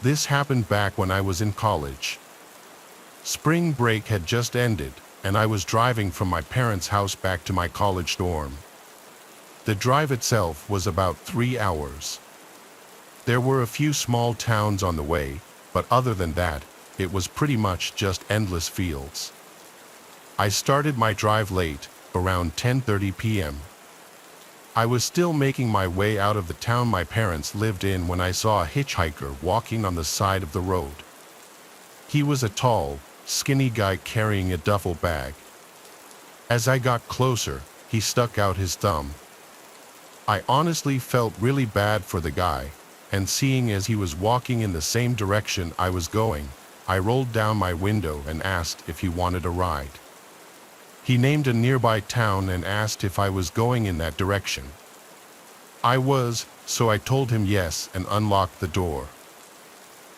This happened back when I was in college. Spring break had just ended, and I was driving from my parents' house back to my college dorm. The drive itself was about 3 hours. There were a few small towns on the way, but other than that, it was pretty much just endless fields. I started my drive late, around 10:30 p.m. I was still making my way out of the town my parents lived in when I saw a hitchhiker walking on the side of the road. He was a tall, skinny guy carrying a duffel bag. As I got closer, he stuck out his thumb. I honestly felt really bad for the guy, and seeing as he was walking in the same direction I was going, I rolled down my window and asked if he wanted a ride. He named a nearby town and asked if I was going in that direction. I was, so I told him yes and unlocked the door.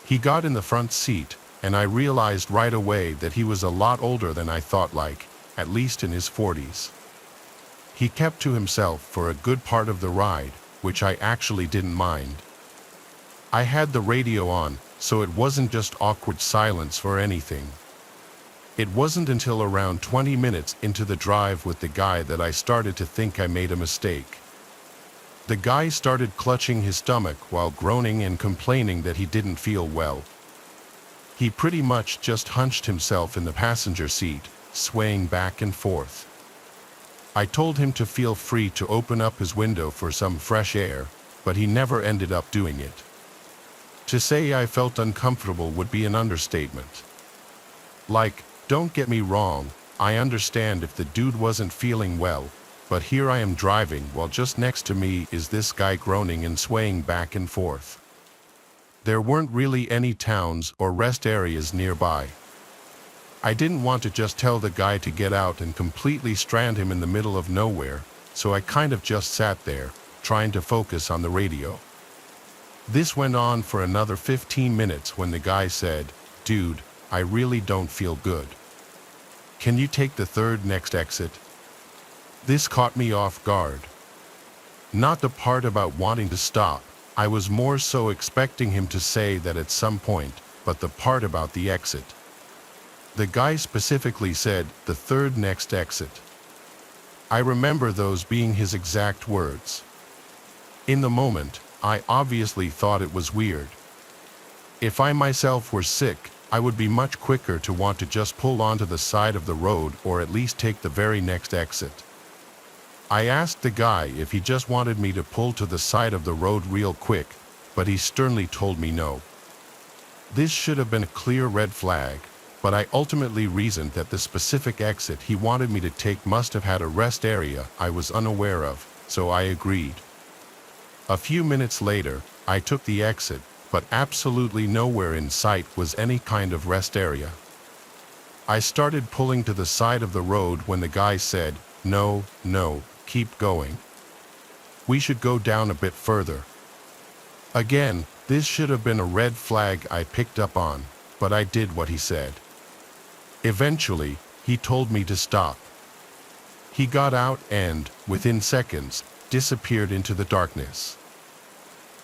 He got in the front seat, and I realized right away that he was a lot older than I thought, like, at least in his 40s. He kept to himself for a good part of the ride, which I actually didn't mind. I had the radio on, so it wasn't just awkward silence or anything. It wasn't until around 20 minutes into the drive with the guy that I started to think I made a mistake. The guy started clutching his stomach while groaning and complaining that he didn't feel well. He pretty much just hunched himself in the passenger seat, swaying back and forth. I told him to feel free to open up his window for some fresh air, but he never ended up doing it. To say I felt uncomfortable would be an understatement. Like, don't get me wrong, I understand if the dude wasn't feeling well, but here I am driving while just next to me is this guy groaning and swaying back and forth. There weren't really any towns or rest areas nearby. I didn't want to just tell the guy to get out and completely strand him in the middle of nowhere, so I kind of just sat there, trying to focus on the radio. This went on for another 15 minutes when the guy said, "Dude, I really don't feel good. Can you take the third next exit?" This caught me off guard. Not the part about wanting to stop, I was more so expecting him to say that at some point, but the part about the exit. The guy specifically said, "the third next exit." I remember those being his exact words. In the moment, I obviously thought it was weird. If I myself were sick, I would be much quicker to want to just pull onto the side of the road or at least take the very next exit. I asked the guy if he just wanted me to pull to the side of the road real quick, but he sternly told me no. This should have been a clear red flag, but I ultimately reasoned that the specific exit he wanted me to take must have had a rest area I was unaware of, so I agreed. A few minutes later, I took the exit, but absolutely nowhere in sight was any kind of rest area. I started pulling to the side of the road when the guy said, "No, keep going. We should go down a bit further." Again, this should have been a red flag I picked up on, but I did what he said. Eventually, he told me to stop. He got out and, within seconds, disappeared into the darkness.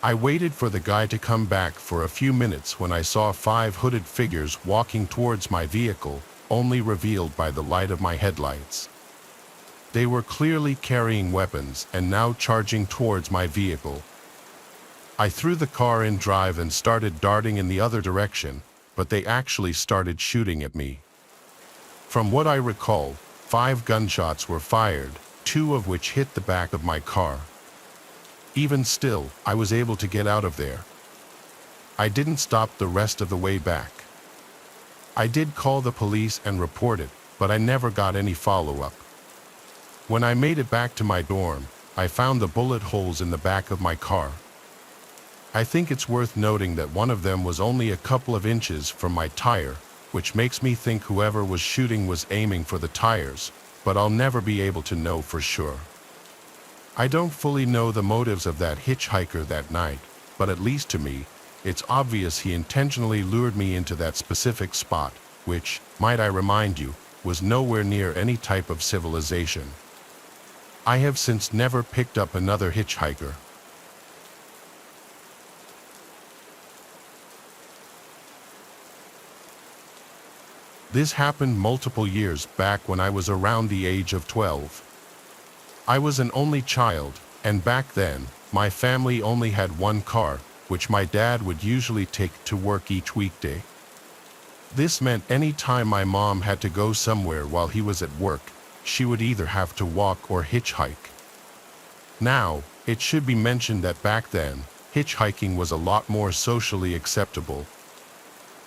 I waited for the guy to come back for a few minutes when I saw 5 hooded figures walking towards my vehicle, only revealed by the light of my headlights. They were clearly carrying weapons and now charging towards my vehicle. I threw the car in drive and started darting in the other direction, but they actually started shooting at me. From what I recall, 5 gunshots were fired, 2 of which hit the back of my car. Even still, I was able to get out of there. I didn't stop the rest of the way back. I did call the police and report it, but I never got any follow-up. When I made it back to my dorm, I found the bullet holes in the back of my car. I think it's worth noting that one of them was only a couple of inches from my tire, which makes me think whoever was shooting was aiming for the tires, but I'll never be able to know for sure. I don't fully know the motives of that hitchhiker that night, but at least to me, it's obvious he intentionally lured me into that specific spot, which, might I remind you, was nowhere near any type of civilization. I have since never picked up another hitchhiker. This happened multiple years back when I was around the age of 12. I was an only child, and back then, my family only had one car, which my dad would usually take to work each weekday. This meant any time my mom had to go somewhere while he was at work, she would either have to walk or hitchhike. Now, it should be mentioned that back then, hitchhiking was a lot more socially acceptable.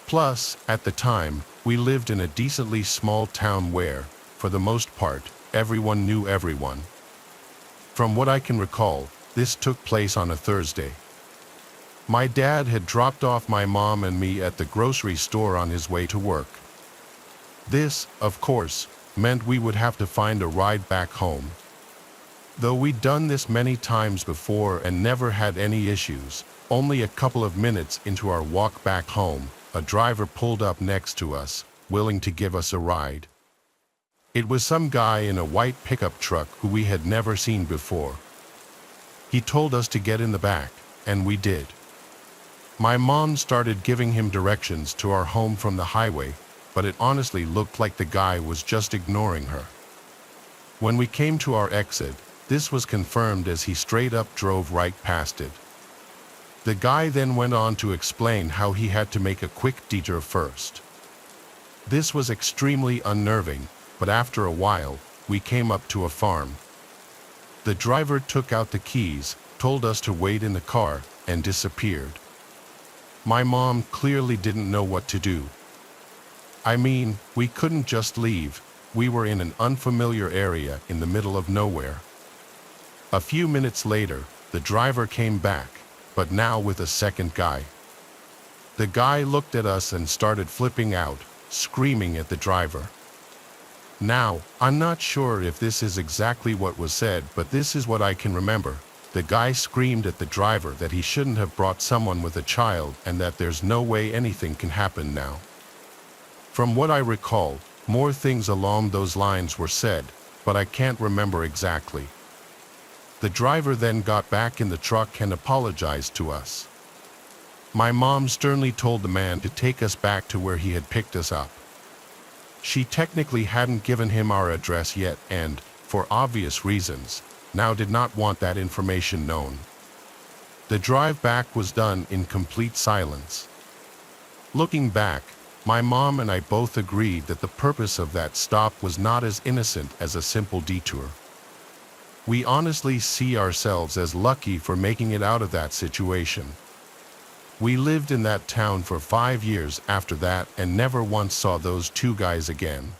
Plus, at the time, we lived in a decently small town where, for the most part, everyone knew everyone. From what I can recall, this took place on a Thursday. My dad had dropped off my mom and me at the grocery store on his way to work. This, of course, meant we would have to find a ride back home. Though we'd done this many times before and never had any issues, only a couple of minutes into our walk back home, a driver pulled up next to us, willing to give us a ride. It was some guy in a white pickup truck who we had never seen before. He told us to get in the back, and we did. My mom started giving him directions to our home from the highway, but it honestly looked like the guy was just ignoring her. When we came to our exit, this was confirmed as he straight up drove right past it. The guy then went on to explain how he had to make a quick detour first. This was extremely unnerving, but after a while, we came up to a farm. The driver took out the keys, told us to wait in the car, and disappeared. My mom clearly didn't know what to do. I mean, we couldn't just leave. We were in an unfamiliar area in the middle of nowhere. A few minutes later, the driver came back, but now with a second guy. The guy looked at us and started flipping out, screaming at the driver. Now, I'm not sure if this is exactly what was said, but this is what I can remember. The guy screamed at the driver that he shouldn't have brought someone with a child and that there's no way anything can happen now. From what I recall, more things along those lines were said, but I can't remember exactly. The driver then got back in the truck and apologized to us. My mom sternly told the man to take us back to where he had picked us up. She technically hadn't given him our address yet and, for obvious reasons, now did not want that information known. The drive back was done in complete silence. Looking back, my mom and I both agreed that the purpose of that stop was not as innocent as a simple detour. We honestly see ourselves as lucky for making it out of that situation. We lived in that town for 5 years after that and never once saw those two guys again.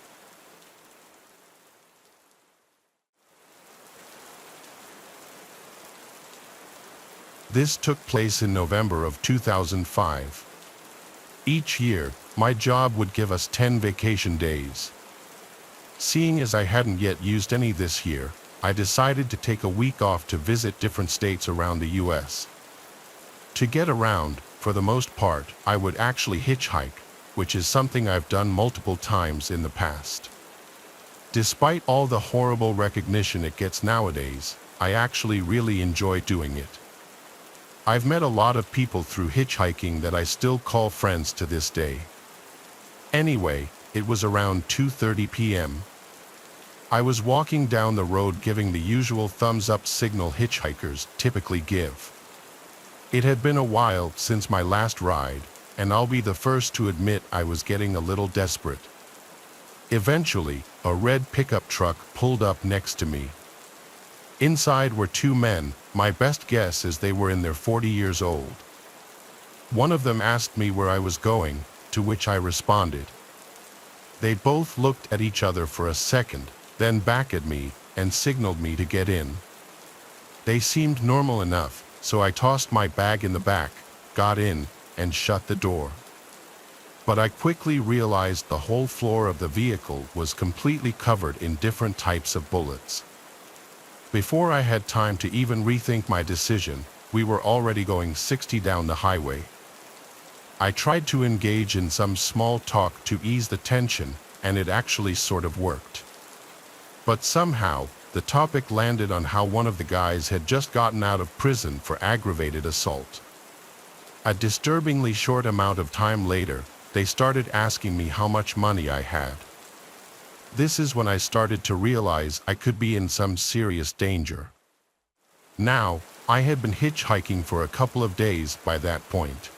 This took place in November of 2005. Each year, my job would give us 10 vacation days. Seeing as I hadn't yet used any this year, I decided to take a week off to visit different states around the US. To get around, for the most part, I would actually hitchhike, which is something I've done multiple times in the past. Despite all the horrible recognition it gets nowadays, I actually really enjoy doing it. I've met a lot of people through hitchhiking that I still call friends to this day. Anyway, it was around 2:30 p.m. I was walking down the road giving the usual thumbs-up signal hitchhikers typically give. It had been a while since my last ride, and I'll be the first to admit I was getting a little desperate. Eventually, a red pickup truck pulled up next to me. Inside were two men, my best guess is they were in their 40 years old. One of them asked me where I was going, to which I responded. They both looked at each other for a second, then back at me, and signaled me to get in. They seemed normal enough, so I tossed my bag in the back, got in, and shut the door. But I quickly realized the whole floor of the vehicle was completely covered in different types of bullets. Before I had time to even rethink my decision, we were already going 60 down the highway. I tried to engage in some small talk to ease the tension, and it actually sort of worked. But somehow, the topic landed on how one of the guys had just gotten out of prison for aggravated assault. A disturbingly short amount of time later, they started asking me how much money I had. This is when I started to realize I could be in some serious danger. Now, I had been hitchhiking for a couple of days by that point.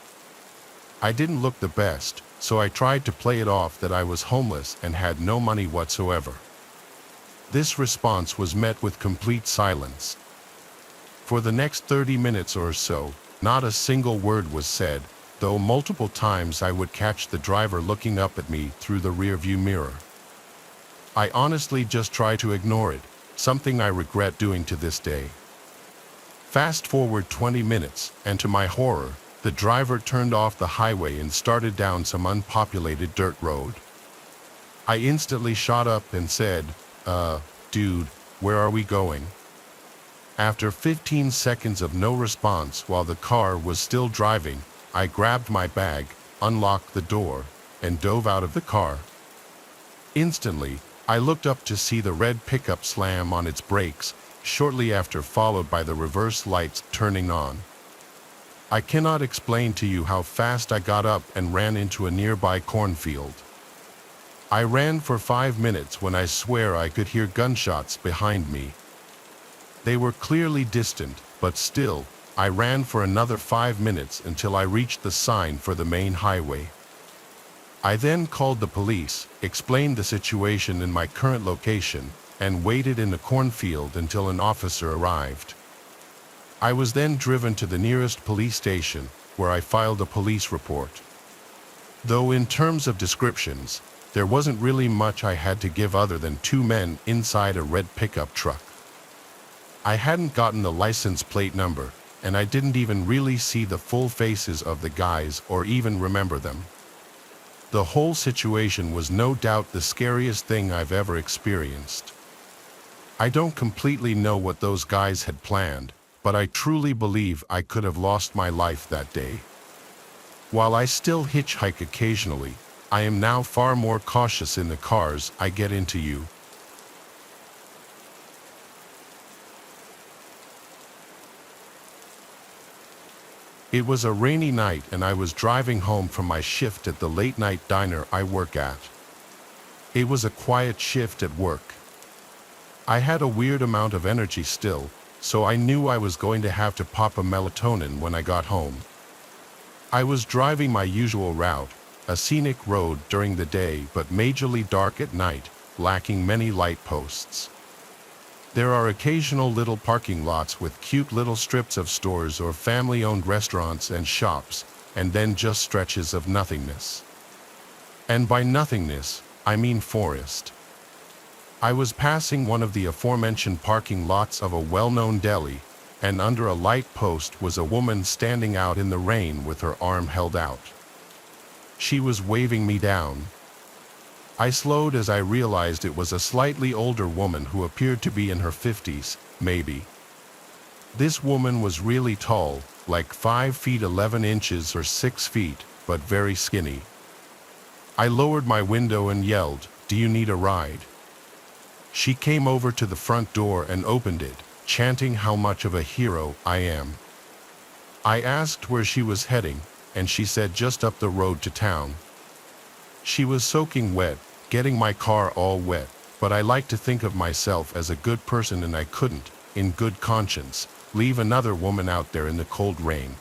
I didn't look the best, so I tried to play it off that I was homeless and had no money whatsoever. This response was met with complete silence. For the next 30 minutes or so, not a single word was said, though multiple times I would catch the driver looking up at me through the rearview mirror. I honestly just tried to ignore it, something I regret doing to this day. Fast forward 20 minutes, and to my horror, the driver turned off the highway and started down some unpopulated dirt road. I instantly shot up and said, dude, where are we going? After 15 seconds of no response while the car was still driving, I grabbed my bag, unlocked the door, and dove out of the car. Instantly, I looked up to see the red pickup slam on its brakes, shortly after followed by the reverse lights turning on. I cannot explain to you how fast I got up and ran into a nearby cornfield. I ran for 5 minutes when I swear I could hear gunshots behind me. They were clearly distant, but still, I ran for another 5 minutes until I reached the sign for the main highway. I then called the police, explained the situation in my current location, and waited in the cornfield until an officer arrived. I was then driven to the nearest police station, where I filed a police report. Though in terms of descriptions, there wasn't really much I had to give other than 2 men inside a red pickup truck. I hadn't gotten the license plate number, and I didn't even really see the full faces of the guys or even remember them. The whole situation was no doubt the scariest thing I've ever experienced. I don't completely know what those guys had planned, but I truly believe I could have lost my life that day. While I still hitchhike occasionally, I am now far more cautious in the cars I get into. It was a rainy night and I was driving home from my shift at the late-night diner I work at. It was a quiet shift at work. I had a weird amount of energy still, so I knew I was going to have to pop a melatonin when I got home. I was driving my usual route, a scenic road during the day but majorly dark at night, lacking many light posts. There are occasional little parking lots with cute little strips of stores or family-owned restaurants and shops, and then just stretches of nothingness. And by nothingness, I mean forest. I was passing one of the aforementioned parking lots of a well-known deli, and under a light post was a woman standing out in the rain with her arm held out. She was waving me down. I slowed as I realized it was a slightly older woman who appeared to be in her 50s, maybe. This woman was really tall, like 5 feet 11 inches or 6 feet, but very skinny. I lowered my window and yelled, "Do you need a ride?" She came over to the front door and opened it, chanting how much of a hero I am. I asked where she was heading, and she said just up the road to town. She was soaking wet, getting my car all wet, but I like to think of myself as a good person and I couldn't, in good conscience, leave another woman out there in the cold rain.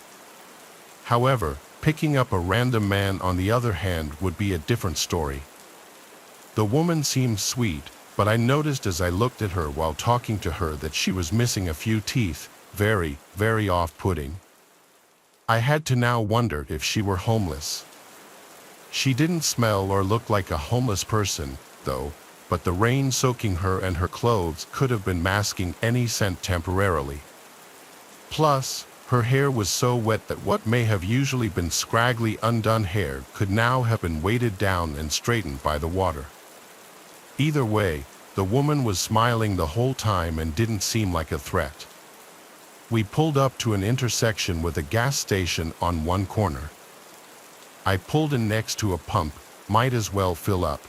However, picking up a random man on the other hand would be a different story. The woman seemed sweet, but I noticed as I looked at her while talking to her that she was missing a few teeth, very, very off-putting. I had to now wonder if she were homeless. She didn't smell or look like a homeless person, though, but the rain soaking her and her clothes could have been masking any scent temporarily. Plus, her hair was so wet that what may have usually been scraggly undone hair could now have been weighted down and straightened by the water. Either way, the woman was smiling the whole time and didn't seem like a threat. We pulled up to an intersection with a gas station on one corner. I pulled in next to a pump, might as well fill up.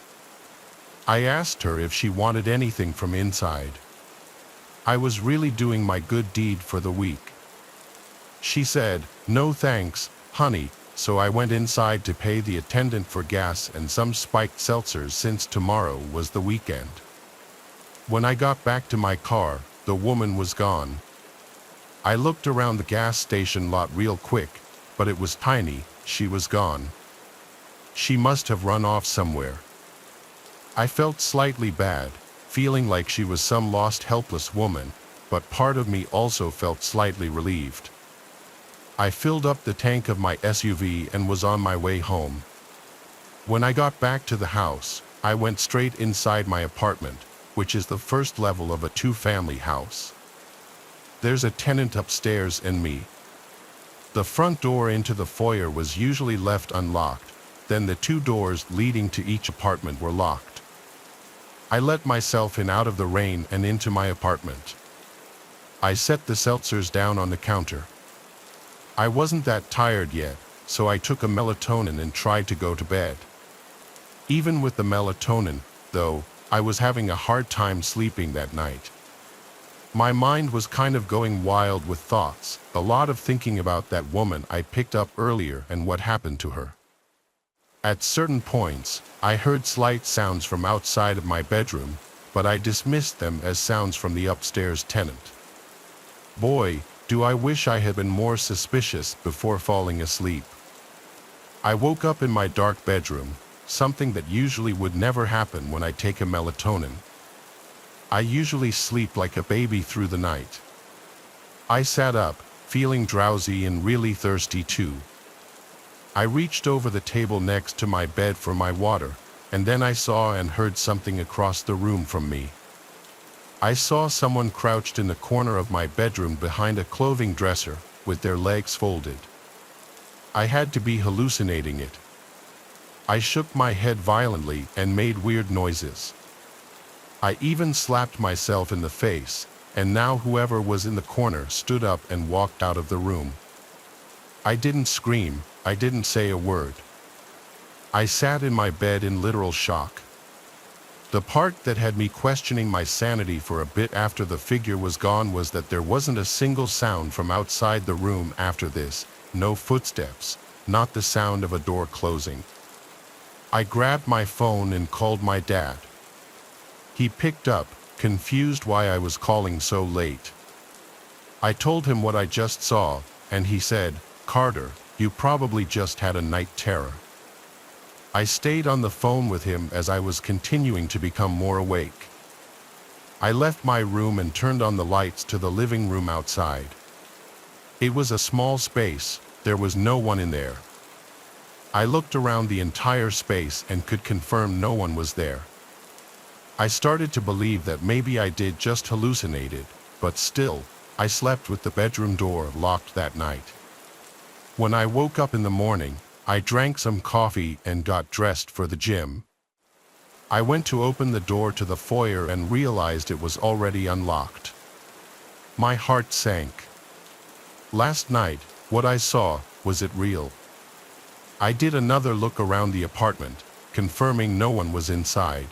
I asked her if she wanted anything from inside. I was really doing my good deed for the week. She said, "No thanks, honey, so I went inside to pay the attendant for gas and some spiked seltzers since tomorrow was the weekend. When I got back to my car, the woman was gone. I looked around the gas station lot real quick, but it was tiny. She was gone. She must have run off somewhere. I felt slightly bad, feeling like she was some lost helpless woman, but part of me also felt slightly relieved. I filled up the tank of my SUV and was on my way home. When I got back to the house, I went straight inside my apartment, which is the first level of a two-family house. There's a tenant upstairs and me. The front door into the foyer was usually left unlocked, then the two doors leading to each apartment were locked. I let myself in out of the rain and into my apartment. I set the seltzers down on the counter. I wasn't that tired yet, so I took a melatonin and tried to go to bed. Even with the melatonin, though, I was having a hard time sleeping that night. My mind was kind of going wild with thoughts, a lot of thinking about that woman I picked up earlier and what happened to her. At certain points, I heard slight sounds from outside of my bedroom, but I dismissed them as sounds from the upstairs tenant. Boy, do I wish I had been more suspicious before falling asleep. I woke up in my dark bedroom, something that usually would never happen when I take a melatonin. I usually sleep like a baby through the night. I sat up, feeling drowsy and really thirsty too. I reached over the table next to my bed for my water, and then I saw and heard something across the room from me. I saw someone crouched in the corner of my bedroom behind a clothing dresser, with their legs folded. I had to be hallucinating it. I shook my head violently and made weird noises. I even slapped myself in the face, and now whoever was in the corner stood up and walked out of the room. I didn't scream, I didn't say a word. I sat in my bed in literal shock. The part that had me questioning my sanity for a bit after the figure was gone was that there wasn't a single sound from outside the room after this, no footsteps, not the sound of a door closing. I grabbed my phone and called my dad. He picked up, confused why I was calling so late. I told him what I just saw, and he said, "Carter, you probably just had a night terror." I stayed on the phone with him as I was continuing to become more awake. I left my room and turned on the lights to the living room outside. It was a small space, there was no one in there. I looked around the entire space and could confirm no one was there. I started to believe that maybe I did just hallucinate it, but still, I slept with the bedroom door locked that night. When I woke up in the morning, I drank some coffee and got dressed for the gym. I went to open the door to the foyer and realized it was already unlocked. My heart sank. Last night, what I saw, was it real? I did another look around the apartment, confirming no one was inside.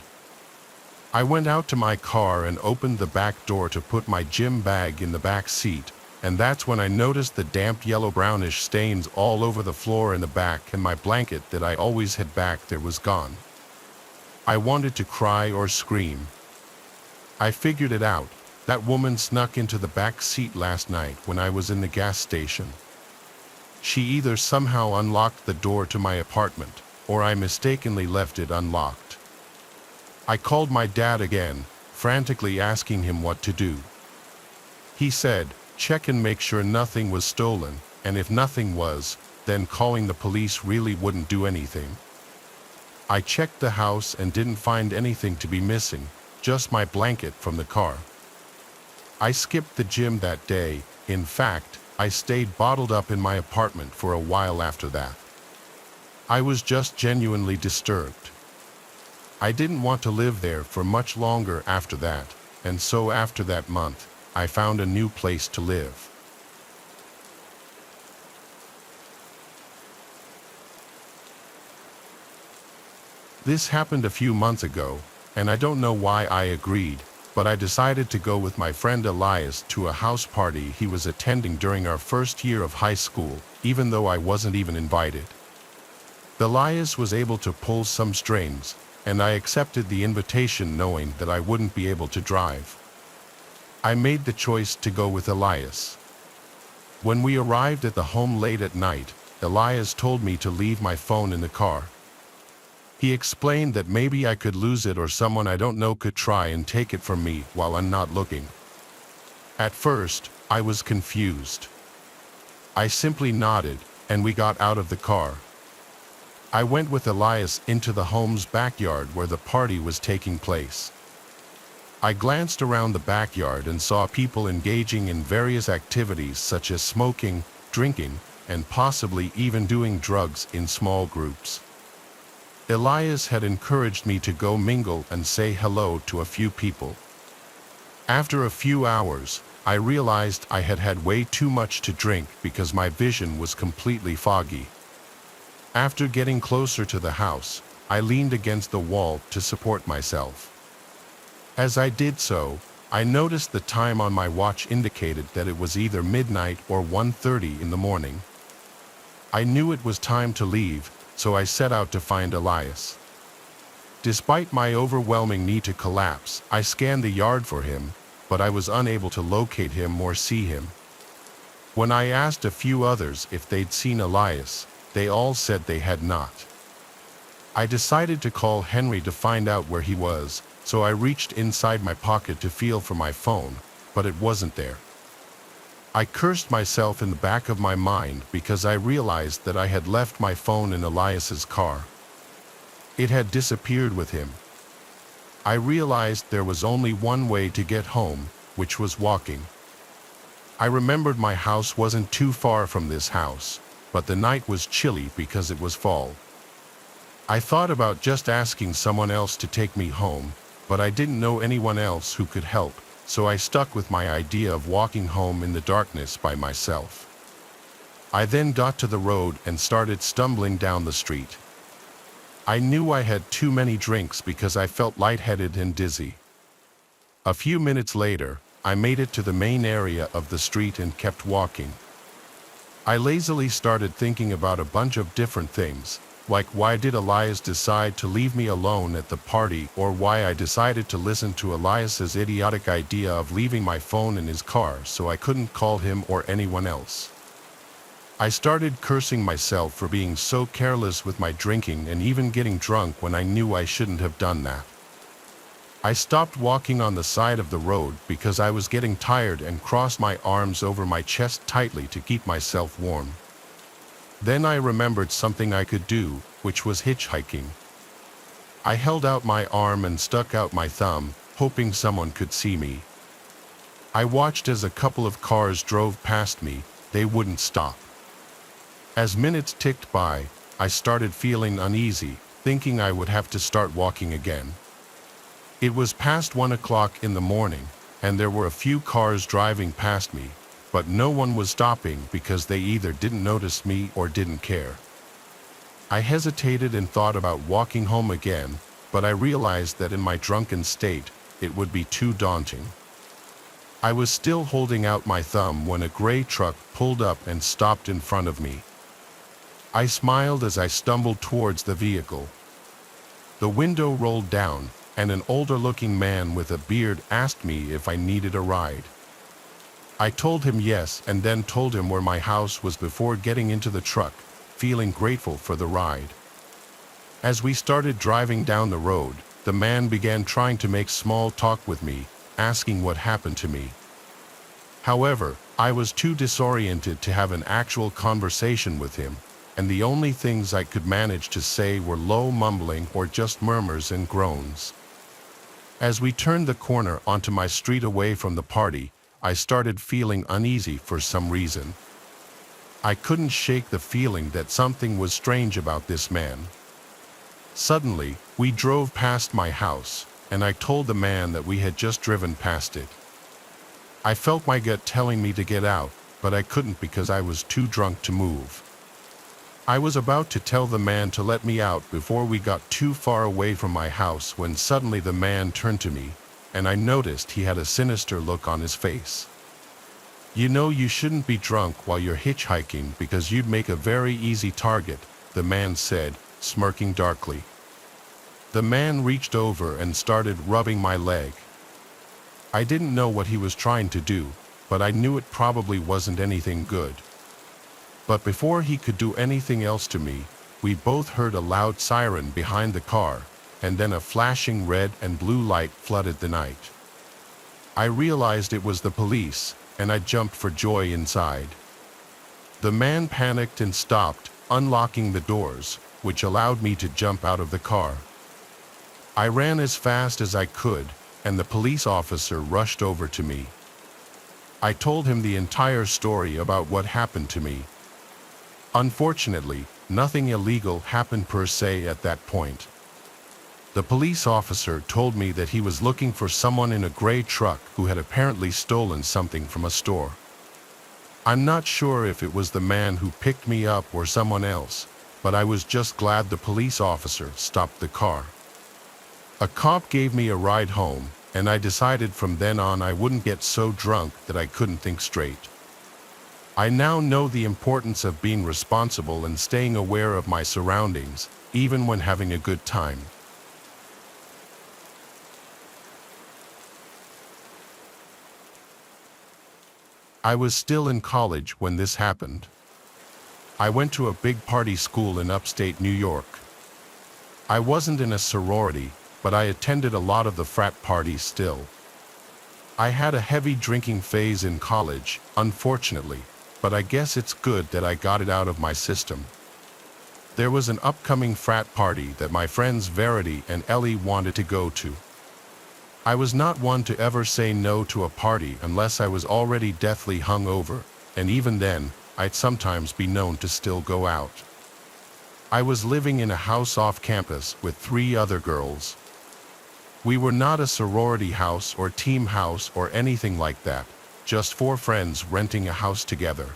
I went out to my car and opened the back door to put my gym bag in the back seat, and that's when I noticed the damp yellow-brownish stains all over the floor in the back, and my blanket that I always had back there was gone. I wanted to cry or scream. I figured it out. That woman snuck into the back seat last night when I was in the gas station. She either somehow unlocked the door to my apartment, or I mistakenly left it unlocked. I called my dad again, frantically asking him what to do. He said, "Check and make sure nothing was stolen, and if nothing was, then calling the police really wouldn't do anything." I checked the house and didn't find anything to be missing, just my blanket from the car. I skipped the gym that day. In fact, I stayed bottled up in my apartment for a while after that. I was just genuinely disturbed. I didn't want to live there for much longer after that, and so after that month, I found a new place to live. This happened a few months ago, and I don't know why I agreed, but I decided to go with my friend Elias to a house party he was attending during our first year of high school, even though I wasn't even invited. Elias was able to pull some strings, and I accepted the invitation knowing that I wouldn't be able to drive. I made the choice to go with Elias. When we arrived at the home late at night, Elias told me to leave my phone in the car. He explained that maybe I could lose it or someone I don't know could try and take it from me while I'm not looking. At first, I was confused. I simply nodded, and we got out of the car. I went with Elias into the home's backyard where the party was taking place. I glanced around the backyard and saw people engaging in various activities such as smoking, drinking, and possibly even doing drugs in small groups. Elias had encouraged me to go mingle and say hello to a few people. After a few hours, I realized I had had way too much to drink because my vision was completely foggy. After getting closer to the house, I leaned against the wall to support myself. As I did so, I noticed the time on my watch indicated that it was either midnight or 1:30 in the morning. I knew it was time to leave, so I set out to find Elias. Despite my overwhelming need to collapse, I scanned the yard for him, but I was unable to locate him or see him. When I asked a few others if they'd seen Elias, they all said they had not. I decided to call Henry to find out where he was, so I reached inside my pocket to feel for my phone, but it wasn't there. I cursed myself in the back of my mind because I realized that I had left my phone in Elias's car. It had disappeared with him. I realized there was only one way to get home, which was walking. I remembered my house wasn't too far from this house, but the night was chilly because it was fall. I thought about just asking someone else to take me home, but I didn't know anyone else who could help, so I stuck with my idea of walking home in the darkness by myself. I then got to the road and started stumbling down the street. I knew I had too many drinks because I felt lightheaded and dizzy. A few minutes later, I made it to the main area of the street and kept walking. I lazily started thinking about a bunch of different things, like why did Elias decide to leave me alone at the party, or why I decided to listen to Elias's idiotic idea of leaving my phone in his car so I couldn't call him or anyone else. I started cursing myself for being so careless with my drinking and even getting drunk when I knew I shouldn't have done that. I stopped walking on the side of the road because I was getting tired and crossed my arms over my chest tightly to keep myself warm. Then I remembered something I could do, which was hitchhiking. I held out my arm and stuck out my thumb, hoping someone could see me. I watched as a couple of cars drove past me. They wouldn't stop. As minutes ticked by, I started feeling uneasy, thinking I would have to start walking again. It was past 1 o'clock in the morning, and there were a few cars driving past me, but no one was stopping because they either didn't notice me or didn't care. I hesitated and thought about walking home again, but I realized that in my drunken state, it would be too daunting. I was still holding out my thumb when a gray truck pulled up and stopped in front of me. I smiled as I stumbled towards the vehicle. The window rolled down, and an older-looking man with a beard asked me if I needed a ride. I told him yes and then told him where my house was before getting into the truck, feeling grateful for the ride. As we started driving down the road, the man began trying to make small talk with me, asking what happened to me. However, I was too disoriented to have an actual conversation with him, and the only things I could manage to say were low mumbling or just murmurs and groans. As we turned the corner onto my street away from the party, I started feeling uneasy for some reason. I couldn't shake the feeling that something was strange about this man. Suddenly, we drove past my house, and I told the man that we had just driven past it. I felt my gut telling me to get out, but I couldn't because I was too drunk to move. I was about to tell the man to let me out before we got too far away from my house when suddenly the man turned to me, and I noticed he had a sinister look on his face. "You know you shouldn't be drunk while you're hitchhiking because you'd make a very easy target," the man said, smirking darkly. The man reached over and started rubbing my leg. I didn't know what he was trying to do, but I knew it probably wasn't anything good. But before he could do anything else to me, we both heard a loud siren behind the car, and then a flashing red and blue light flooded the night. I realized it was the police, and I jumped for joy inside. The man panicked and stopped, unlocking the doors, which allowed me to jump out of the car. I ran as fast as I could, and the police officer rushed over to me. I told him the entire story about what happened to me. Unfortunately, nothing illegal happened per se at that point. The police officer told me that he was looking for someone in a gray truck who had apparently stolen something from a store. I'm not sure if it was the man who picked me up or someone else, but I was just glad the police officer stopped the car. A cop gave me a ride home, and I decided from then on I wouldn't get so drunk that I couldn't think straight. I now know the importance of being responsible and staying aware of my surroundings, even when having a good time. I was still in college when this happened. I went to a big party school in upstate New York. I wasn't in a sorority, but I attended a lot of the frat parties still. I had a heavy drinking phase in college, unfortunately, but I guess it's good that I got it out of my system. There was an upcoming frat party that my friends Verity and Ellie wanted to go to. I was not one to ever say no to a party unless I was already deathly hungover, and even then, I'd sometimes be known to still go out. I was living in a house off campus with 3 other girls. We were not a sorority house or team house or anything like that, just 4 friends renting a house together.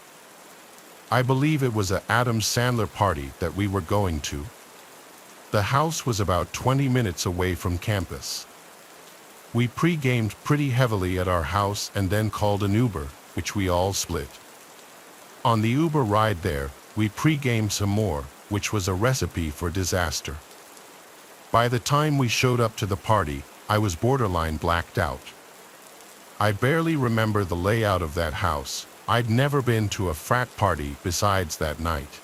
I believe it was a Adam Sandler party that we were going to. The house was about 20 minutes away from campus. We pre-gamed pretty heavily at our house and then called an Uber, which we all split. On the Uber ride there, we pre-gamed some more, which was a recipe for disaster. By the time we showed up to the party, I was borderline blacked out. I barely remember the layout of that house. I'd never been to a frat party besides that night.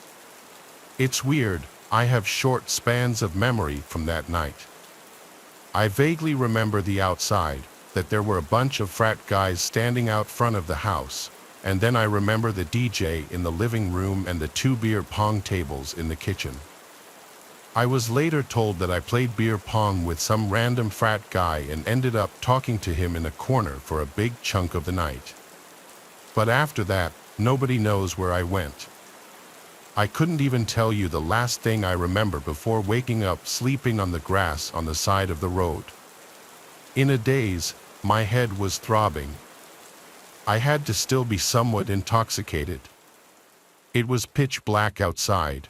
It's weird, I have short spans of memory from that night. I vaguely remember the outside, that there were a bunch of frat guys standing out front of the house, and then I remember the DJ in the living room and the 2 beer pong tables in the kitchen. I was later told that I played beer pong with some random frat guy and ended up talking to him in a corner for a big chunk of the night. But after that, nobody knows where I went. I couldn't even tell you the last thing I remember before waking up sleeping on the grass on the side of the road. In a daze, my head was throbbing. I had to still be somewhat intoxicated. It was pitch black outside.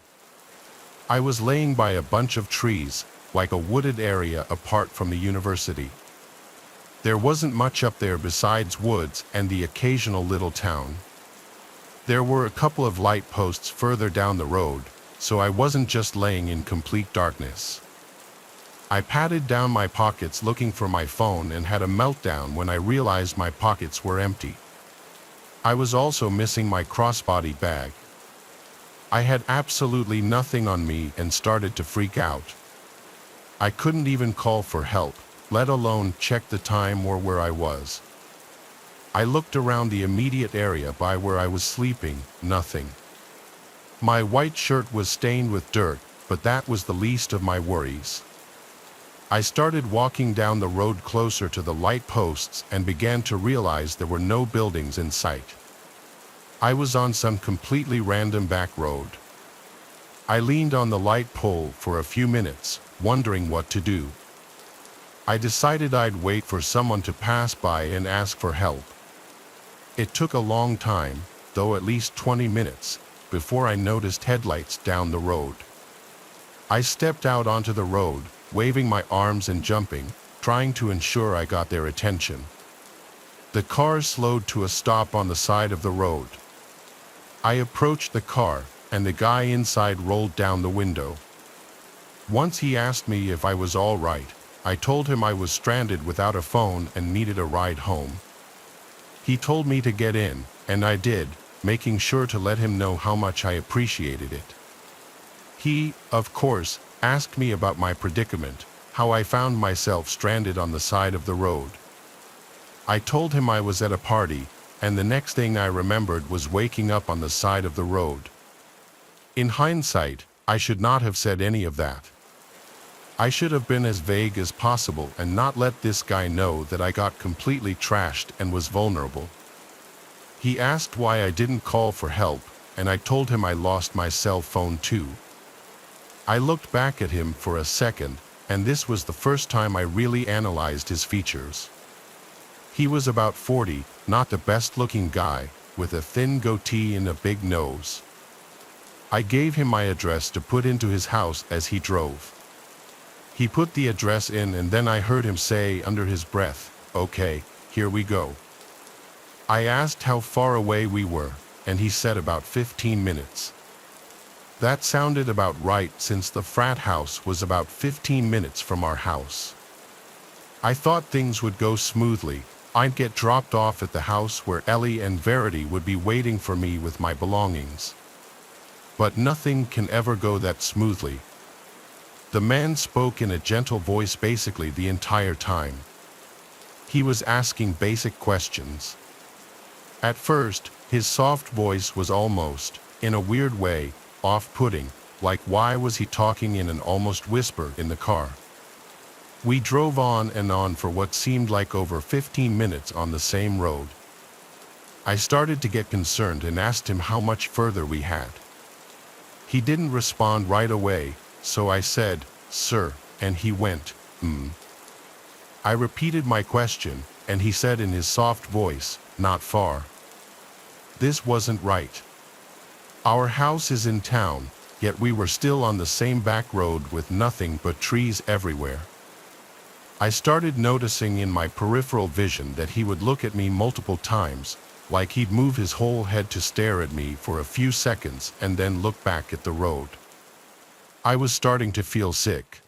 I was laying by a bunch of trees, like a wooded area apart from the university. There wasn't much up there besides woods and the occasional little town. There were a couple of light posts further down the road, so I wasn't just laying in complete darkness. I patted down my pockets looking for my phone and had a meltdown when I realized my pockets were empty. I was also missing my crossbody bag. I had absolutely nothing on me and started to freak out. I couldn't even call for help, let alone check the time or where I was. I looked around the immediate area by where I was sleeping, nothing. My white shirt was stained with dirt, but that was the least of my worries. I started walking down the road closer to the light posts and began to realize there were no buildings in sight. I was on some completely random back road. I leaned on the light pole for a few minutes, wondering what to do. I decided I'd wait for someone to pass by and ask for help. It took a long time, though at least 20 minutes, before I noticed headlights down the road. I stepped out onto the road, waving my arms and jumping, trying to ensure I got their attention. The car slowed to a stop on the side of the road. I approached the car, and the guy inside rolled down the window. Once he asked me if I was all right. I told him I was stranded without a phone and needed a ride home. He told me to get in, and I did, making sure to let him know how much I appreciated it. He, of course, asked me about my predicament, how I found myself stranded on the side of the road. I told him I was at a party, and the next thing I remembered was waking up on the side of the road. In hindsight, I should not have said any of that. I should have been as vague as possible and not let this guy know that I got completely trashed and was vulnerable. He asked why I didn't call for help, and I told him I lost my cell phone too. I looked back at him for a second, and this was the first time I really analyzed his features. He was about 40, not the best-looking guy, with a thin goatee and a big nose. I gave him my address to put into his house as he drove. He put the address in, and then I heard him say under his breath, "Okay, here we go." I asked how far away we were, and he said about 15 minutes. That sounded about right, since the frat house was about 15 minutes from our house. I thought things would go smoothly. I'd get dropped off at the house where Ellie and Verity would be waiting for me with my belongings. But nothing can ever go that smoothly. The man spoke in a gentle voice basically the entire time. He was asking basic questions. At first, his soft voice was almost, in a weird way, off-putting, like why was he talking in an almost whisper in the car? We drove on and on for what seemed like over 15 minutes on the same road. I started to get concerned and asked him how much further we had. He didn't respond right away, so I said, "Sir," and he went, I repeated my question, and he said in his soft voice, "Not far." This wasn't right. Our house is in town, yet we were still on the same back road with nothing but trees everywhere. I started noticing in my peripheral vision that he would look at me multiple times, like he'd move his whole head to stare at me for a few seconds and then look back at the road. I was starting to feel sick.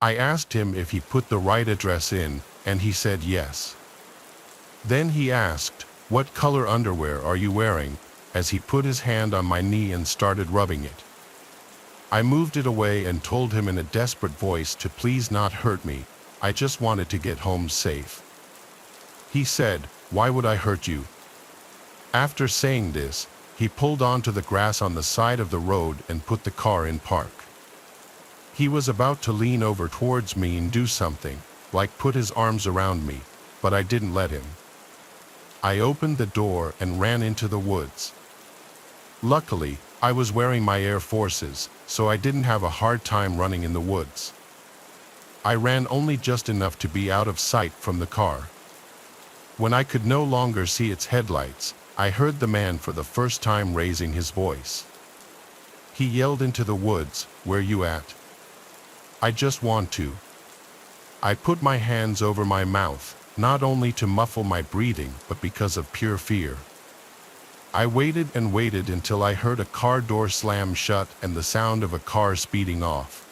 I asked him if he put the right address in, and he said yes. Then he asked, "What color underwear are you wearing?" as he put his hand on my knee and started rubbing it. I moved it away and told him in a desperate voice to please not hurt me. I just wanted to get home safe. He said, "Why would I hurt you?" After saying this, he pulled onto the grass on the side of the road and put the car in park. He was about to lean over towards me and do something, like put his arms around me, but I didn't let him. I opened the door and ran into the woods. Luckily, I was wearing my Air Forces, so I didn't have a hard time running in the woods. I ran only just enough to be out of sight from the car. When I could no longer see its headlights, I heard the man for the first time raising his voice. He yelled into the woods, "Where you at?" "I just want to." I put my hands over my mouth, not only to muffle my breathing but because of pure fear. I waited and waited until I heard a car door slam shut and the sound of a car speeding off.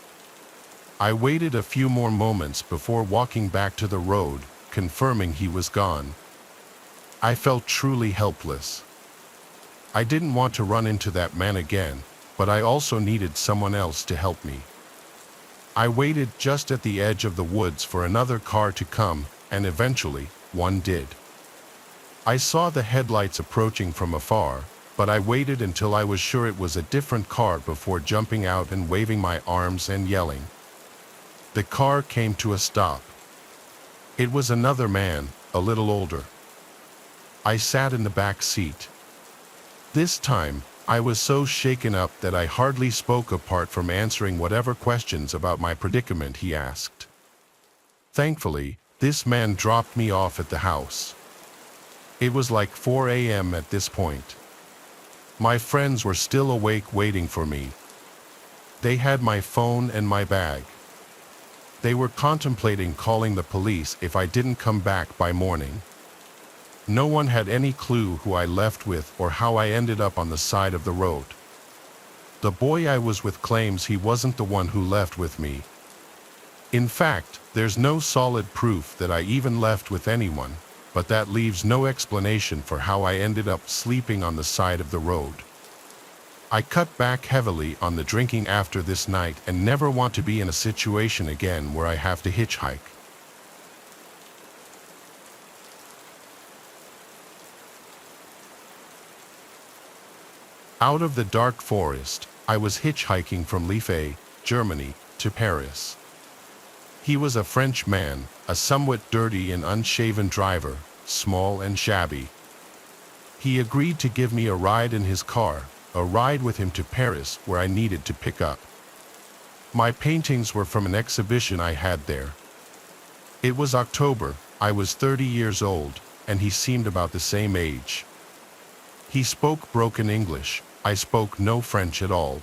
I waited a few more moments before walking back to the road, confirming he was gone. I felt truly helpless. I didn't want to run into that man again, but I also needed someone else to help me. I waited just at the edge of the woods for another car to come, and eventually, one did. I saw the headlights approaching from afar, but I waited until I was sure it was a different car before jumping out and waving my arms and yelling. The car came to a stop. It was another man, a little older. I sat in the back seat. This time, I was so shaken up that I hardly spoke apart from answering whatever questions about my predicament he asked. Thankfully, this man dropped me off at the house. It was like 4 a.m. at this point. My friends were still awake waiting for me. They had my phone and my bag. They were contemplating calling the police if I didn't come back by morning. No one had any clue who I left with or how I ended up on the side of the road. The boy I was with claims he wasn't the one who left with me. In fact, there's no solid proof that I even left with anyone, but that leaves no explanation for how I ended up sleeping on the side of the road. I cut back heavily on the drinking after this night and never want to be in a situation again where I have to hitchhike. Out of the dark forest, I was hitchhiking from Liège, Germany, to Paris. He was a French man, a somewhat dirty and unshaven driver, small and shabby. He agreed to give me a ride in his car, a ride with him to Paris where I needed to pick up. My paintings were from an exhibition I had there. It was October, I was 30 years old, and he seemed about the same age. He spoke broken English, I spoke no French at all.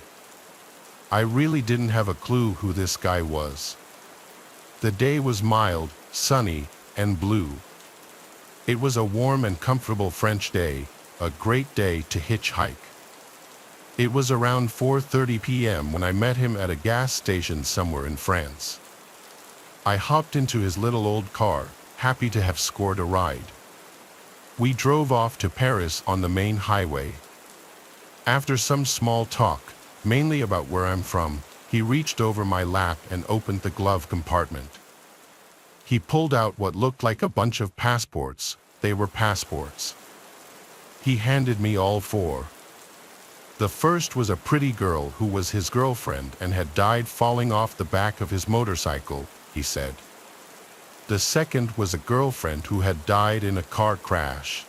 I really didn't have a clue who this guy was. The day was mild, sunny, and blue. It was a warm and comfortable French day, a great day to hitchhike. It was around 4:30 p.m. when I met him at a gas station somewhere in France. I hopped into his little old car, happy to have scored a ride. We drove off to Paris on the main highway. After some small talk, mainly about where I'm from, he reached over my lap and opened the glove compartment. He pulled out what looked like a bunch of passports. They were passports. He handed me all four. The first was a pretty girl who was his girlfriend and had died falling off the back of his motorcycle, he said. The second was a girlfriend who had died in a car crash.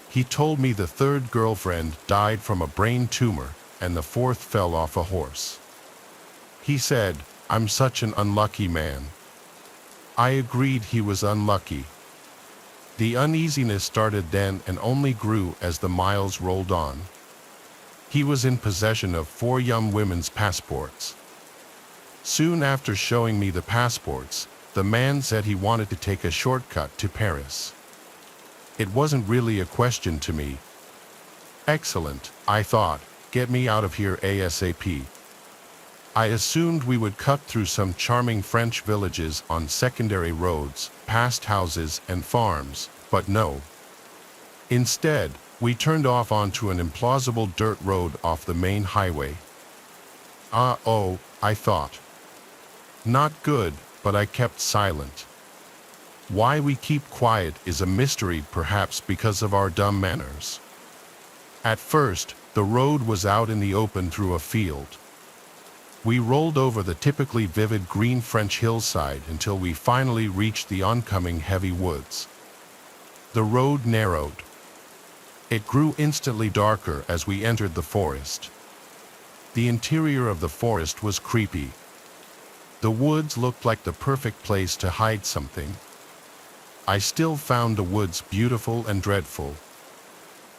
He told me the third girlfriend died from a brain tumor and the fourth fell off a horse. He said, "I'm such an unlucky man." I agreed he was unlucky. The uneasiness started then and only grew as the miles rolled on. He was in possession of 4 young women's passports. Soon after showing me the passports, the man said he wanted to take a shortcut to Paris. It wasn't really a question to me. Excellent, I thought, get me out of here ASAP. I assumed we would cut through some charming French villages on secondary roads, past houses and farms, but no. Instead, we turned off onto an implausible dirt road off the main highway. Oh, I thought. Not good, but I kept silent. Why we keep quiet is a mystery, perhaps because of our dumb manners. At first, the road was out in the open through a field. We rolled over the typically vivid green French hillside until we finally reached the oncoming heavy woods. The road narrowed. It grew instantly darker as we entered the forest. The interior of the forest was creepy. The woods looked like the perfect place to hide something. I still found the woods beautiful and dreadful.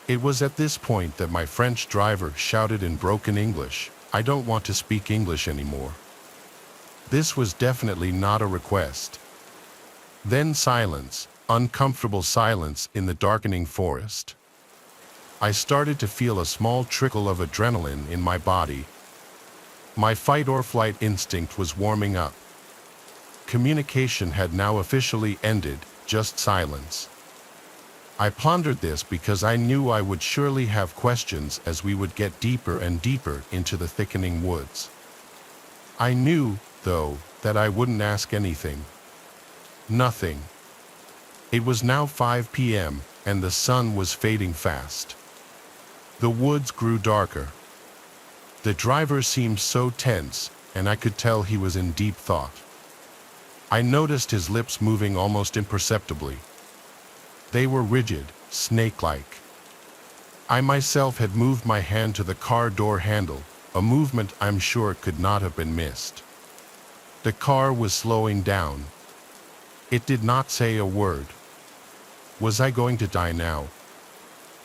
It was at this point that my French driver shouted in broken English, "I don't want to speak English anymore." This was definitely not a request. Then silence, uncomfortable silence in the darkening forest. I started to feel a small trickle of adrenaline in my body. My fight-or-flight instinct was warming up. Communication had now officially ended, just silence. I pondered this because I knew I would surely have questions as we would get deeper and deeper into the thickening woods. I knew, though, that I wouldn't ask anything. Nothing. It was now 5 p.m., and the sun was fading fast. The woods grew darker. The driver seemed so tense, and I could tell he was in deep thought. I noticed his lips moving almost imperceptibly. They were rigid, snake-like. I myself had moved my hand to the car door handle, a movement I'm sure could not have been missed. The car was slowing down. It did not say a word. Was I going to die now?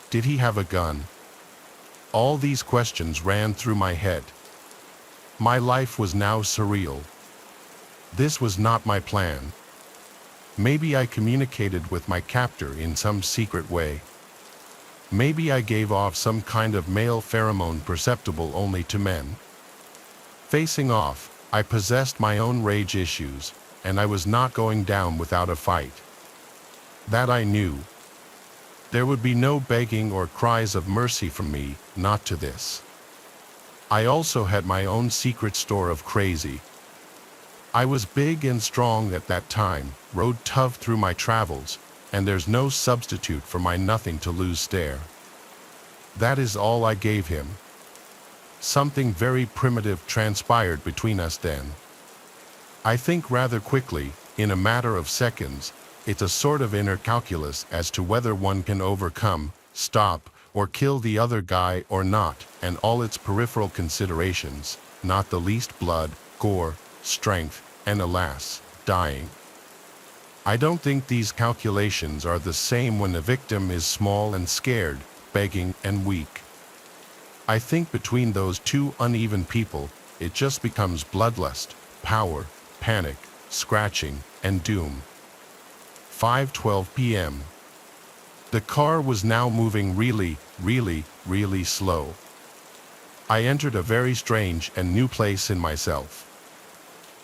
Did he have a gun? All these questions ran through my head. My life was now surreal. This was not my plan. Maybe I communicated with my captor in some secret way. Maybe I gave off some kind of male pheromone perceptible only to men. Facing off, I possessed my own rage issues, and I was not going down without a fight. That I knew. There would be no begging or cries of mercy from me, not to this. I also had my own secret store of crazy. I was big and strong at that time, rode tough through my travels, and there's no substitute for my nothing to lose stare. That is all I gave him. Something very primitive transpired between us then. I think rather quickly, in a matter of seconds, it's a sort of inner calculus as to whether one can overcome, stop, or kill the other guy or not, and all its peripheral considerations, not the least blood, gore, strength, and alas, dying. I don't think these calculations are the same when the victim is small and scared, begging and weak. I think between those two uneven people, it just becomes bloodlust, power, panic, scratching, and doom. 5:12 p.m. The car was now moving really slow. I entered a very strange and new place in myself.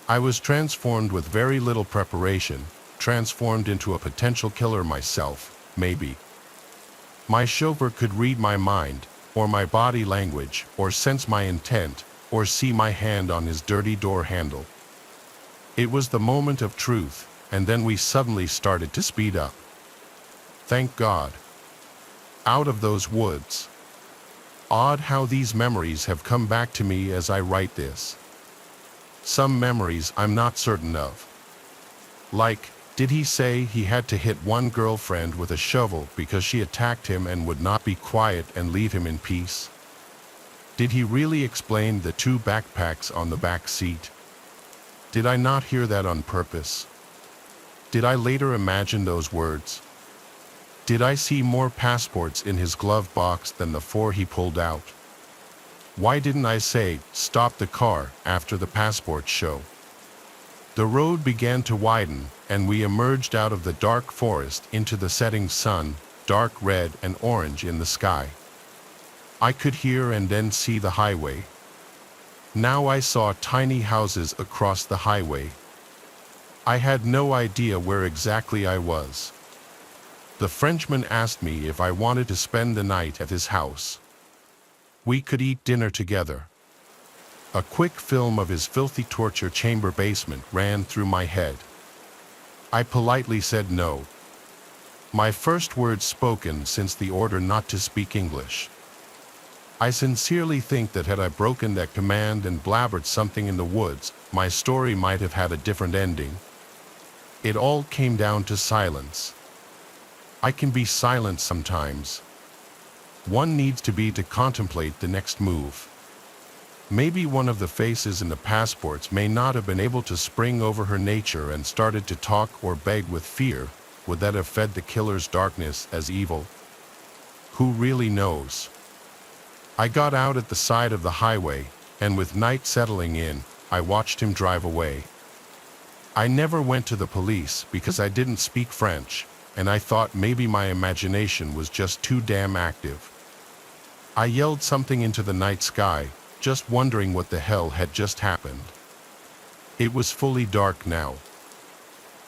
I was transformed with very little preparation, transformed into a potential killer myself, maybe. My chauffeur could read my mind, or my body language, or sense my intent, or see my hand on his dirty door handle. It was the moment of truth, and then we suddenly started to speed up. Thank God. Out of those woods. Odd how these memories have come back to me as I write this. Some memories I'm not certain of. Like, did he say he had to hit one girlfriend with a shovel because she attacked him and would not be quiet and leave him in peace? Did he really explain the 2 backpacks on the back seat? Did I not hear that on purpose? Did I later imagine those words? Did I see more passports in his glove box than the 4 he pulled out? Why didn't I say, "Stop the car," after the passport show? The road began to widen, and we emerged out of the dark forest into the setting sun, dark red and orange in the sky. I could hear and then see the highway. Now I saw tiny houses across the highway. I had no idea where exactly I was. The Frenchman asked me if I wanted to spend the night at his house. We could eat dinner together. A quick film of his filthy torture chamber basement ran through my head. I politely said no. My first words spoken since the order not to speak English. I sincerely think that had I broken that command and blabbered something in the woods, my story might have had a different ending. It all came down to silence. I can be silent sometimes. One needs to be to contemplate the next move. Maybe one of the faces in the passports may not have been able to spring over her nature and started to talk or beg with fear. Would that have fed the killer's darkness as evil? Who really knows? I got out at the side of the highway, and with night settling in, I watched him drive away. I never went to the police because I didn't speak French, and I thought maybe my imagination was just too damn active. I yelled something into the night sky, just wondering what the hell had just happened. It was fully dark now.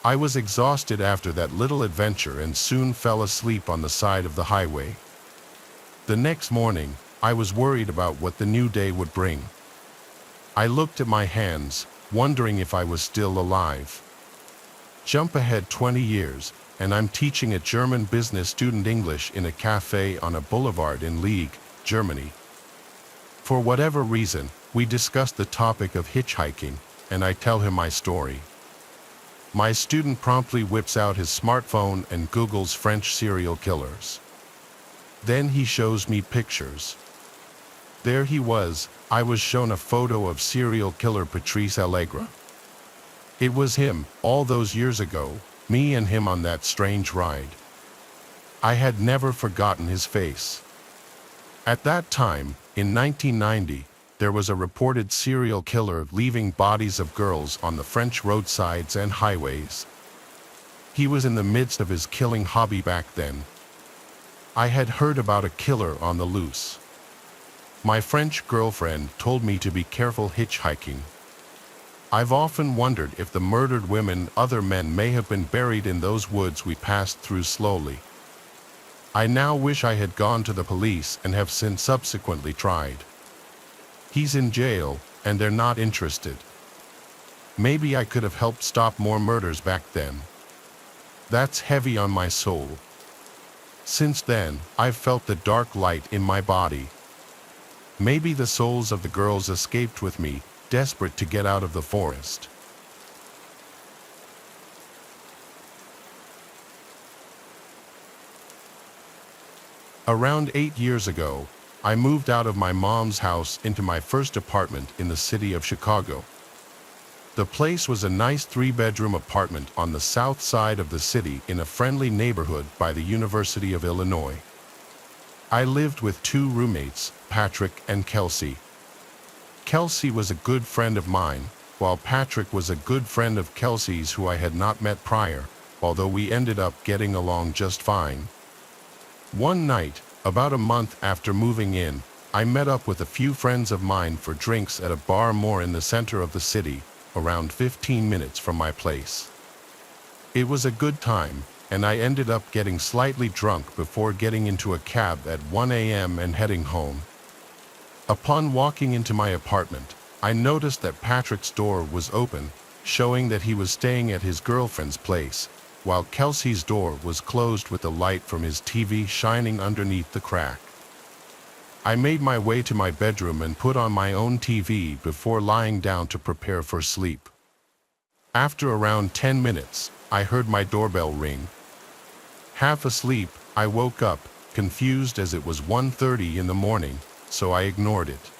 I was exhausted after that little adventure and soon fell asleep on the side of the highway. The next morning, I was worried about what the new day would bring. I looked at my hands, wondering if I was still alive. Jump ahead 20 years, and I'm teaching a German business student English in a cafe on a boulevard in Liege, Germany. For whatever reason, we discussed the topic of hitchhiking, and I tell him my story. My student promptly whips out his smartphone and Googles French serial killers. Then he shows me pictures. There he was. I was shown a photo of serial killer Patrice Allegre. It was him, all those years ago, me and him on that strange ride. I had never forgotten his face. At that time, in 1990, there was a reported serial killer leaving bodies of girls on the French roadsides and highways. He was in the midst of his killing hobby back then. I had heard about a killer on the loose. My French girlfriend told me to be careful hitchhiking. I've often wondered if the murdered women, other men may have been buried in those woods we passed through slowly. I now wish I had gone to the police and have since subsequently tried. He's in jail, and they're not interested. Maybe I could have helped stop more murders back then. That's heavy on my soul. Since then, I've felt the dark light in my body. Maybe the souls of the girls escaped with me, desperate to get out of the forest. Around 8 years ago, I moved out of my mom's house into my first apartment in the city of Chicago. The place was a nice 3-bedroom apartment on the south side of the city in a friendly neighborhood by the University of Illinois. I lived with 2 roommates, Patrick and Kelsey. Kelsey was a good friend of mine, while Patrick was a good friend of Kelsey's who I had not met prior, although we ended up getting along just fine. One night, about a month after moving in, I met up with a few friends of mine for drinks at a bar more in the center of the city, around 15 minutes from my place. It was a good time, and I ended up getting slightly drunk before getting into a cab at 1 a.m. and heading home. Upon walking into my apartment, I noticed that Patrick's door was open, showing that he was staying at his girlfriend's place, while Kelsey's door was closed with the light from his TV shining underneath the crack. I made my way to my bedroom and put on my own TV before lying down to prepare for sleep. After around 10 minutes, I heard my doorbell ring. Half asleep, I woke up, confused as it was 1:30 in the morning, so I ignored it.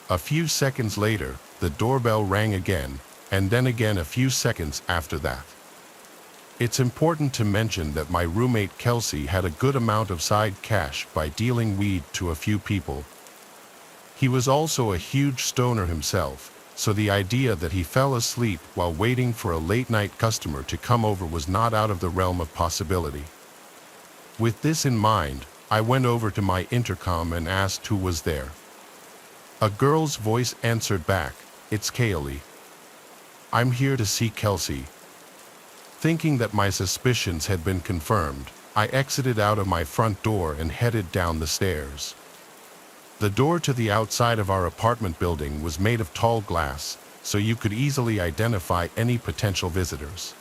A few seconds later, the doorbell rang again, and then again a few seconds after that. It's important to mention that my roommate Kelsey had a good amount of side cash by dealing weed to a few people. He was also a huge stoner himself, so the idea that he fell asleep while waiting for a late-night customer to come over was not out of the realm of possibility. With this in mind, I went over to my intercom and asked who was there. A girl's voice answered back, "It's Kaylee. I'm here to see Kelsey." Thinking that my suspicions had been confirmed, I exited out of my front door and headed down the stairs. The door to the outside of our apartment building was made of tall glass, so you could easily identify any potential visitors.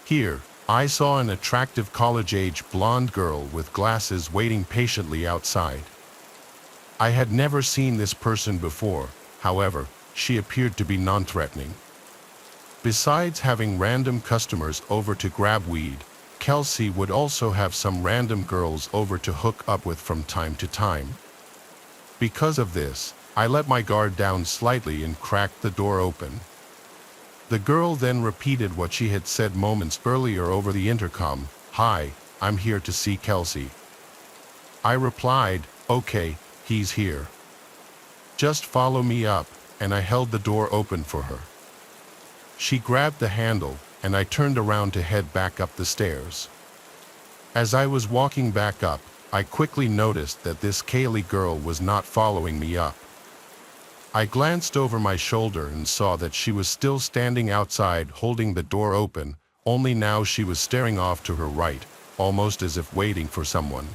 Here, I saw an attractive college-age blonde girl with glasses waiting patiently outside. I had never seen this person before, however, she appeared to be non-threatening. Besides having random customers over to grab weed, Kelsey would also have some random girls over to hook up with from time to time. Because of this, I let my guard down slightly and cracked the door open. The girl then repeated what she had said moments earlier over the intercom, "Hi, I'm here to see Kelsey." I replied, "Okay, he's here. Just follow me up," and I held the door open for her. She grabbed the handle, and I turned around to head back up the stairs. As I was walking back up, I quickly noticed that this Kaylee girl was not following me up. I glanced over my shoulder and saw that she was still standing outside holding the door open, only now she was staring off to her right, almost as if waiting for someone.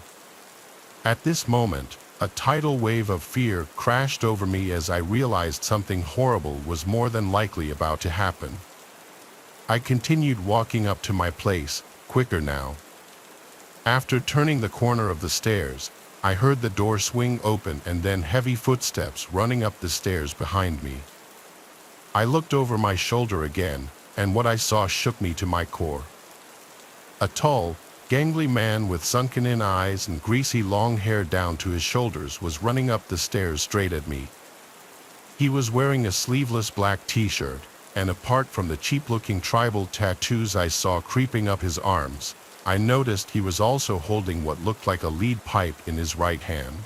At this moment, a tidal wave of fear crashed over me as I realized something horrible was more than likely about to happen. I continued walking up to my place, quicker now. After turning the corner of the stairs, I heard the door swing open and then heavy footsteps running up the stairs behind me. I looked over my shoulder again, and what I saw shook me to my core. A tall, gangly man with sunken-in eyes and greasy long hair down to his shoulders was running up the stairs straight at me. He was wearing a sleeveless black t-shirt, and apart from the cheap-looking tribal tattoos I saw creeping up his arms, I noticed he was also holding what looked like a lead pipe in his right hand.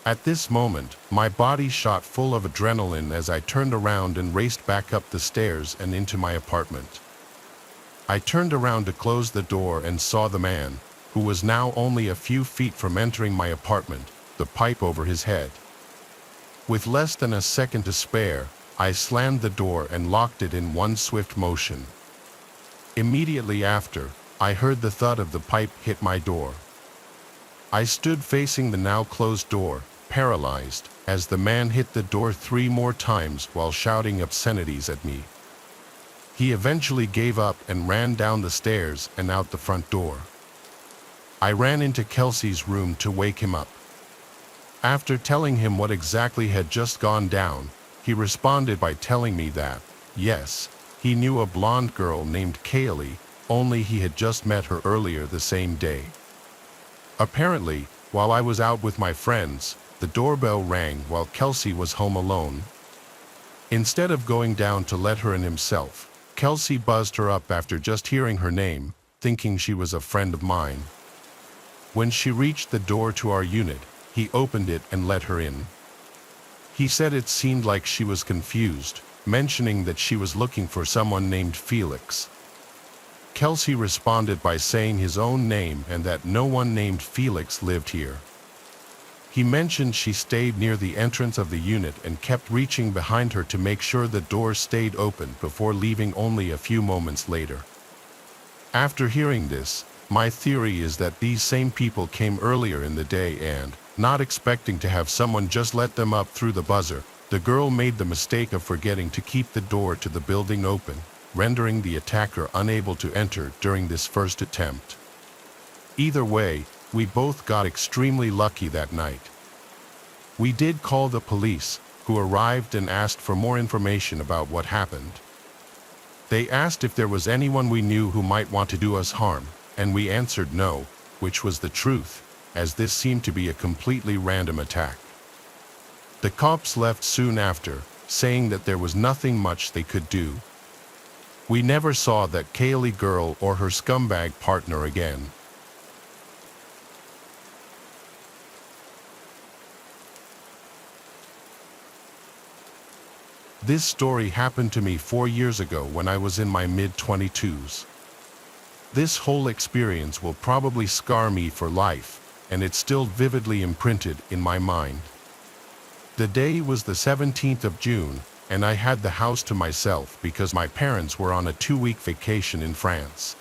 At this moment, my body shot full of adrenaline as I turned around and raced back up the stairs and into my apartment. I turned around to close the door and saw the man, who was now only a few feet from entering my apartment, the pipe over his head. With less than a second to spare, I slammed the door and locked it in one swift motion. Immediately after, I heard the thud of the pipe hit my door. I stood facing the now closed door, paralyzed, as the man hit the door 3 more times while shouting obscenities at me. He eventually gave up and ran down the stairs and out the front door. I ran into Kelsey's room to wake him up. After telling him what exactly had just gone down, he responded by telling me that, yes, he knew a blonde girl named Kaylee, only he had just met her earlier the same day. Apparently, while I was out with my friends, the doorbell rang while Kelsey was home alone. Instead of going down to let her in himself, Kelsey buzzed her up after just hearing her name, thinking she was a friend of mine. When she reached the door to our unit, he opened it and let her in. He said it seemed like she was confused, mentioning that she was looking for someone named Felix. Kelsey responded by saying his own name and that no one named Felix lived here. He mentioned she stayed near the entrance of the unit and kept reaching behind her to make sure the door stayed open before leaving only a few moments later. After hearing this, my theory is that these same people came earlier in the day and, not expecting to have someone just let them up through the buzzer, the girl made the mistake of forgetting to keep the door to the building open, rendering the attacker unable to enter during this first attempt. Either way, we both got extremely lucky that night. We did call the police, who arrived and asked for more information about what happened. They asked if there was anyone we knew who might want to do us harm, and we answered no, which was the truth, as this seemed to be a completely random attack. The cops left soon after, saying that there was nothing much they could do. We never saw that Kaylee girl or her scumbag partner again. This story happened to me 4 years ago when I was in my mid-22s. This whole experience will probably scar me for life, and it's still vividly imprinted in my mind. The day was the 17th of June, and I had the house to myself because my parents were on a 2-week vacation in France.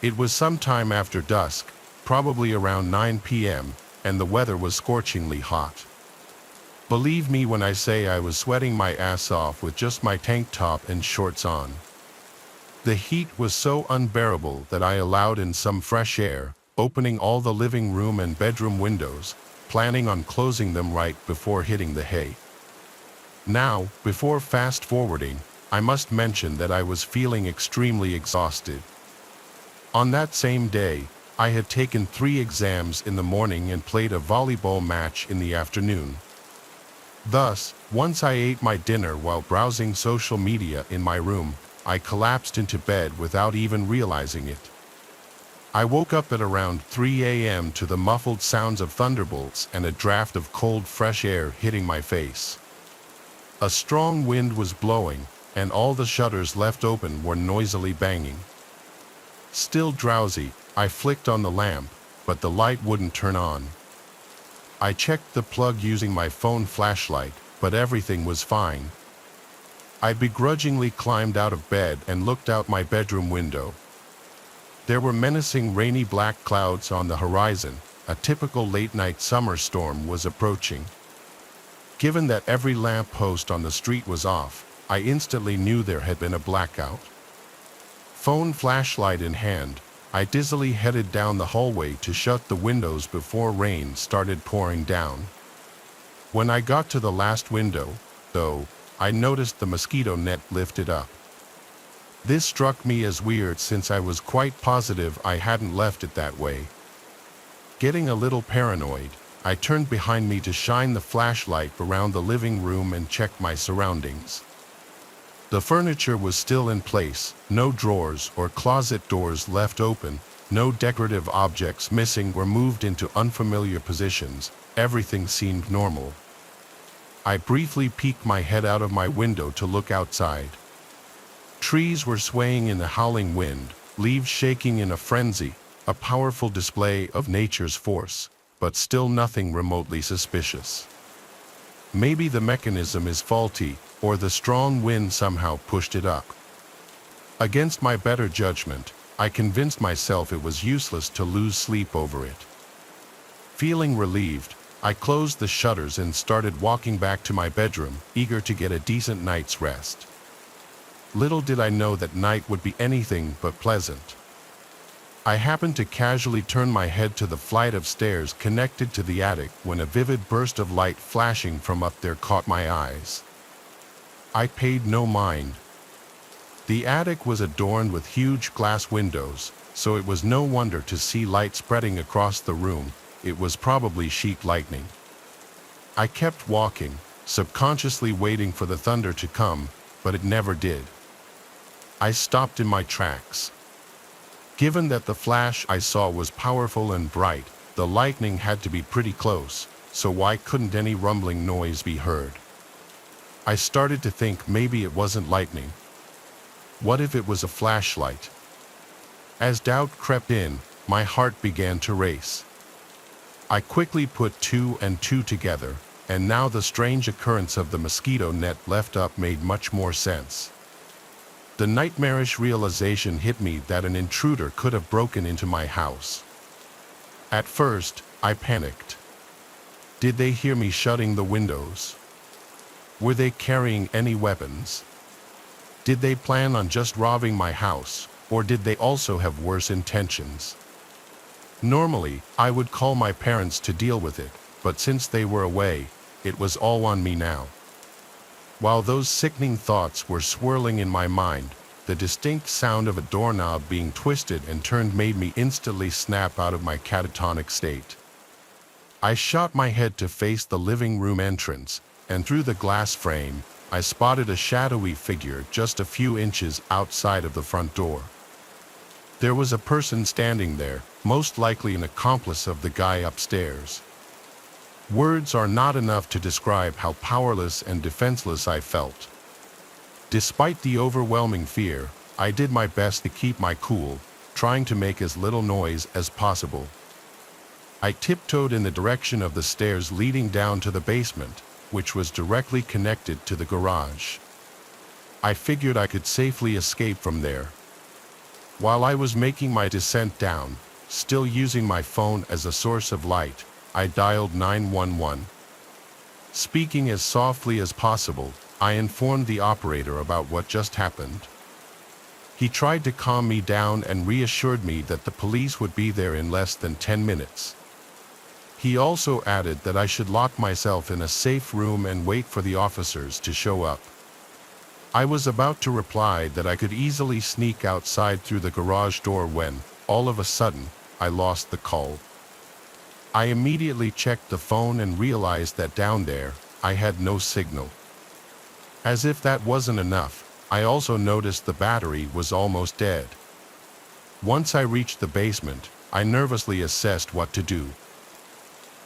It was sometime after dusk, probably around 9 p.m., and the weather was scorchingly hot. Believe me when I say I was sweating my ass off with just my tank top and shorts on. The heat was so unbearable that I allowed in some fresh air, opening all the living room and bedroom windows, planning on closing them right before hitting the hay. Now, before fast-forwarding, I must mention that I was feeling extremely exhausted. On that same day, I had taken 3 exams in the morning and played a volleyball match in the afternoon. Thus, once I ate my dinner while browsing social media in my room, I collapsed into bed without even realizing it. I woke up at around 3 a.m. to the muffled sounds of thunderbolts and a draft of cold, fresh air hitting my face. A strong wind was blowing, and all the shutters left open were noisily banging. Still drowsy, I flicked on the lamp, but the light wouldn't turn on. I checked the plug using my phone flashlight, but everything was fine. I begrudgingly climbed out of bed and looked out my bedroom window. There were menacing rainy black clouds on the horizon. A typical late-night summer storm was approaching. Given that every lamp post on the street was off, I instantly knew there had been a blackout. Phone flashlight in hand, I dizzily headed down the hallway to shut the windows before rain started pouring down. When I got to the last window, though, I noticed the mosquito net lifted up. This struck me as weird since I was quite positive I hadn't left it that way. Getting a little paranoid, I turned behind me to shine the flashlight around the living room and check my surroundings. The furniture was still in place, no drawers or closet doors left open, no decorative objects missing or moved into unfamiliar positions. Everything seemed normal. I briefly peeked my head out of my window to look outside. Trees were swaying in the howling wind, leaves shaking in a frenzy, a powerful display of nature's force, but still nothing remotely suspicious. Maybe the mechanism is faulty, or the strong wind somehow pushed it up. Against my better judgment, I convinced myself it was useless to lose sleep over it. Feeling relieved, I closed the shutters and started walking back to my bedroom, eager to get a decent night's rest. Little did I know that night would be anything but pleasant. I happened to casually turn my head to the flight of stairs connected to the attic when a vivid burst of light flashing from up there caught my eyes. I paid no mind. The attic was adorned with huge glass windows, so it was no wonder to see light spreading across the room. It was probably sheet lightning. I kept walking, subconsciously waiting for the thunder to come, but it never did. I stopped in my tracks. Given that the flash I saw was powerful and bright, the lightning had to be pretty close, so why couldn't any rumbling noise be heard? I started to think maybe it wasn't lightning. What if it was a flashlight? As doubt crept in, my heart began to race. I quickly put two and two together, and now the strange occurrence of the mosquito net left up made much more sense. The nightmarish realization hit me that an intruder could have broken into my house. At first, I panicked. Did they hear me shutting the windows? Were they carrying any weapons? Did they plan on just robbing my house, or did they also have worse intentions? Normally, I would call my parents to deal with it, but since they were away, it was all on me now. While those sickening thoughts were swirling in my mind, the distinct sound of a doorknob being twisted and turned made me instantly snap out of my catatonic state. I shot my head to face the living room entrance, and through the glass frame, I spotted a shadowy figure just a few inches outside of the front door. There was a person standing there, most likely an accomplice of the guy upstairs. Words are not enough to describe how powerless and defenseless I felt. Despite the overwhelming fear, I did my best to keep my cool, trying to make as little noise as possible. I tiptoed in the direction of the stairs leading down to the basement, which was directly connected to the garage. I figured I could safely escape from there. While I was making my descent down, still using my phone as a source of light, I dialed 911. Speaking as softly as possible, I informed the operator about what just happened. He tried to calm me down and reassured me that the police would be there in less than 10 minutes. He also added that I should lock myself in a safe room and wait for the officers to show up. I was about to reply that I could easily sneak outside through the garage door when, all of a sudden, I lost the call. I immediately checked the phone and realized that down there, I had no signal. As if that wasn't enough, I also noticed the battery was almost dead. Once I reached the basement, I nervously assessed what to do.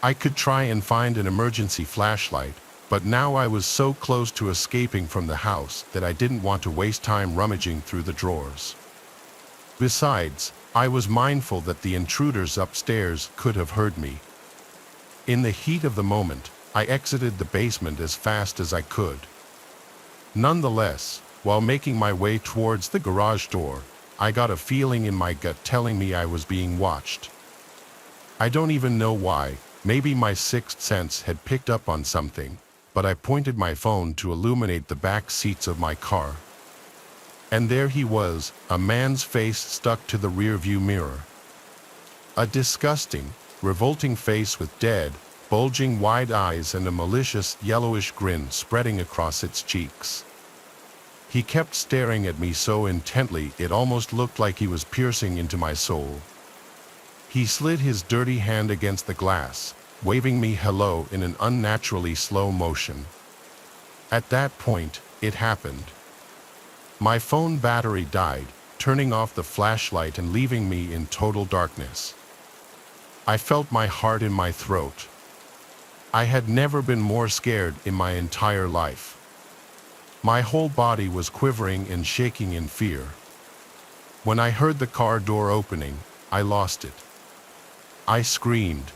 I could try and find an emergency flashlight, but now I was so close to escaping from the house that I didn't want to waste time rummaging through the drawers. Besides, I was mindful that the intruders upstairs could have heard me. In the heat of the moment, I exited the basement as fast as I could. Nonetheless, while making my way towards the garage door, I got a feeling in my gut telling me I was being watched. I don't even know why, maybe my sixth sense had picked up on something, but I pointed my phone to illuminate the back seats of my car. And there he was, a man's face stuck to the rearview mirror. A disgusting, revolting face with dead, bulging wide eyes and a malicious yellowish grin spreading across its cheeks. He kept staring at me so intently it almost looked like he was piercing into my soul. He slid his dirty hand against the glass, waving me hello in an unnaturally slow motion. At that point, it happened. My phone battery died, turning off the flashlight and leaving me in total darkness. I felt my heart in my throat. I had never been more scared in my entire life. My whole body was quivering and shaking in fear. When I heard the car door opening, I lost it. I screamed.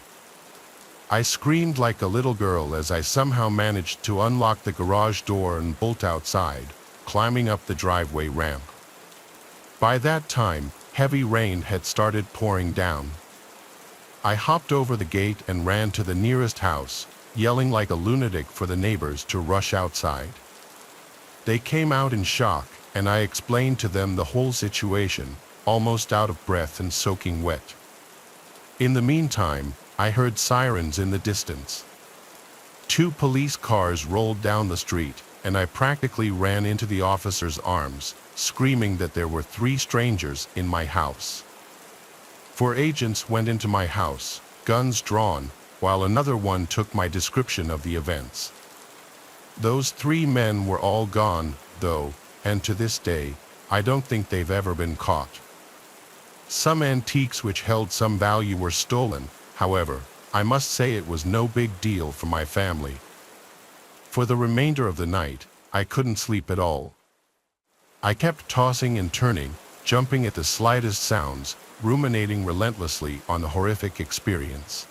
I screamed like a little girl as I somehow managed to unlock the garage door and bolt outside, climbing up the driveway ramp. By that time, heavy rain had started pouring down. I hopped over the gate and ran to the nearest house, yelling like a lunatic for the neighbors to rush outside. They came out in shock, and I explained to them the whole situation, almost out of breath and soaking wet. In the meantime, I heard sirens in the distance. 2 police cars rolled down the street, and I practically ran into the officer's arms, screaming that there were 3 strangers in my house. 4 agents went into my house, guns drawn, while another one took my description of the events. Those 3 men were all gone, though, and to this day, I don't think they've ever been caught. Some antiques which held some value were stolen. However, I must say it was no big deal for my family. For the remainder of the night, I couldn't sleep at all. I kept tossing and turning, jumping at the slightest sounds, ruminating relentlessly on the horrific experience.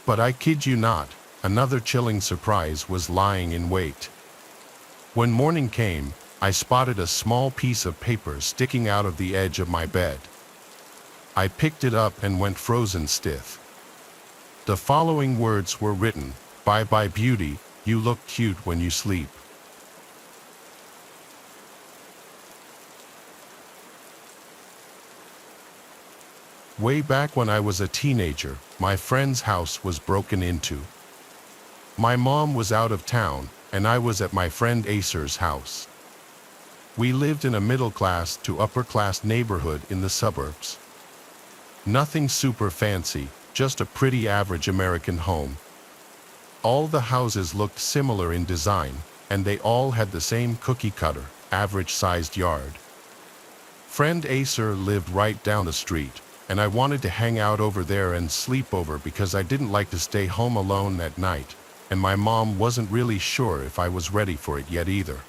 But I kid you not, another chilling surprise was lying in wait. When morning came, I spotted a small piece of paper sticking out of the edge of my bed. I picked it up and went frozen stiff. The following words were written: "Bye bye beauty, you look cute when you sleep." Way back when I was a teenager, my friend's house was broken into. My mom was out of town, and I was at my friend Acer's house. We lived in a middle-class to upper-class neighborhood in the suburbs. Nothing super fancy, just a pretty average American home. All the houses looked similar in design, and they all had the same cookie-cutter, average-sized yard. Friend Acer lived right down the street, and I wanted to hang out over there and sleep over because I didn't like to stay home alone at night, and my mom wasn't really sure if I was ready for it yet either.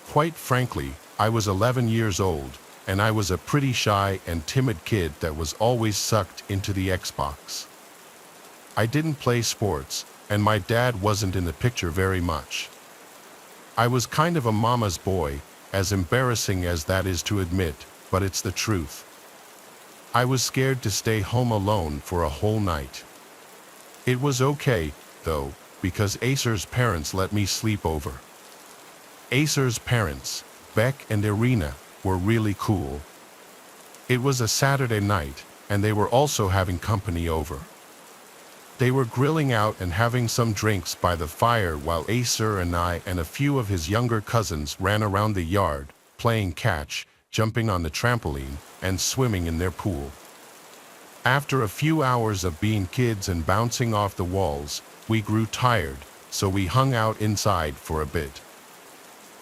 Quite frankly, I was 11 years old, and I was a pretty shy and timid kid that was always sucked into the Xbox. I didn't play sports, and my dad wasn't in the picture very much. I was kind of a mama's boy, as embarrassing as that is to admit, but it's the truth. I was scared to stay home alone for a whole night. It was okay, though, because Acer's parents let me sleep over. Acer's parents, Beck and Irina, were really cool. It was a Saturday night, and they were also having company over. They were grilling out and having some drinks by the fire while Acer and I and a few of his younger cousins ran around the yard, playing catch, jumping on the trampoline, and swimming in their pool. After a few hours of being kids and bouncing off the walls, we grew tired, so we hung out inside for a bit.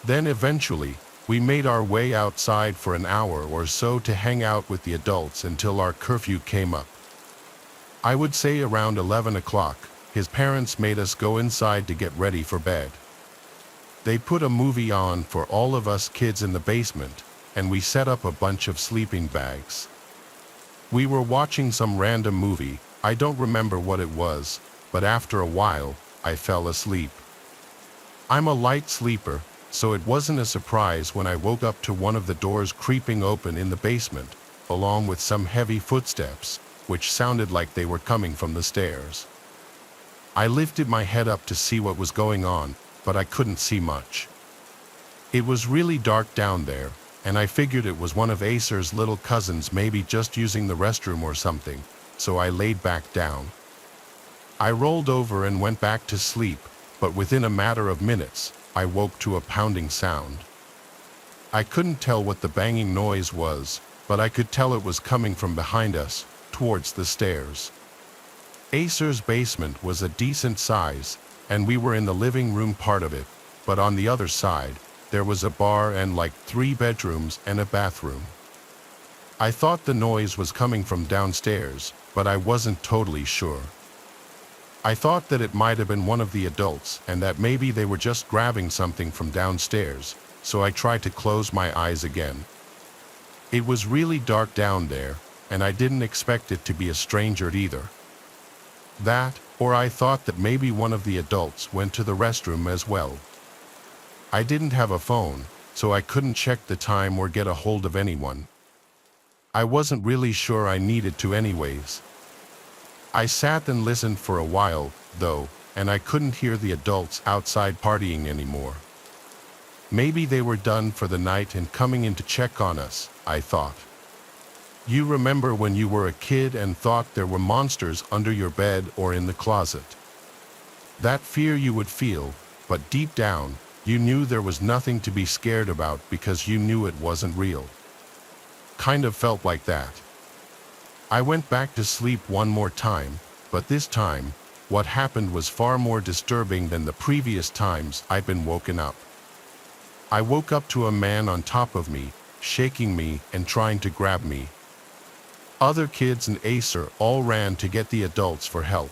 Then eventually, we made our way outside for an hour or so to hang out with the adults until our curfew came up. I would say around 11 o'clock, his parents made us go inside to get ready for bed. They put a movie on for all of us kids in the basement, and we set up a bunch of sleeping bags. We were watching some random movie, I don't remember what it was, but after a while, I fell asleep. I'm a light sleeper, so it wasn't a surprise when I woke up to one of the doors creeping open in the basement, along with some heavy footsteps, which sounded like they were coming from the stairs. I lifted my head up to see what was going on, but I couldn't see much. It was really dark down there, and I figured it was one of Acer's little cousins maybe just using the restroom or something, so I laid back down. I rolled over and went back to sleep, but within a matter of minutes, I woke to a pounding sound. I couldn't tell what the banging noise was, but I could tell it was coming from behind us, towards the stairs. Acer's basement was a decent size, and we were in the living room part of it, but on the other side, there was a bar and like 3 bedrooms and a bathroom. I thought the noise was coming from downstairs, but I wasn't totally sure. I thought that it might have been one of the adults and that maybe they were just grabbing something from downstairs, so I tried to close my eyes again. It was really dark down there, and I didn't expect it to be a stranger either. That, or I thought that maybe one of the adults went to the restroom as well. I didn't have a phone, so I couldn't check the time or get a hold of anyone. I wasn't really sure I needed to anyways. I sat and listened for a while, though, and I couldn't hear the adults outside partying anymore. Maybe they were done for the night and coming in to check on us, I thought. You remember when you were a kid and thought there were monsters under your bed or in the closet? That fear you would feel, but deep down, you knew there was nothing to be scared about because you knew it wasn't real. Kind of felt like that. I went back to sleep one more time, but this time, what happened was far more disturbing than the previous times I'd been woken up. I woke up to a man on top of me, shaking me and trying to grab me. Other kids and Acer all ran to get the adults for help.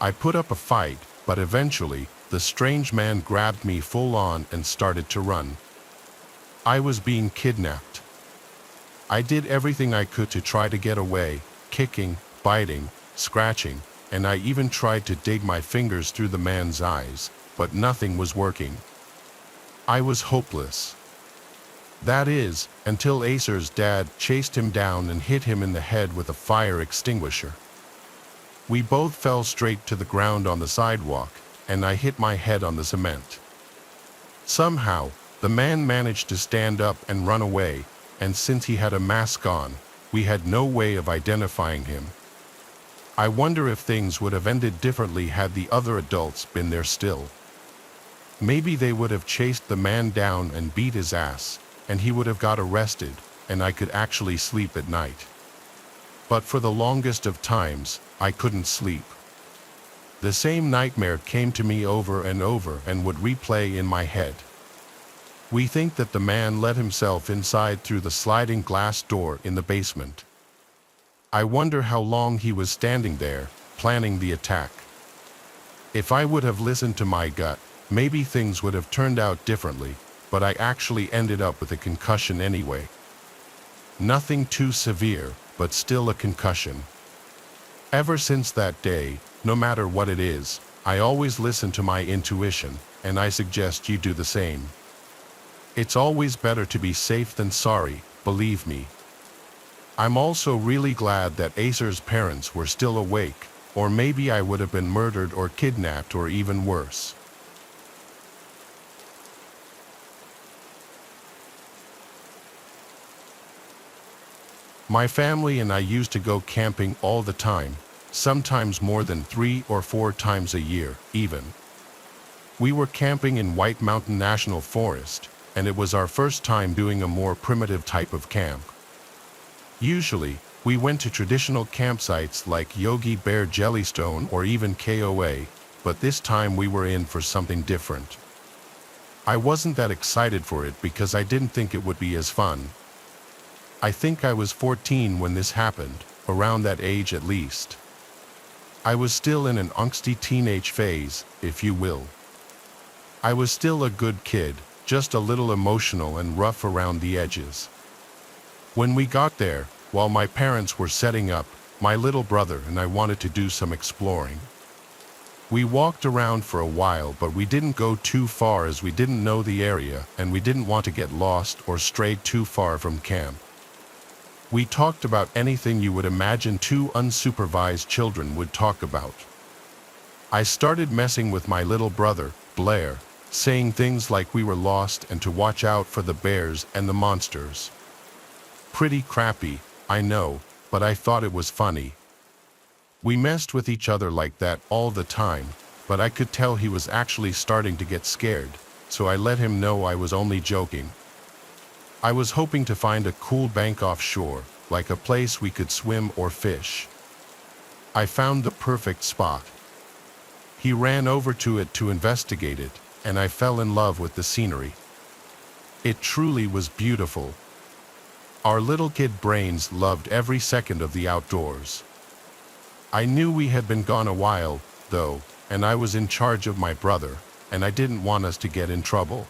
I put up a fight, but eventually, the strange man grabbed me full on and started to run. I was being kidnapped. I did everything I could to try to get away, kicking, biting, scratching, and I even tried to dig my fingers through the man's eyes, but nothing was working. I was hopeless. That is, until Acer's dad chased him down and hit him in the head with a fire extinguisher. We both fell straight to the ground on the sidewalk, and I hit my head on the cement. Somehow, the man managed to stand up and run away, and since he had a mask on, we had no way of identifying him. I wonder if things would have ended differently had the other adults been there still. Maybe they would have chased the man down and beat his ass, and he would have got arrested, and I could actually sleep at night. But for the longest of times, I couldn't sleep. The same nightmare came to me over and over and would replay in my head. We think that the man let himself inside through the sliding glass door in the basement. I wonder how long he was standing there, planning the attack. If I would have listened to my gut, maybe things would have turned out differently, but I actually ended up with a concussion anyway. Nothing too severe, but still a concussion. Ever since that day, no matter what it is, I always listen to my intuition, and I suggest you do the same. It's always better to be safe than sorry, believe me. I'm also really glad that Acer's parents were still awake, or maybe I would have been murdered or kidnapped or even worse. My family and I used to go camping all the time, sometimes more than 3 or 4 times a year, even. We were camping in White Mountain National Forest, and it was our first time doing a more primitive type of camp. Usually, we went to traditional campsites like Yogi Bear Jellystone or even KOA, but this time we were in for something different. I wasn't that excited for it because I didn't think it would be as fun. I think I was 14 when this happened, around that age at least. I was still in an angsty teenage phase, if you will. I was still a good kid, just a little emotional and rough around the edges. When we got there, while my parents were setting up, my little brother and I wanted to do some exploring. We walked around for a while, but we didn't go too far as we didn't know the area and we didn't want to get lost or stray too far from camp. We talked about anything you would imagine 2 unsupervised children would talk about. I started messing with my little brother, Blair, saying things like we were lost and to watch out for the bears and the monsters. Pretty crappy, I know, but I thought it was funny. We messed with each other like that all the time, but I could tell he was actually starting to get scared, so I let him know I was only joking. I was hoping to find a cool bank offshore, like a place we could swim or fish. I found the perfect spot. He ran over to it to investigate it, and I fell in love with the scenery. It truly was beautiful. Our little kid brains loved every second of the outdoors. I knew we had been gone a while, though, and I was in charge of my brother, and I didn't want us to get in trouble.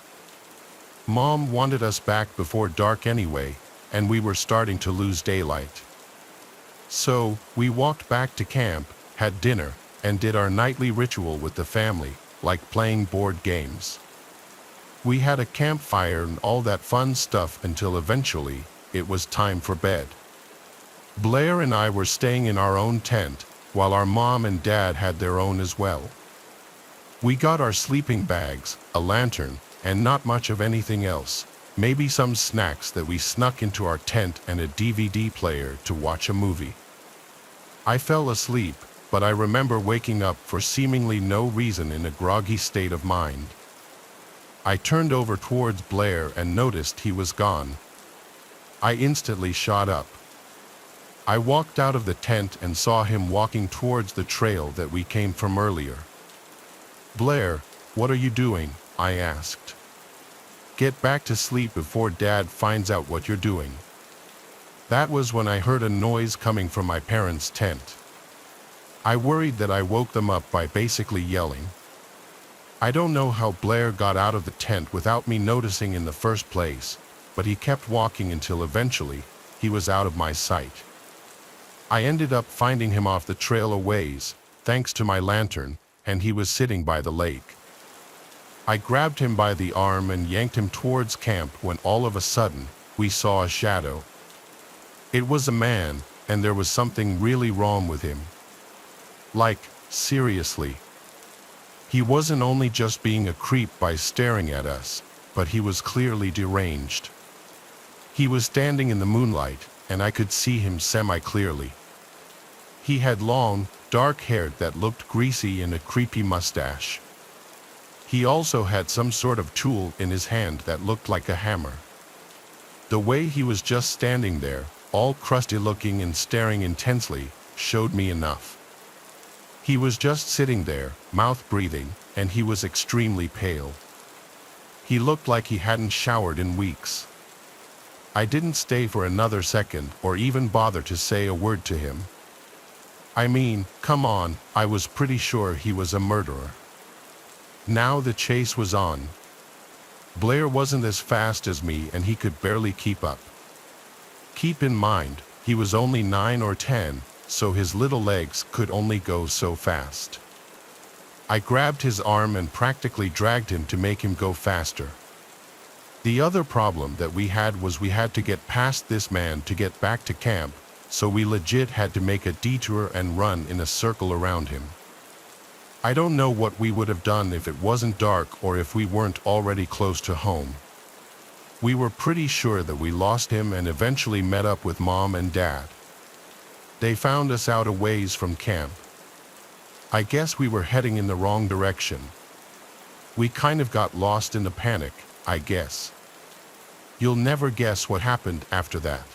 Mom wanted us back before dark anyway, and we were starting to lose daylight. So, we walked back to camp, had dinner, and did our nightly ritual with the family, like playing board games. We had a campfire and all that fun stuff until eventually, it was time for bed. Blair and I were staying in our own tent, while our mom and dad had their own as well. We got our sleeping bags, a lantern, and not much of anything else, maybe some snacks that we snuck into our tent and a DVD player to watch a movie. I fell asleep, but I remember waking up for seemingly no reason in a groggy state of mind. I turned over towards Blair and noticed he was gone. I instantly shot up. I walked out of the tent and saw him walking towards the trail that we came from earlier. "Blair, what are you doing?" I asked. "Get back to sleep before Dad finds out what you're doing." That was when I heard a noise coming from my parents' tent. I worried that I woke them up by basically yelling. I don't know how Blair got out of the tent without me noticing in the first place, but he kept walking until eventually, he was out of my sight. I ended up finding him off the trail a ways, thanks to my lantern, and he was sitting by the lake. I grabbed him by the arm and yanked him towards camp when all of a sudden, we saw a shadow. It was a man, and there was something really wrong with him. Like, seriously. He wasn't only just being a creep by staring at us, but he was clearly deranged. He was standing in the moonlight, and I could see him semi-clearly. He had long, dark hair that looked greasy and a creepy mustache. He also had some sort of tool in his hand that looked like a hammer. The way he was just standing there, all crusty looking and staring intensely, showed me enough. He was just sitting there, mouth breathing, and he was extremely pale. He looked like he hadn't showered in weeks. I didn't stay for another second or even bother to say a word to him. I mean, come on, I was pretty sure he was a murderer. Now the chase was on. Blair wasn't as fast as me and he could barely keep up. Keep in mind, he was only 9 or 10, so his little legs could only go so fast. I grabbed his arm and practically dragged him to make him go faster. The other problem that we had was we had to get past this man to get back to camp, so we legit had to make a detour and run in a circle around him. I don't know what we would have done if it wasn't dark or if we weren't already close to home. We were pretty sure that we lost him and eventually met up with Mom and Dad. They found us out a ways from camp. I guess we were heading in the wrong direction. We kind of got lost in a panic, I guess. You'll never guess what happened after that.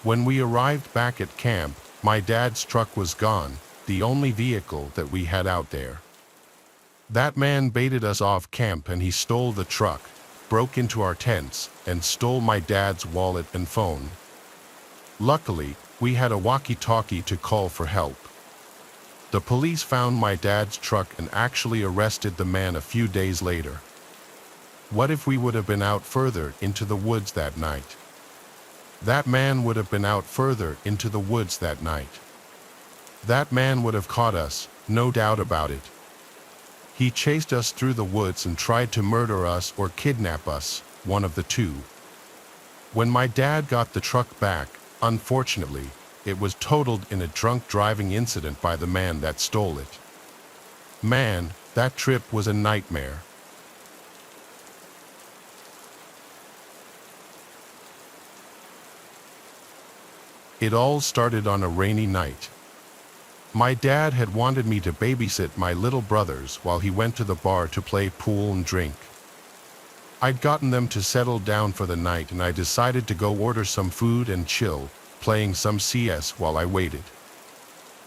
When we arrived back at camp, my dad's truck was gone, the only vehicle that we had out there. That man baited us off camp and he stole the truck, broke into our tents, and stole my dad's wallet and phone. Luckily, we had a walkie-talkie to call for help. The police found my dad's truck and actually arrested the man a few days later. What if we would have been out further into the woods that night? That man would have been out further into the woods that night. That man would have caught us, no doubt about it. He chased us through the woods and tried to murder us or kidnap us, one of the two. When my dad got the truck back, unfortunately, it was totaled in a drunk driving incident by the man that stole it. Man, that trip was a nightmare. It all started on a rainy night. My dad had wanted me to babysit my little brothers while he went to the bar to play pool and drink. I'd gotten them to settle down for the night and I decided to go order some food and chill, playing some CS while I waited.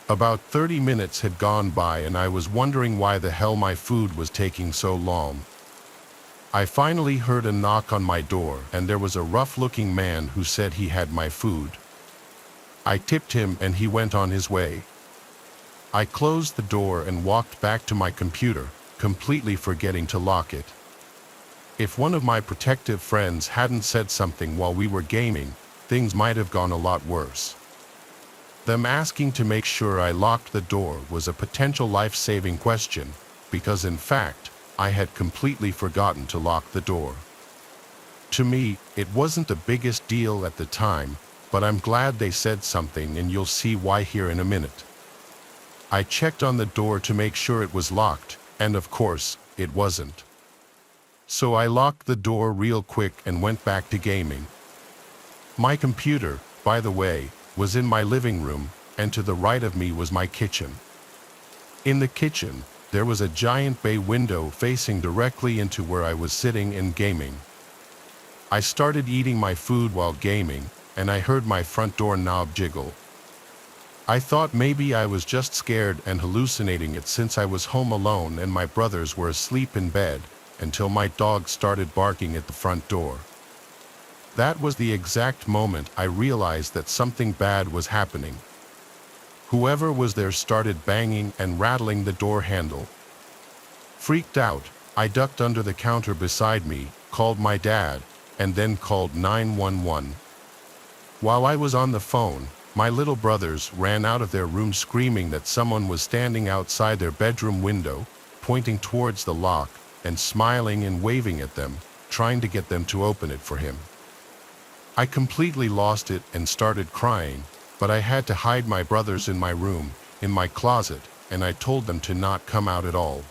About 30 minutes had gone by and I was wondering why the hell my food was taking so long. I finally heard a knock on my door and there was a rough-looking man who said he had my food. I tipped him and he went on his way. I closed the door and walked back to my computer, completely forgetting to lock it. If one of my protective friends hadn't said something while we were gaming, things might have gone a lot worse. Them asking to make sure I locked the door was a potential life-saving question, because in fact, I had completely forgotten to lock the door. To me, it wasn't the biggest deal at the time, but I'm glad they said something, and you'll see why here in a minute. I checked on the door to make sure it was locked, and of course, it wasn't. So I locked the door real quick and went back to gaming. My computer, by the way, was in my living room, and to the right of me was my kitchen. In the kitchen, there was a giant bay window facing directly into where I was sitting and gaming. I started eating my food while gaming, and I heard my front door knob jiggle. I thought maybe I was just scared and hallucinating it since I was home alone and my brothers were asleep in bed, until my dog started barking at the front door. That was the exact moment I realized that something bad was happening. Whoever was there started banging and rattling the door handle. Freaked out, I ducked under the counter beside me, called my dad, and then called 911. While I was on the phone, my little brothers ran out of their room screaming that someone was standing outside their bedroom window, pointing towards the lock, and smiling and waving at them, trying to get them to open it for him. I completely lost it and started crying, but I had to hide my brothers in my room, in my closet, and I told them to not come out at all.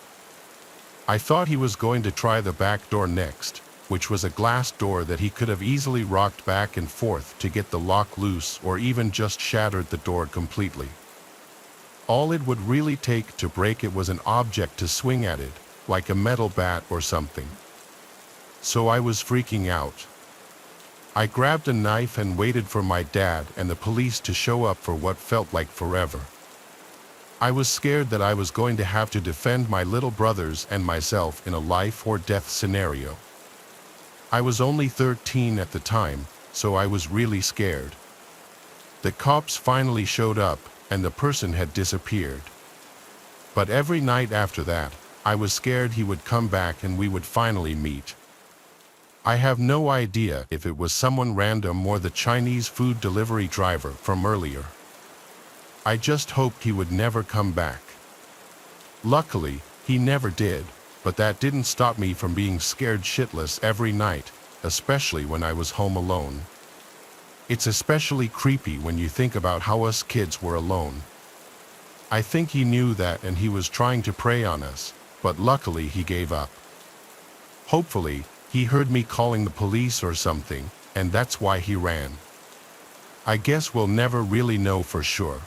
I thought he was going to try the back door next, which was a glass door that he could have easily rocked back and forth to get the lock loose or even just shattered the door completely. All it would really take to break it was an object to swing at it, like a metal bat or something. So I was freaking out. I grabbed a knife and waited for my dad and the police to show up for what felt like forever. I was scared that I was going to have to defend my little brothers and myself in a life or death scenario. I was only 13 at the time, so I was really scared. The cops finally showed up, and the person had disappeared. But every night after that, I was scared he would come back and we would finally meet. I have no idea if it was someone random or the Chinese food delivery driver from earlier. I just hoped he would never come back. Luckily, he never did, but that didn't stop me from being scared shitless every night, especially when I was home alone. It's especially creepy when you think about how us kids were alone. I think he knew that and he was trying to prey on us, but luckily he gave up. Hopefully, he heard me calling the police or something, and that's why he ran. I guess we'll never really know for sure.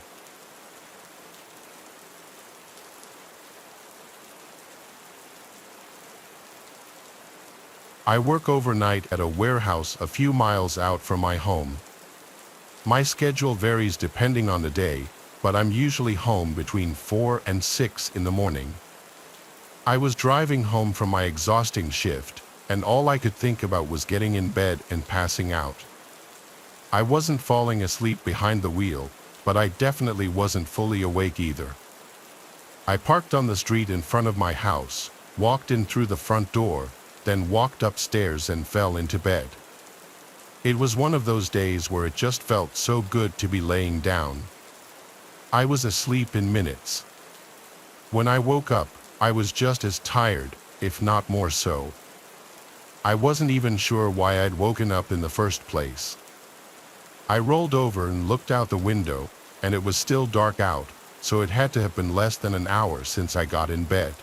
I work overnight at a warehouse a few miles out from my home. My schedule varies depending on the day, but I'm usually home between 4 and 6 in the morning. I was driving home from my exhausting shift, and all I could think about was getting in bed and passing out. I wasn't falling asleep behind the wheel, but I definitely wasn't fully awake either. I parked on the street in front of my house, walked in through the front door, then walked upstairs and fell into bed. It was one of those days where it just felt so good to be laying down. I was asleep in minutes. When I woke up, I was just as tired, if not more so. I wasn't even sure why I'd woken up in the first place. I rolled over and looked out the window, and it was still dark out, so it had to have been less than an hour since I got in bed.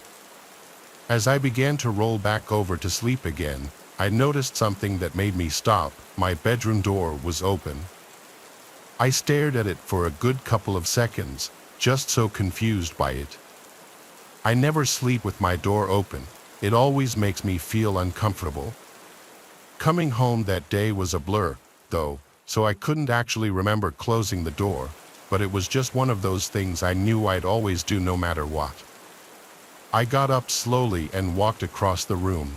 As I began to roll back over to sleep again, I noticed something that made me stop. My bedroom door was open. I stared at it for a good couple of seconds, just so confused by it. I never sleep with my door open. It always makes me feel uncomfortable. Coming home that day was a blur, though, so I couldn't actually remember closing the door, but it was just one of those things I knew I'd always do no matter what. I got up slowly and walked across the room.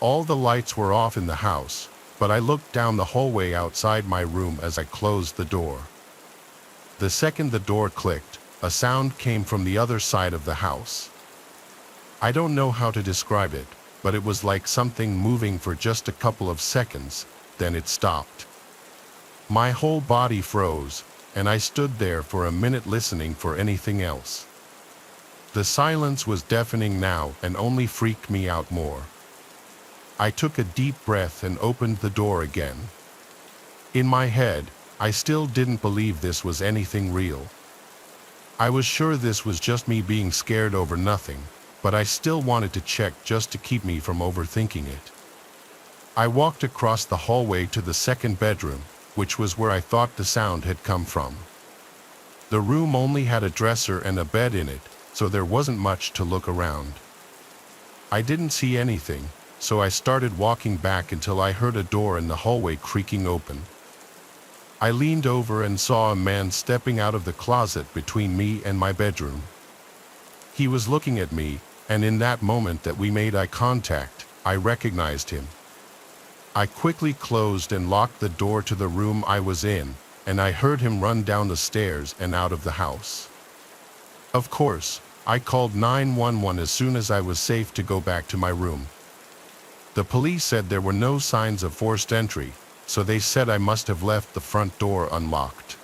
All the lights were off in the house, but I looked down the hallway outside my room as I closed the door. The second the door clicked, a sound came from the other side of the house. I don't know how to describe it, but it was like something moving for just a couple of seconds, then it stopped. My whole body froze, and I stood there for a minute listening for anything else. The silence was deafening now and only freaked me out more. I took a deep breath and opened the door again. In my head, I still didn't believe this was anything real. I was sure this was just me being scared over nothing, but I still wanted to check just to keep me from overthinking it. I walked across the hallway to the second bedroom, which was where I thought the sound had come from. The room only had a dresser and a bed in it, so there wasn't much to look around. I didn't see anything, so I started walking back until I heard a door in the hallway creaking open. I leaned over and saw a man stepping out of the closet between me and my bedroom. He was looking at me, and in that moment that we made eye contact, I recognized him. I quickly closed and locked the door to the room I was in, and I heard him run down the stairs and out of the house. Of course, I called 911 as soon as I was safe to go back to my room. The police said there were no signs of forced entry, so they said I must have left the front door unlocked.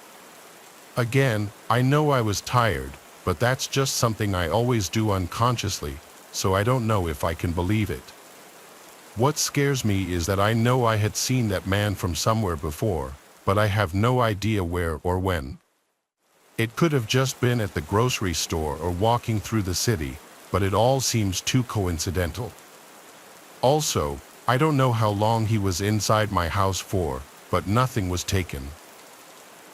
Again, I know I was tired, but that's just something I always do unconsciously, so I don't know if I can believe it. What scares me is that I know I had seen that man from somewhere before, but I have no idea where or when. It could have just been at the grocery store or walking through the city, but it all seems too coincidental. Also, I don't know how long he was inside my house for, but nothing was taken.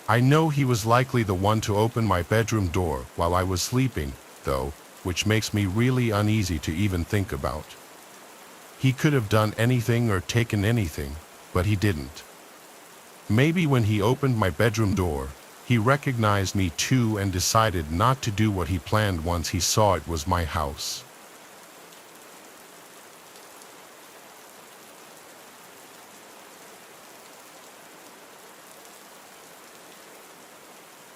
I know he was likely the one to open my bedroom door while I was sleeping, though, which makes me really uneasy to even think about. He could have done anything or taken anything, but he didn't. Maybe when he opened my bedroom door, he recognized me too and decided not to do what he planned once he saw it was my house.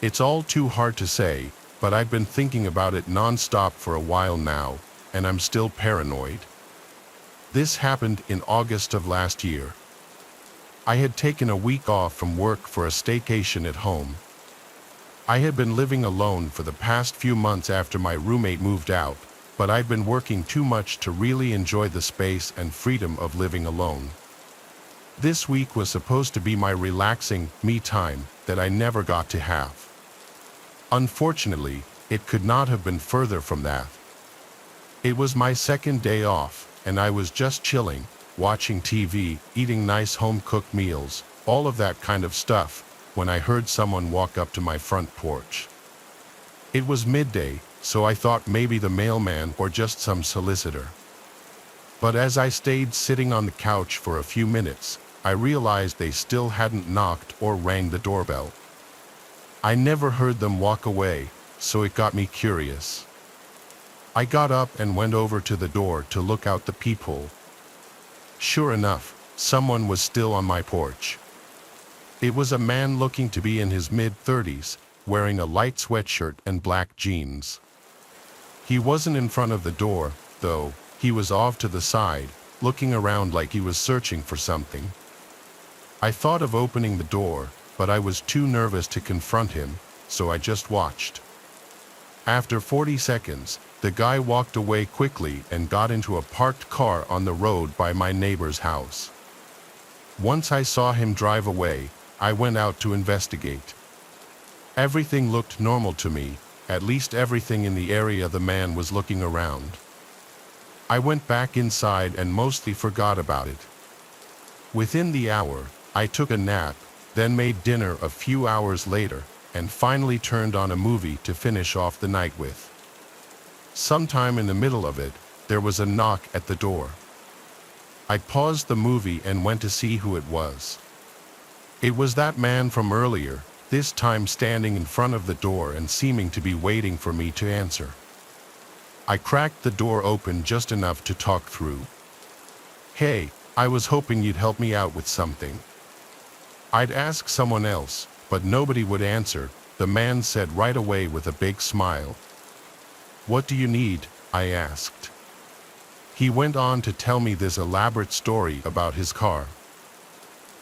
It's all too hard to say, but I've been thinking about it non-stop for a while now, and I'm still paranoid. This happened in August of last year. I had taken a week off from work for a staycation at home. I had been living alone for the past few months after my roommate moved out, but I'd been working too much to really enjoy the space and freedom of living alone. This week was supposed to be my relaxing, me time that I never got to have. Unfortunately, it could not have been further from that. It was my second day off, and I was just chilling, watching TV, eating nice home-cooked meals, all of that kind of stuff, when I heard someone walk up to my front porch. It was midday, so I thought maybe the mailman or just some solicitor. But as I stayed sitting on the couch for a few minutes, I realized they still hadn't knocked or rang the doorbell. I never heard them walk away, so it got me curious. I got up and went over to the door to look out the peephole. Sure enough, someone was still on my porch. It was a man looking to be in his mid-30s, wearing a light sweatshirt and black jeans. He wasn't in front of the door, though. He was off to the side, looking around like he was searching for something. I thought of opening the door, but I was too nervous to confront him, so I just watched. After 40 seconds, the guy walked away quickly and got into a parked car on the road by my neighbor's house. Once I saw him drive away, I went out to investigate. Everything looked normal to me, at least everything in the area the man was looking around. I went back inside and mostly forgot about it. Within the hour, I took a nap, then made dinner a few hours later, and finally turned on a movie to finish off the night with. Sometime in the middle of it, there was a knock at the door. I paused the movie and went to see who it was. It was that man from earlier, this time standing in front of the door and seeming to be waiting for me to answer. I cracked the door open just enough to talk through. "Hey, I was hoping you'd help me out with something." I'd ask someone else, but nobody would answer, the man said right away with a big smile. "What do you need?" I asked. He went on to tell me this elaborate story about his car.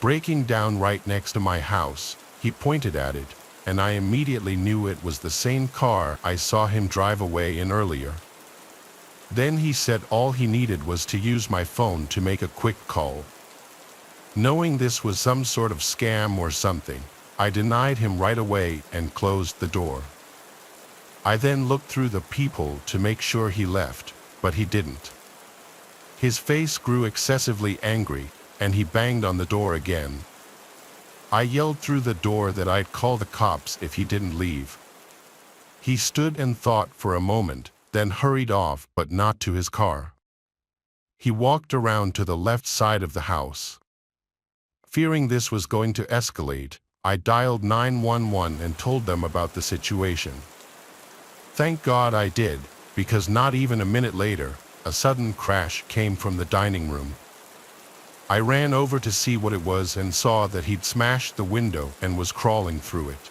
Breaking down right next to my house, he pointed at it, and I immediately knew it was the same car I saw him drive away in earlier. Then he said all he needed was to use my phone to make a quick call. Knowing this was some sort of scam or something, I denied him right away and closed the door. I then looked through the peephole to make sure he left, but he didn't. His face grew excessively angry, and he banged on the door again. I yelled through the door that I'd call the cops if he didn't leave. He stood and thought for a moment, then hurried off, but not to his car. He walked around to the left side of the house. Fearing this was going to escalate, I dialed 911 and told them about the situation. Thank God I did, because not even a minute later, a sudden crash came from the dining room. I ran over to see what it was and saw that he'd smashed the window and was crawling through it.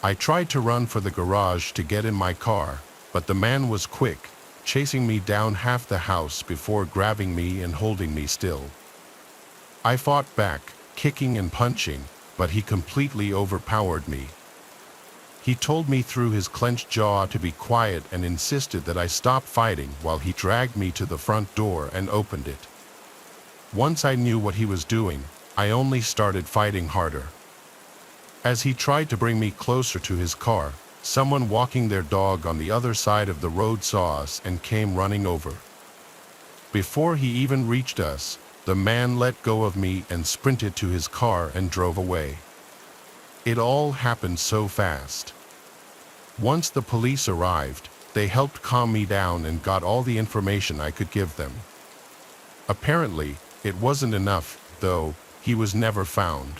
I tried to run for the garage to get in my car, but the man was quick, chasing me down half the house before grabbing me and holding me still. I fought back, kicking and punching, but he completely overpowered me. He told me through his clenched jaw to be quiet and insisted that I stop fighting while he dragged me to the front door and opened it. Once I knew what he was doing, I only started fighting harder. As he tried to bring me closer to his car, someone walking their dog on the other side of the road saw us and came running over. Before he even reached us, the man let go of me and sprinted to his car and drove away. It all happened so fast. Once the police arrived, they helped calm me down and got all the information I could give them. Apparently, it wasn't enough, though. He was never found.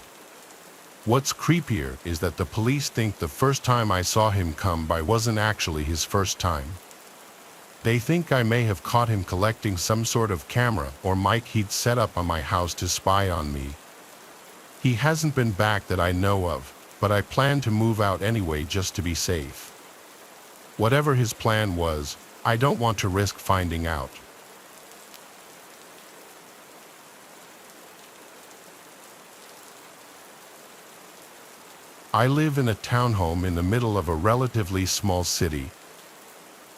What's creepier is that the police think the first time I saw him come by wasn't actually his first time. They think I may have caught him collecting some sort of camera or mic he'd set up on my house to spy on me. He hasn't been back that I know of, but I plan to move out anyway just to be safe. Whatever his plan was, I don't want to risk finding out. I live in a townhome in the middle of a relatively small city.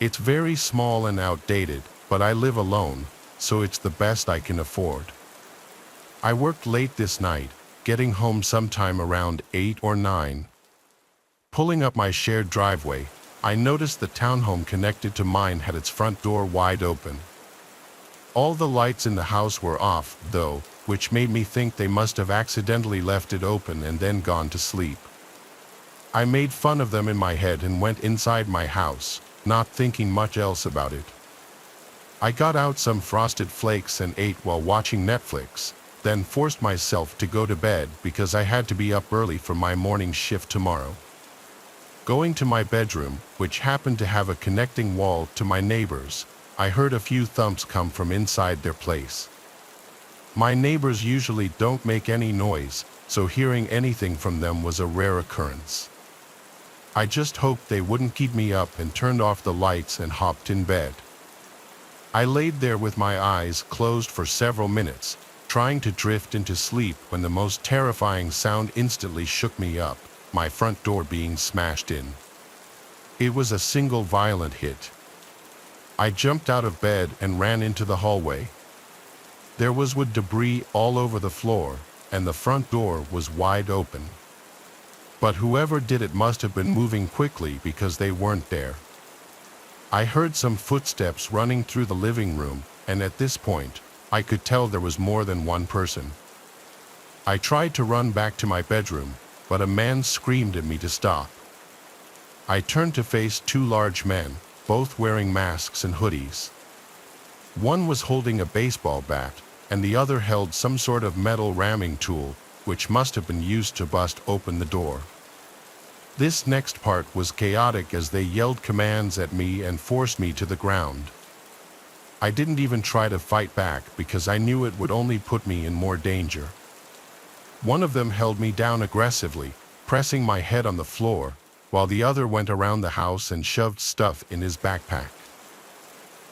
It's very small and outdated, but I live alone, so it's the best I can afford. I worked late this night, getting home sometime around 8 or 9. Pulling up my shared driveway, I noticed the townhome connected to mine had its front door wide open. All the lights in the house were off, though, which made me think they must have accidentally left it open and then gone to sleep. I made fun of them in my head and went inside my house, not thinking much else about it. I got out some frosted flakes and ate while watching Netflix, then forced myself to go to bed because I had to be up early for my morning shift tomorrow. Going to my bedroom, which happened to have a connecting wall to my neighbors, I heard a few thumps come from inside their place. My neighbors usually don't make any noise, so hearing anything from them was a rare occurrence. I just hoped they wouldn't keep me up and turned off the lights and hopped in bed. I laid there with my eyes closed for several minutes, trying to drift into sleep when the most terrifying sound instantly shook me up, my front door being smashed in. It was a single violent hit. I jumped out of bed and ran into the hallway. There was wood debris all over the floor, and the front door was wide open. But whoever did it must have been moving quickly because they weren't there. I heard some footsteps running through the living room, and at this point, I could tell there was more than one person. I tried to run back to my bedroom, but a man screamed at me to stop. I turned to face two large men, both wearing masks and hoodies. One was holding a baseball bat, and the other held some sort of metal ramming tool, which must have been used to bust open the door. This next part was chaotic as they yelled commands at me and forced me to the ground. I didn't even try to fight back because I knew it would only put me in more danger. One of them held me down aggressively, pressing my head on the floor, while the other went around the house and shoved stuff in his backpack.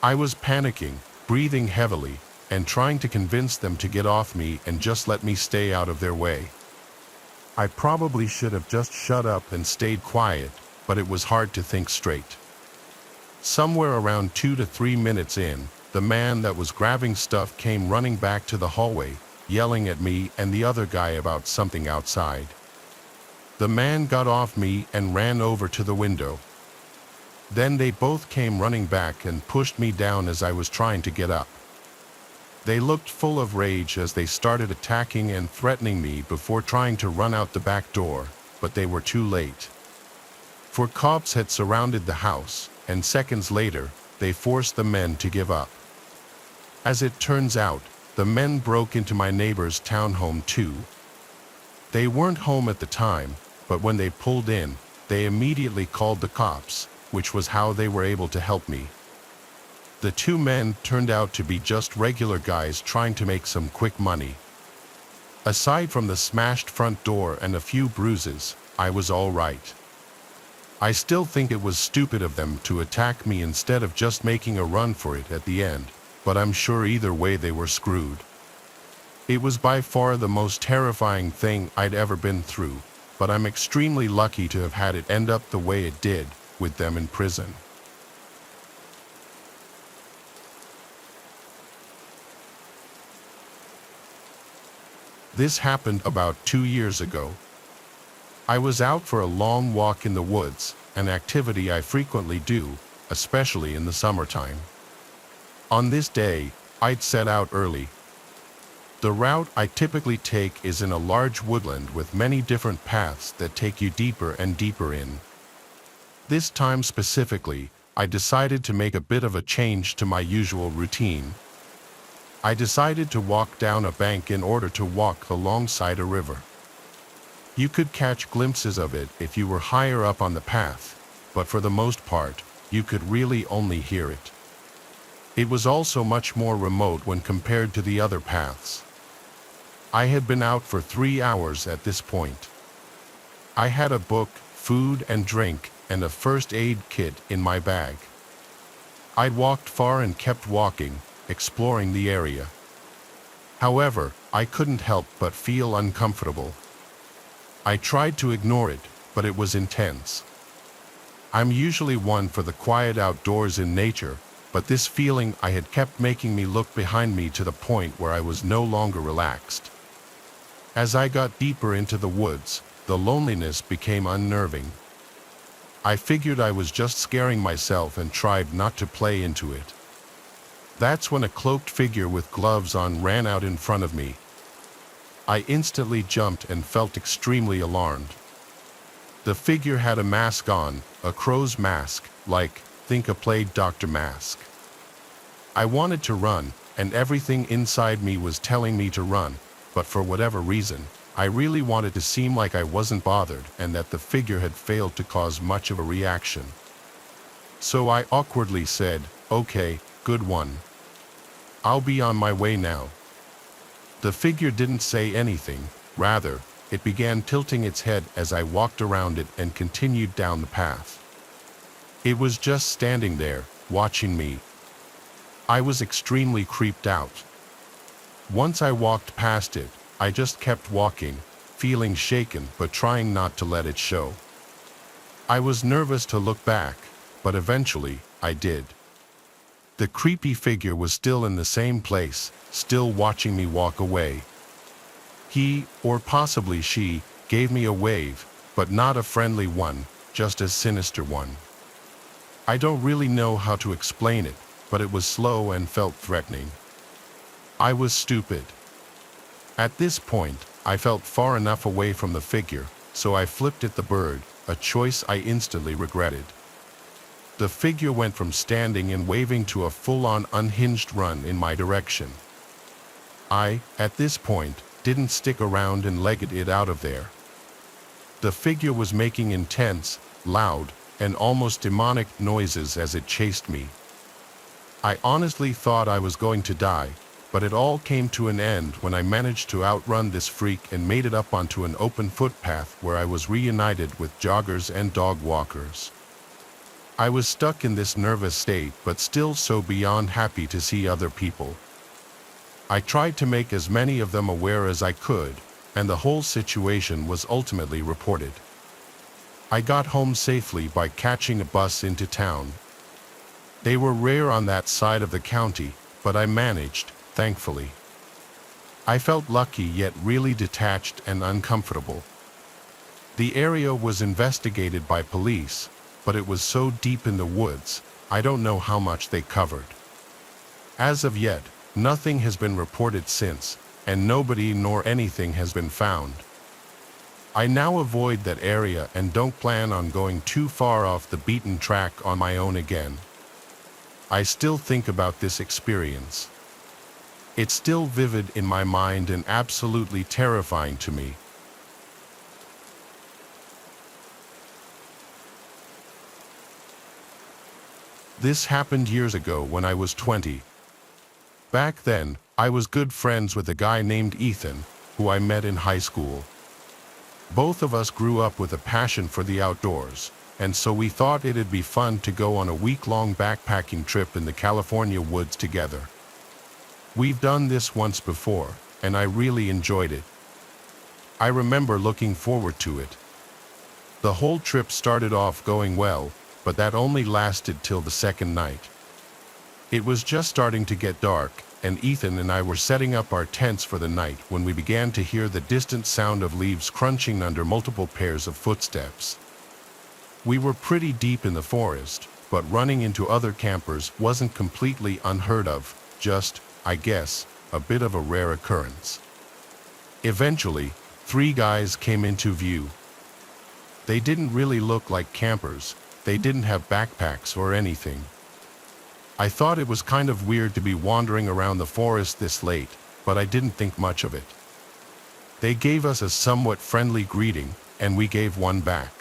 I was panicking, breathing heavily, and trying to convince them to get off me and just let me stay out of their way. I probably should have just shut up and stayed quiet, but it was hard to think straight. Somewhere around 2 to 3 minutes in, the man that was grabbing stuff came running back to the hallway, yelling at me and the other guy about something outside. The man got off me and ran over to the window. Then they both came running back and pushed me down as I was trying to get up. They looked full of rage as they started attacking and threatening me before trying to run out the back door, but they were too late. For cops had surrounded the house, and seconds later, they forced the men to give up. As it turns out, the men broke into my neighbor's townhome too. They weren't home at the time, but when they pulled in, they immediately called the cops, which was how they were able to help me. The two men turned out to be just regular guys trying to make some quick money. Aside from the smashed front door and a few bruises, I was all right. I still think it was stupid of them to attack me instead of just making a run for it at the end, but I'm sure either way they were screwed. It was by far the most terrifying thing I'd ever been through, but I'm extremely lucky to have had it end up the way it did, with them in prison. This happened about 2 years ago. I was out for a long walk in the woods, an activity I frequently do, especially in the summertime. On this day, I'd set out early. The route I typically take is in a large woodland with many different paths that take you deeper and deeper in. This time specifically, I decided to make a bit of a change to my usual routine. I decided to walk down a bank in order to walk alongside a river. You could catch glimpses of it if you were higher up on the path, but for the most part, you could really only hear it. It was also much more remote when compared to the other paths. I had been out for 3 hours at this point. I had a book, food and drink, and a first aid kit in my bag. I'd walked far and kept walking, exploring the area. However, I couldn't help but feel uncomfortable. I tried to ignore it, but it was intense. I'm usually one for the quiet outdoors in nature, but this feeling I had kept making me look behind me to the point where I was no longer relaxed. As I got deeper into the woods, the loneliness became unnerving. I figured I was just scaring myself and tried not to play into it. That's when a cloaked figure with gloves on ran out in front of me. I instantly jumped and felt extremely alarmed. The figure had a mask on, a crow's mask, like, think a plague doctor mask. I wanted to run, and everything inside me was telling me to run, but for whatever reason, I really wanted to seem like I wasn't bothered and that the figure had failed to cause much of a reaction. So I awkwardly said, "Okay, good one. I'll be on my way now." The figure didn't say anything, rather, it began tilting its head as I walked around it and continued down the path. It was just standing there, watching me. I was extremely creeped out. Once I walked past it, I just kept walking, feeling shaken but trying not to let it show. I was nervous to look back, but eventually, I did. The creepy figure was still in the same place, still watching me walk away. He, or possibly she, gave me a wave, but not a friendly one, just a sinister one. I don't really know how to explain it, but it was slow and felt threatening. I was stupid. At this point, I felt far enough away from the figure, so I flipped at the bird, a choice I instantly regretted. The figure went from standing and waving to a full-on unhinged run in my direction. I, at this point, didn't stick around and legged it out of there. The figure was making intense, loud, and almost demonic noises as it chased me. I honestly thought I was going to die, but it all came to an end when I managed to outrun this freak and made it up onto an open footpath where I was reunited with joggers and dog walkers. I was stuck in this nervous state but still so beyond happy to see other people. I tried to make as many of them aware as I could, and the whole situation was ultimately reported. I got home safely by catching a bus into town. They were rare on that side of the county, but I managed, thankfully. I felt lucky yet really detached and uncomfortable. The area was investigated by police, but it was so deep in the woods, I don't know how much they covered. As of yet, nothing has been reported since, and nobody nor anything has been found. I now avoid that area and don't plan on going too far off the beaten track on my own again. I still think about this experience. It's still vivid in my mind and absolutely terrifying to me. This happened years ago when I was 20. Back then, I was good friends with a guy named Ethan, who I met in high school. Both of us grew up with a passion for the outdoors, and so we thought it'd be fun to go on a week-long backpacking trip in the California woods together. We've done this once before, and I really enjoyed it. I remember looking forward to it. The whole trip started off going well, but that only lasted till the second night. It was just starting to get dark, and Ethan and I were setting up our tents for the night when we began to hear the distant sound of leaves crunching under multiple pairs of footsteps. We were pretty deep in the forest, but running into other campers wasn't completely unheard of, just, I guess, a bit of a rare occurrence. Eventually, 3 guys came into view. They didn't really look like campers. They didn't have backpacks or anything. I thought it was kind of weird to be wandering around the forest this late, but I didn't think much of it. They gave us a somewhat friendly greeting, and we gave one back.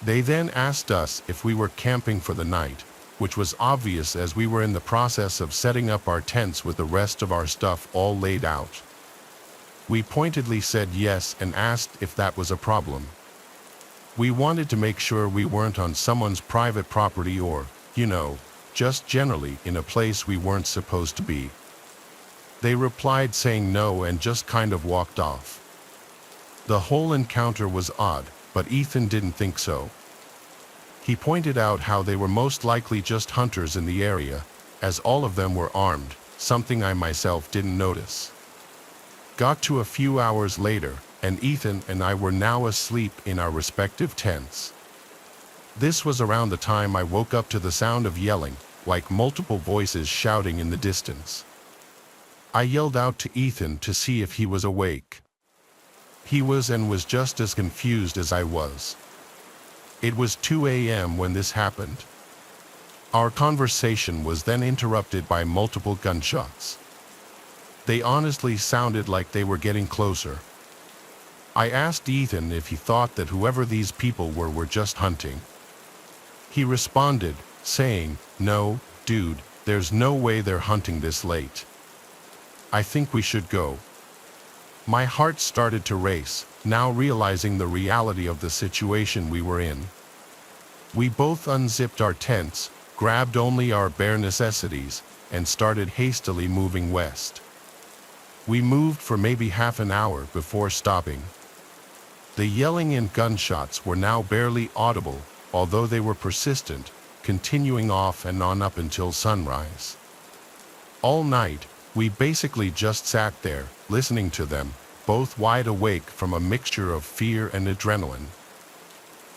They then asked us if we were camping for the night, which was obvious as we were in the process of setting up our tents with the rest of our stuff all laid out. We pointedly said yes and asked if that was a problem. We wanted to make sure we weren't on someone's private property or, just generally in a place we weren't supposed to be. They replied saying no and just kind of walked off. The whole encounter was odd, but Ethan didn't think so. He pointed out how they were most likely just hunters in the area, as all of them were armed, something I myself didn't notice. Got to a few hours later, and Ethan and I were now asleep in our respective tents. This was around the time I woke up to the sound of yelling, like multiple voices shouting in the distance. I yelled out to Ethan to see if he was awake. He was and was just as confused as I was. It was 2 a.m. when this happened. Our conversation was then interrupted by multiple gunshots. They honestly sounded like they were getting closer. I asked Ethan if he thought that whoever these people were just hunting. He responded, saying, "No, dude, there's no way they're hunting this late. I think we should go." My heart started to race, now realizing the reality of the situation we were in. We both unzipped our tents, grabbed only our bare necessities, and started hastily moving west. We moved for maybe half an hour before stopping. The yelling and gunshots were now barely audible, although they were persistent, continuing off and on up until sunrise. All night, we basically just sat there, listening to them, both wide awake from a mixture of fear and adrenaline.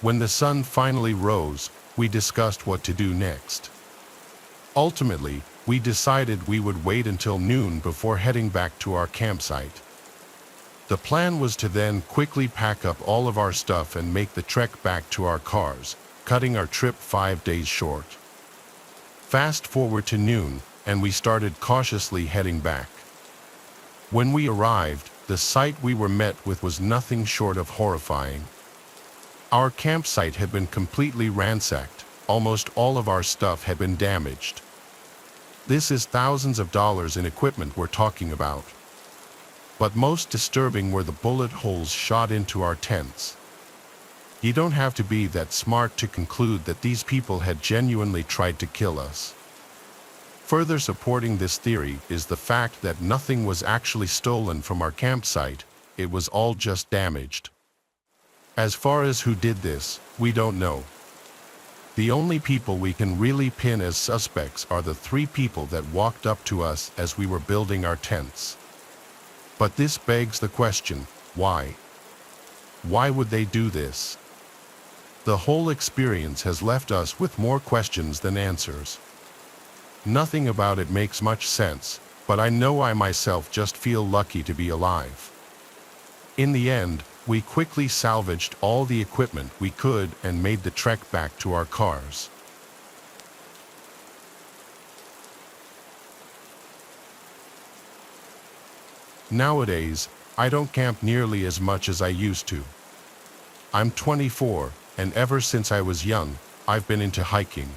When the sun finally rose, we discussed what to do next. Ultimately, we decided we would wait until noon before heading back to our campsite. The plan was to then quickly pack up all of our stuff and make the trek back to our cars, cutting our trip 5 days short. Fast forward to noon, and we started cautiously heading back. When we arrived, the sight we were met with was nothing short of horrifying. Our campsite had been completely ransacked. Almost all of our stuff had been damaged. This is thousands of dollars in equipment we're talking about. But most disturbing were the bullet holes shot into our tents. You don't have to be that smart to conclude that these people had genuinely tried to kill us. Further supporting this theory is the fact that nothing was actually stolen from our campsite. it was all just damaged. As far as who did this, we don't know. The only people we can really pin as suspects are the 3 people that walked up to us as we were building our tents. But this begs the question, why? Why would they do this? The whole experience has left us with more questions than answers. Nothing about it makes much sense, but I know I myself just feel lucky to be alive. In the end, we quickly salvaged all the equipment we could and made the trek back to our cars. Nowadays, I don't camp nearly as much as I used to. I'm 24, and ever since I was young, I've been into hiking.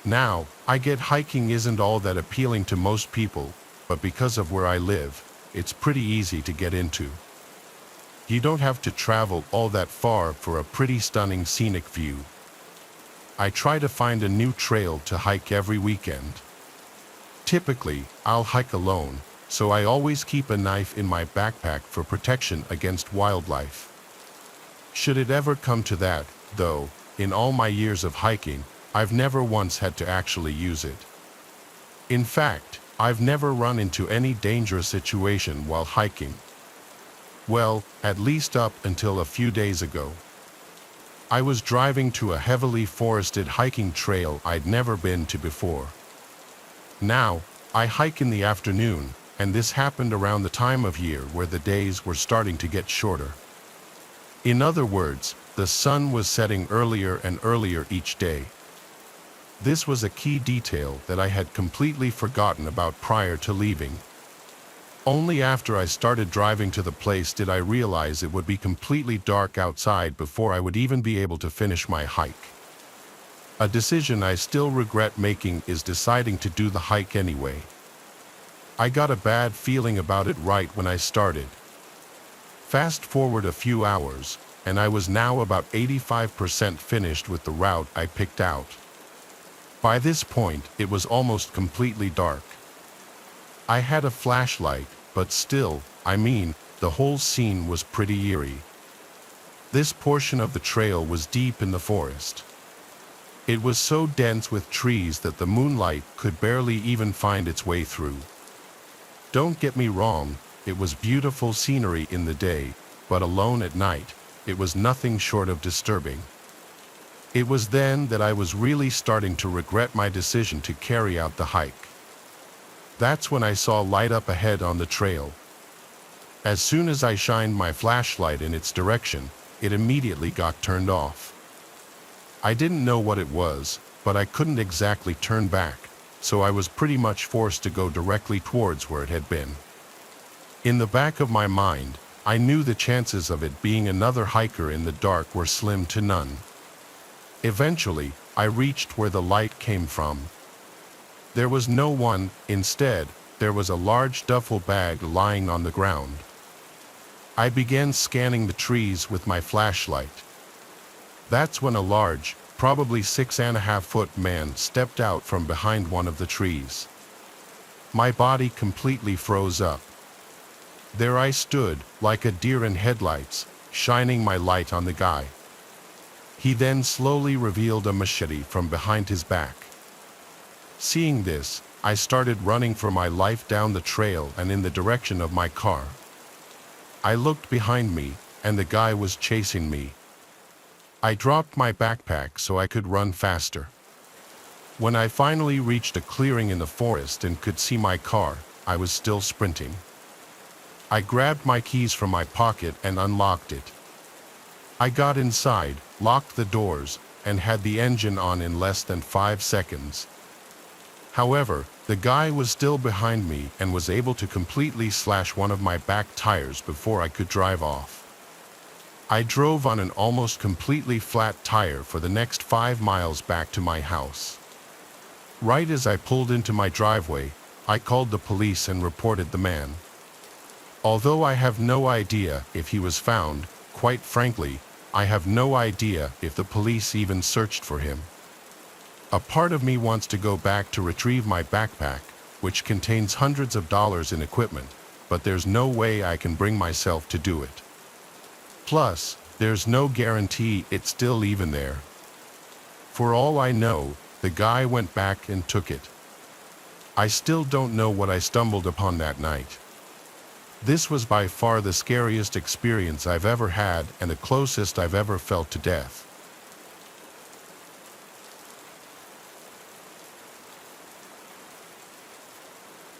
Now, I get hiking isn't all that appealing to most people, but because of where I live, it's pretty easy to get into. You don't have to travel all that far for a pretty stunning scenic view. I try to find a new trail to hike every weekend. Typically, I'll hike alone, so I always keep a knife in my backpack for protection against wildlife. Should it ever come to that, though, in all my years of hiking, I've never once had to actually use it. In fact, I've never run into any dangerous situation while hiking. Well, at least up until a few days ago. I was driving to a heavily forested hiking trail I'd never been to before. Now, I hike in the afternoon, and this happened around the time of year where the days were starting to get shorter. In other words, the sun was setting earlier and earlier each day. This was a key detail that I had completely forgotten about prior to leaving. Only after I started driving to the place did I realize it would be completely dark outside before I would even be able to finish my hike. A decision I still regret making is deciding to do the hike anyway. I got a bad feeling about it right when I started. Fast forward a few hours, and I was now about 85% finished with the route I picked out. By this point, it was almost completely dark. I had a flashlight, but still, the whole scene was pretty eerie. This portion of the trail was deep in the forest. It was so dense with trees that the moonlight could barely even find its way through. Don't get me wrong, it was beautiful scenery in the day, but alone at night, it was nothing short of disturbing. It was then that I was really starting to regret my decision to carry out the hike. That's when I saw light up ahead on the trail. As soon as I shined my flashlight in its direction, it immediately got turned off. I didn't know what it was, but I couldn't exactly turn back, so I was pretty much forced to go directly towards where it had been. In the back of my mind, I knew the chances of it being another hiker in the dark were slim to none. Eventually, I reached where the light came from. There was no one. Instead, there was a large duffel bag lying on the ground. I began scanning the trees with my flashlight. That's when a large, probably 6.5-foot man stepped out from behind one of the trees. My body completely froze up. There I stood, like a deer in headlights, shining my light on the guy. He then slowly revealed a machete from behind his back. Seeing this, I started running for my life down the trail and in the direction of my car. I looked behind me, and the guy was chasing me. I dropped my backpack so I could run faster. When I finally reached a clearing in the forest and could see my car, I was still sprinting. I grabbed my keys from my pocket and unlocked it. I got inside, locked the doors, and had the engine on in less than 5 seconds. However, the guy was still behind me and was able to completely slash one of my back tires before I could drive off. I drove on an almost completely flat tire for the next 5 miles back to my house. Right as I pulled into my driveway, I called the police and reported the man. Although I have no idea if he was found, quite frankly, I have no idea if the police even searched for him. A part of me wants to go back to retrieve my backpack, which contains hundreds of dollars in equipment, but there's no way I can bring myself to do it. Plus, there's no guarantee it's still even there. For all I know, the guy went back and took it. I still don't know what I stumbled upon that night. This was by far the scariest experience I've ever had and the closest I've ever felt to death.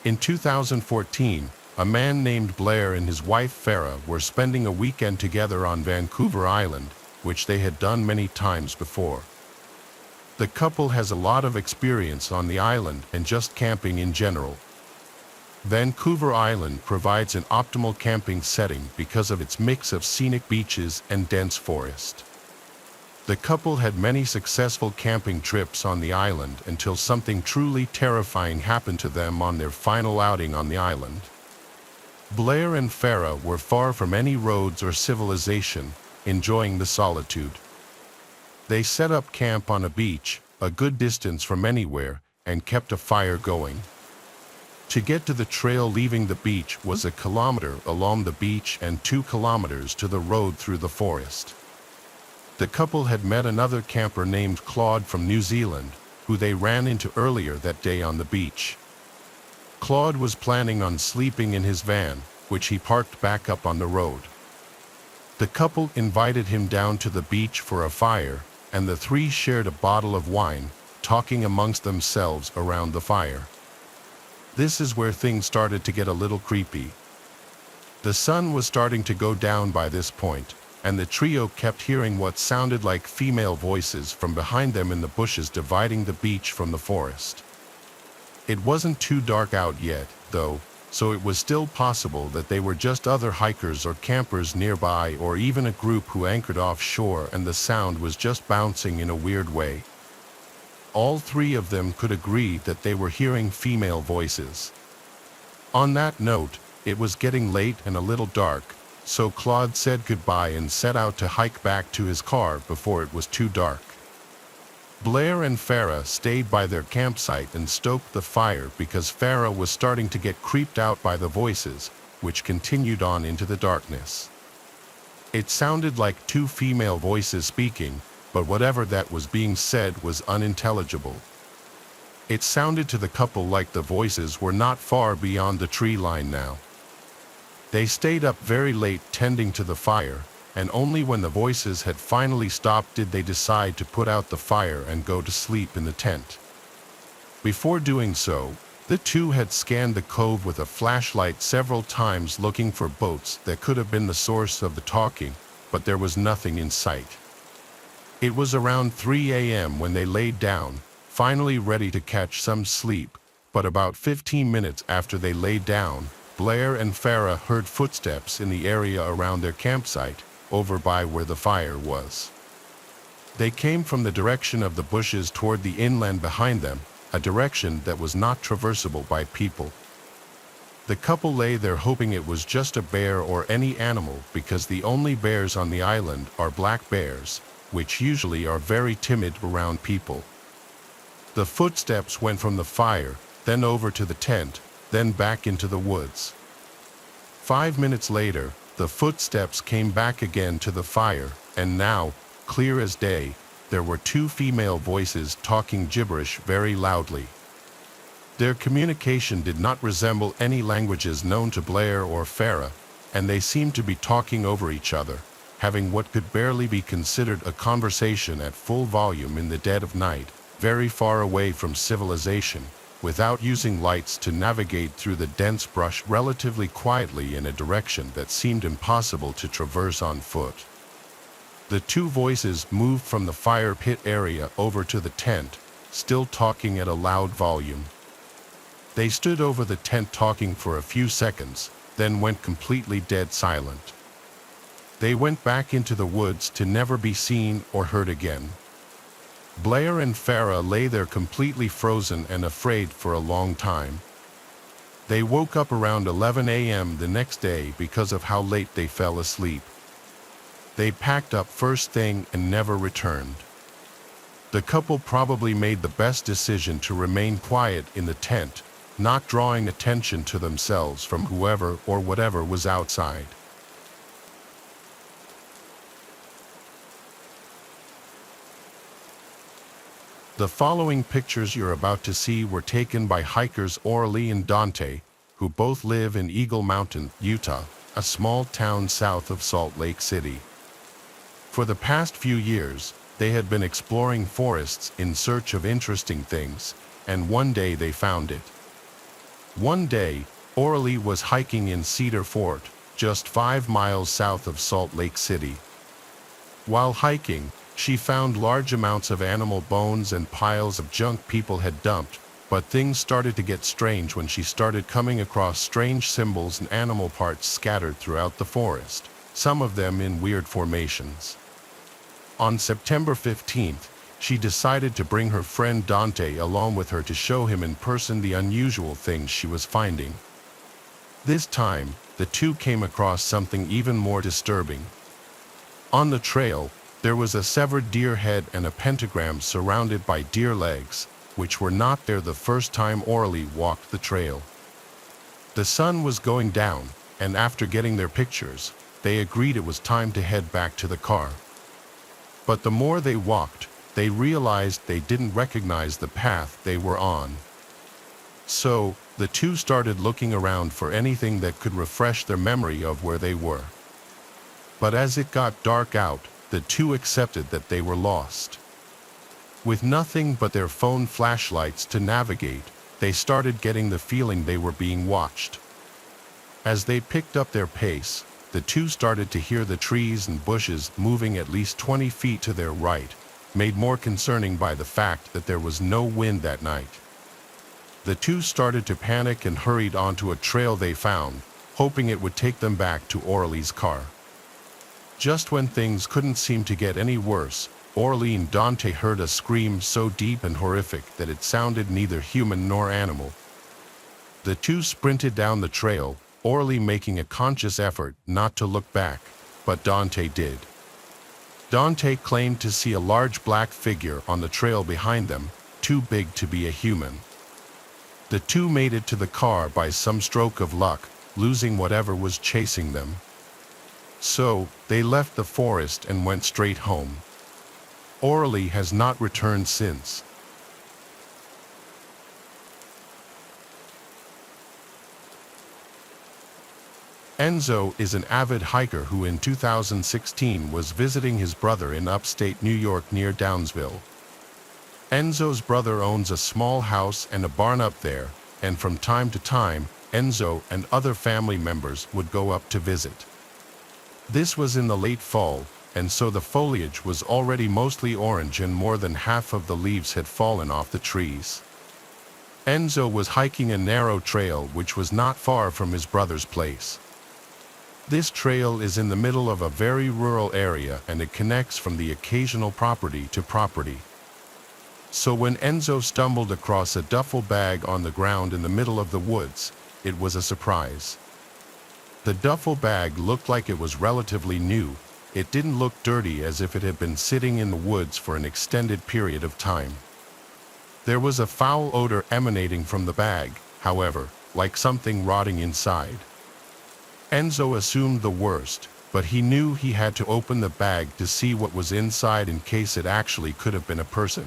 In 2014, a man named Blair and his wife Farah were spending a weekend together on Vancouver Island, which they had done many times before. The couple has a lot of experience on the island and just camping in general. Vancouver Island provides an optimal camping setting because of its mix of scenic beaches and dense forest. The couple had many successful camping trips on the island until something truly terrifying happened to them on their final outing on the island. Blair and Farah were far from any roads or civilization, enjoying the solitude. They set up camp on a beach, a good distance from anywhere, and kept a fire going. To get to the trail leaving the beach was 1 kilometer along the beach and 2 kilometers to the road through the forest. The couple had met another camper named Claude from New Zealand, who they ran into earlier that day on the beach. Claude was planning on sleeping in his van, which he parked back up on the road. The couple invited him down to the beach for a fire, and the three shared a bottle of wine, talking amongst themselves around the fire. This is where things started to get a little creepy. The sun was starting to go down by this point, and the trio kept hearing what sounded like female voices from behind them in the bushes dividing the beach from the forest. It wasn't too dark out yet, though, so it was still possible that they were just other hikers or campers nearby, or even a group who anchored offshore and the sound was just bouncing in a weird way. All three of them could agree that they were hearing female voices. On that note, it was getting late and a little dark, so Claude said goodbye and set out to hike back to his car before it was too dark. Blair and Farah stayed by their campsite and stoked the fire because Farah was starting to get creeped out by the voices, which continued on into the darkness. It sounded like two female voices speaking, but whatever that was being said was unintelligible. It sounded to the couple like the voices were not far beyond the tree line now. They stayed up very late tending to the fire, and only when the voices had finally stopped did they decide to put out the fire and go to sleep in the tent. Before doing so, the two had scanned the cove with a flashlight several times looking for boats that could have been the source of the talking, but there was nothing in sight. It was around 3 a.m. when they laid down, finally ready to catch some sleep, but about 15 minutes after they laid down, Blair and Farah heard footsteps in the area around their campsite, over by where the fire was. They came from the direction of the bushes toward the inland behind them, a direction that was not traversable by people. The couple lay there hoping it was just a bear or any animal, because the only bears on the island are black bears, which usually are very timid around people. The footsteps went from the fire, then over to the tent, then back into the woods. 5 minutes later, the footsteps came back again to the fire, and now, clear as day, there were two female voices talking gibberish very loudly. Their communication did not resemble any languages known to Blair or Farah, and they seemed to be talking over each other, having what could barely be considered a conversation at full volume in the dead of night, very far away from civilization, without using lights to navigate through the dense brush relatively quietly in a direction that seemed impossible to traverse on foot. The two voices moved from the fire pit area over to the tent, still talking at a loud volume. They stood over the tent talking for a few seconds, then went completely dead silent. They went back into the woods to never be seen or heard again. Blair and Farah lay there completely frozen and afraid for a long time. They woke up around 11 a.m. the next day because of how late they fell asleep. They packed up first thing and never returned. The couple probably made the best decision to remain quiet in the tent, not drawing attention to themselves from whoever or whatever was outside. The following pictures you're about to see were taken by hikers Orly and Dante, who both live in Eagle Mountain, Utah, a small town south of Salt Lake City. For the past few years, they had been exploring forests in search of interesting things, and one day they found it. One day, Orly was hiking in Cedar Fort, just 5 miles south of Salt Lake City. While hiking, she found large amounts of animal bones and piles of junk people had dumped, but things started to get strange when she started coming across strange symbols and animal parts scattered throughout the forest, some of them in weird formations. On September 15th, she decided to bring her friend Dante along with her to show him in person the unusual things she was finding. This time, the two came across something even more disturbing. On the trail, there was a severed deer head and a pentagram surrounded by deer legs, which were not there the first time Orly walked the trail. The sun was going down, and after getting their pictures, they agreed it was time to head back to the car. But the more they walked, they realized they didn't recognize the path they were on. So, the two started looking around for anything that could refresh their memory of where they were. But as it got dark out, the two accepted that they were lost. With nothing but their phone flashlights to navigate, they started getting the feeling they were being watched. As they picked up their pace, the two started to hear the trees and bushes moving at least 20 feet to their right, made more concerning by the fact that there was no wind that night. The two started to panic and hurried onto a trail they found, hoping it would take them back to Orly's car. Just when things couldn't seem to get any worse, Orly and Dante heard a scream so deep and horrific that it sounded neither human nor animal. The two sprinted down the trail, Orly making a conscious effort not to look back, but Dante did. Dante claimed to see a large black figure on the trail behind them, too big to be a human. The two made it to the car by some stroke of luck, losing whatever was chasing them. So, they left the forest and went straight home. Orly has not returned since. Enzo is an avid hiker who in 2016 was visiting his brother in upstate New York near Downsville. Enzo's brother owns a small house and a barn up there, and from time to time, Enzo and other family members would go up to visit. This was in the late fall, and so the foliage was already mostly orange and more than half of the leaves had fallen off the trees. Enzo was hiking a narrow trail which was not far from his brother's place. This trail is in the middle of a very rural area and it connects from the occasional property to property. So when Enzo stumbled across a duffel bag on the ground in the middle of the woods, it was a surprise. The duffel bag looked like it was relatively new. It didn't look dirty as if it had been sitting in the woods for an extended period of time. There was a foul odor emanating from the bag, however, like something rotting inside. Enzo assumed the worst, but he knew he had to open the bag to see what was inside in case it actually could have been a person.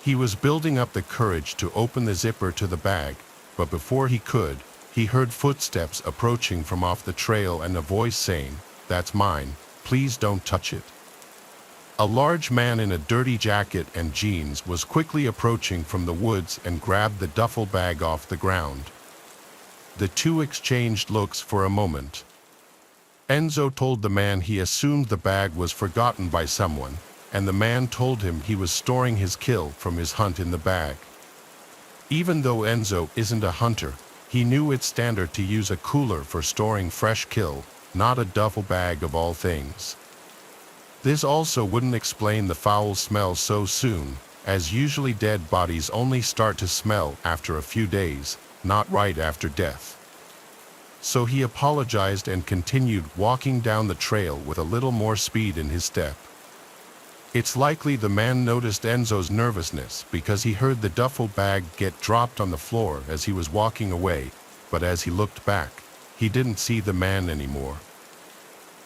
He was building up the courage to open the zipper to the bag, but before he could, he heard footsteps approaching from off the trail and a voice saying, "That's mine, please don't touch it." A large man in a dirty jacket and jeans was quickly approaching from the woods and grabbed the duffel bag off the ground. The two exchanged looks for a moment. Enzo told the man he assumed the bag was forgotten by someone, and the man told him he was storing his kill from his hunt in the bag. Even though Enzo isn't a hunter, he knew it's standard to use a cooler for storing fresh kill, not a duffel bag of all things. This also wouldn't explain the foul smell so soon, as usually dead bodies only start to smell after a few days, not right after death. So he apologized and continued walking down the trail with a little more speed in his step. It's likely the man noticed Enzo's nervousness because he heard the duffel bag get dropped on the floor as he was walking away, but as he looked back, he didn't see the man anymore.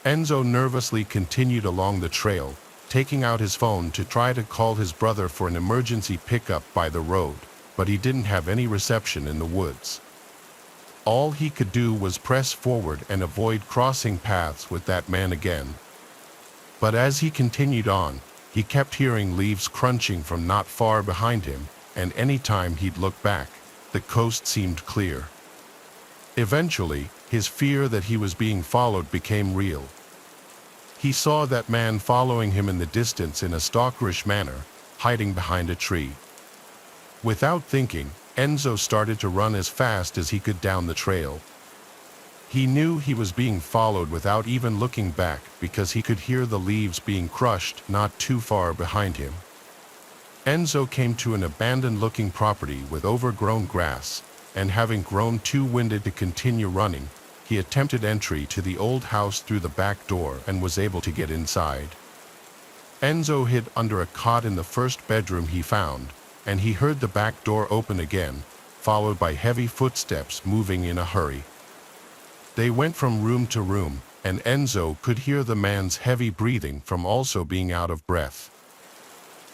Enzo nervously continued along the trail, taking out his phone to try to call his brother for an emergency pickup by the road, but he didn't have any reception in the woods. All he could do was press forward and avoid crossing paths with that man again. But as he continued on, he kept hearing leaves crunching from not far behind him, and any time he'd look back, the coast seemed clear. Eventually, his fear that he was being followed became real. He saw that man following him in the distance in a stalkerish manner, hiding behind a tree. Without thinking, Enzo started to run as fast as he could down the trail. He knew he was being followed without even looking back because he could hear the leaves being crushed not too far behind him. Enzo came to an abandoned-looking property with overgrown grass, and having grown too winded to continue running, he attempted entry to the old house through the back door and was able to get inside. Enzo hid under a cot in the first bedroom he found, and he heard the back door open again, followed by heavy footsteps moving in a hurry. They went from room to room, and Enzo could hear the man's heavy breathing from also being out of breath.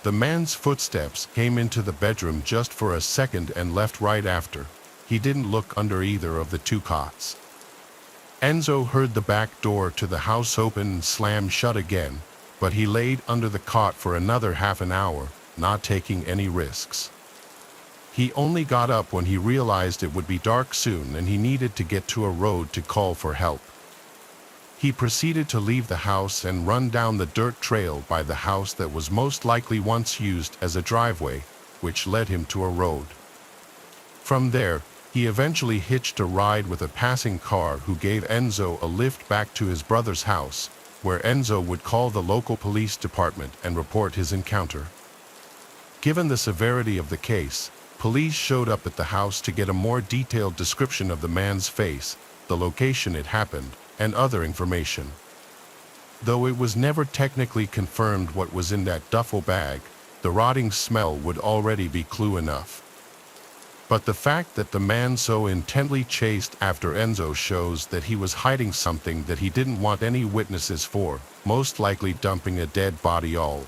The man's footsteps came into the bedroom just for a second and left right after. He didn't look under either of the two cots. Enzo heard the back door to the house open and slam shut again, but he laid under the cot for another half an hour, not taking any risks. He only got up when he realized it would be dark soon and he needed to get to a road to call for help. He proceeded to leave the house and run down the dirt trail by the house that was most likely once used as a driveway, which led him to a road. From there, he eventually hitched a ride with a passing car who gave Enzo a lift back to his brother's house, where Enzo would call the local police department and report his encounter. Given the severity of the case, police showed up at the house to get a more detailed description of the man's face, the location it happened, and other information. Though it was never technically confirmed what was in that duffel bag, the rotting smell would already be clue enough. But the fact that the man so intently chased after Enzo shows that he was hiding something that he didn't want any witnesses for, most likely dumping a dead body all.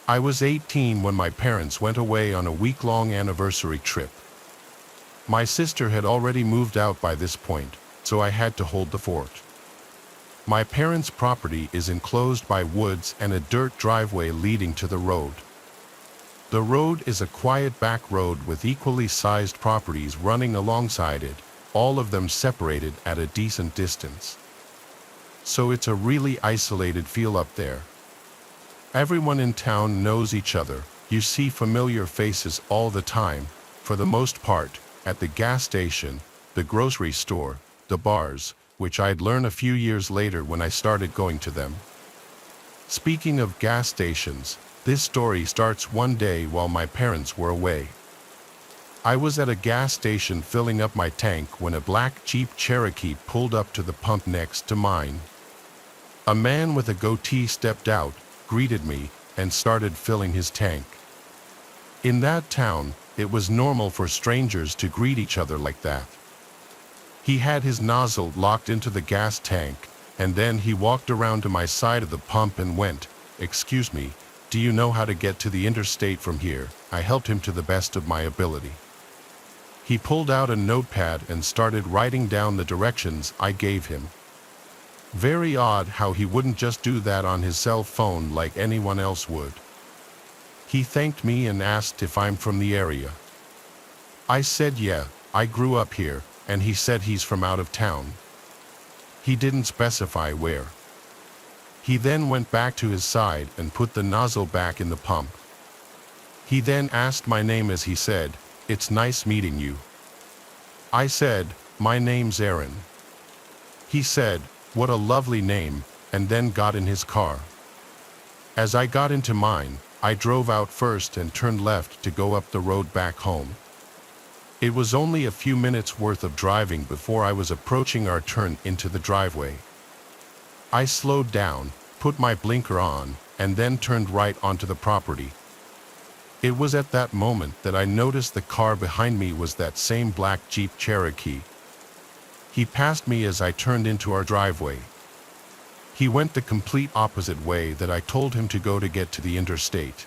I was 18 when my parents went away on a week-long anniversary trip. My sister had already moved out by this point, so I had to hold the fort. My parents' property is enclosed by woods and a dirt driveway leading to the road. The road is a quiet back road with equally sized properties running alongside it, all of them separated at a decent distance. So it's a really isolated feel up there. Everyone in town knows each other. You see familiar faces all the time, for the most part, at the gas station, the grocery store, the bars, which I'd learn a few years later when I started going to them. Speaking of gas stations, this story starts one day while my parents were away. I was at a gas station filling up my tank when a black Jeep Cherokee pulled up to the pump next to mine. A man with a goatee stepped out, greeted me, and started filling his tank. In that town, it was normal for strangers to greet each other like that. He had his nozzle locked into the gas tank, and then he walked around to my side of the pump and went, "Excuse me, do you know how to get to the interstate from here?" I helped him to the best of my ability. He pulled out a notepad and started writing down the directions I gave him. Very odd how he wouldn't just do that on his cell phone like anyone else would. He thanked me and asked if I'm from the area. I said yeah, I grew up here, and he said he's from out of town. He didn't specify where. He then went back to his side and put the nozzle back in the pump. He then asked my name as he said, "It's nice meeting you." I said, "My name's Aaron." He said, "What a lovely name," and then got in his car. As I got into mine, I drove out first and turned left to go up the road back home. It was only a few minutes worth of driving before I was approaching our turn into the driveway. I slowed down, put my blinker on, and then turned right onto the property. It was at that moment that I noticed the car behind me was that same black Jeep Cherokee. He passed me as I turned into our driveway. He went the complete opposite way that I told him to go to get to the interstate.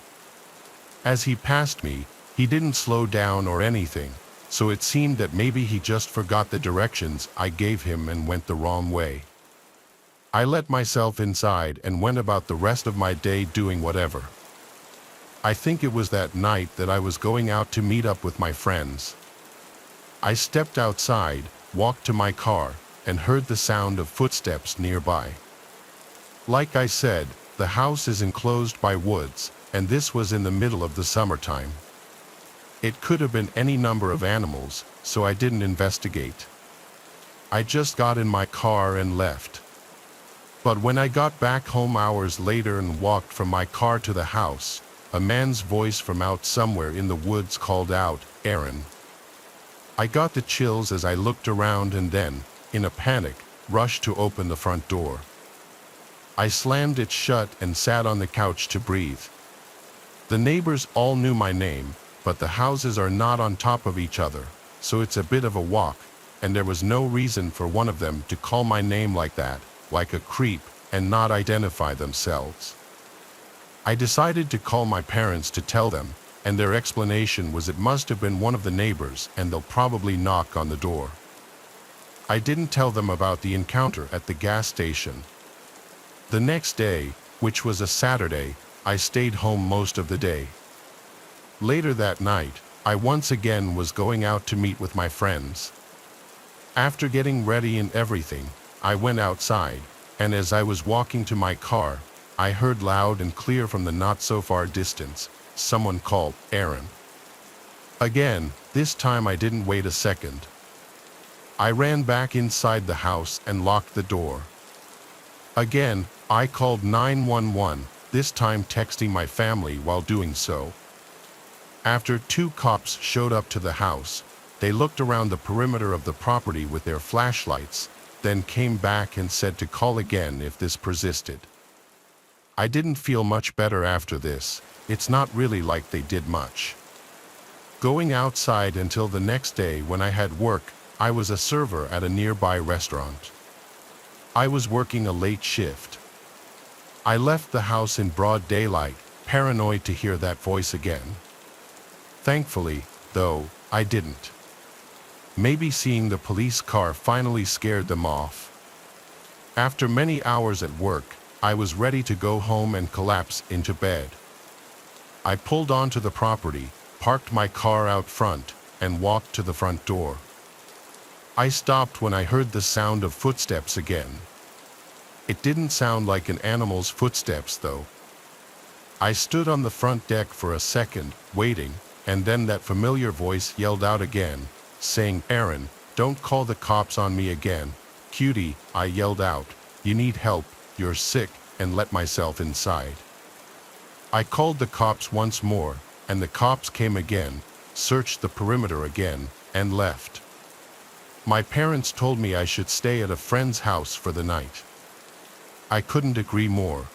As he passed me, he didn't slow down or anything, so it seemed that maybe he just forgot the directions I gave him and went the wrong way. I let myself inside and went about the rest of my day doing whatever. I think it was that night that I was going out to meet up with my friends. I stepped outside, walked to my car, and heard the sound of footsteps nearby. Like I said, the house is enclosed by woods, and this was in the middle of the summertime. It could have been any number of animals, so I didn't investigate. I just got in my car and left. But when I got back home hours later and walked from my car to the house, a man's voice from out somewhere in the woods called out, "Aaron." I got the chills as I looked around and then, in a panic, rushed to open the front door. I slammed it shut and sat on the couch to breathe. The neighbors all knew my name, but the houses are not on top of each other, so it's a bit of a walk, and there was no reason for one of them to call my name like that, like a creep, and not identify themselves. I decided to call my parents to tell them, and their explanation was it must have been one of the neighbors and they'll probably knock on the door. I didn't tell them about the encounter at the gas station. The next day, which was a Saturday, I stayed home most of the day. Later that night, I once again was going out to meet with my friends. After getting ready and everything, I went outside, and as I was walking to my car, I heard loud and clear from the not-so-far distance, someone called, "Aaron." Again, this time I didn't wait a second. I ran back inside the house and locked the door. Again, I called 911, this time texting my family while doing so. After 2 cops showed up to the house, they looked around the perimeter of the property with their flashlights, then came back and said to call again if this persisted. I didn't feel much better after this. It's not really like they did much. Going outside until the next day when I had work, I was a server at a nearby restaurant. I was working a late shift. I left the house in broad daylight, paranoid to hear that voice again. Thankfully, though, I didn't. Maybe seeing the police car finally scared them off. After many hours at work, I was ready to go home and collapse into bed. I pulled onto the property, parked my car out front, and walked to the front door. I stopped when I heard the sound of footsteps again. It didn't sound like an animal's footsteps, though. I stood on the front deck for a second, waiting, and then that familiar voice yelled out again, saying, "Aaron, don't call the cops on me again." "Cutie," I yelled out, "you need help, you're sick," and let myself inside. I called the cops once more, and the cops came again, searched the perimeter again, and left. My parents told me I should stay at a friend's house for the night. I couldn't agree more.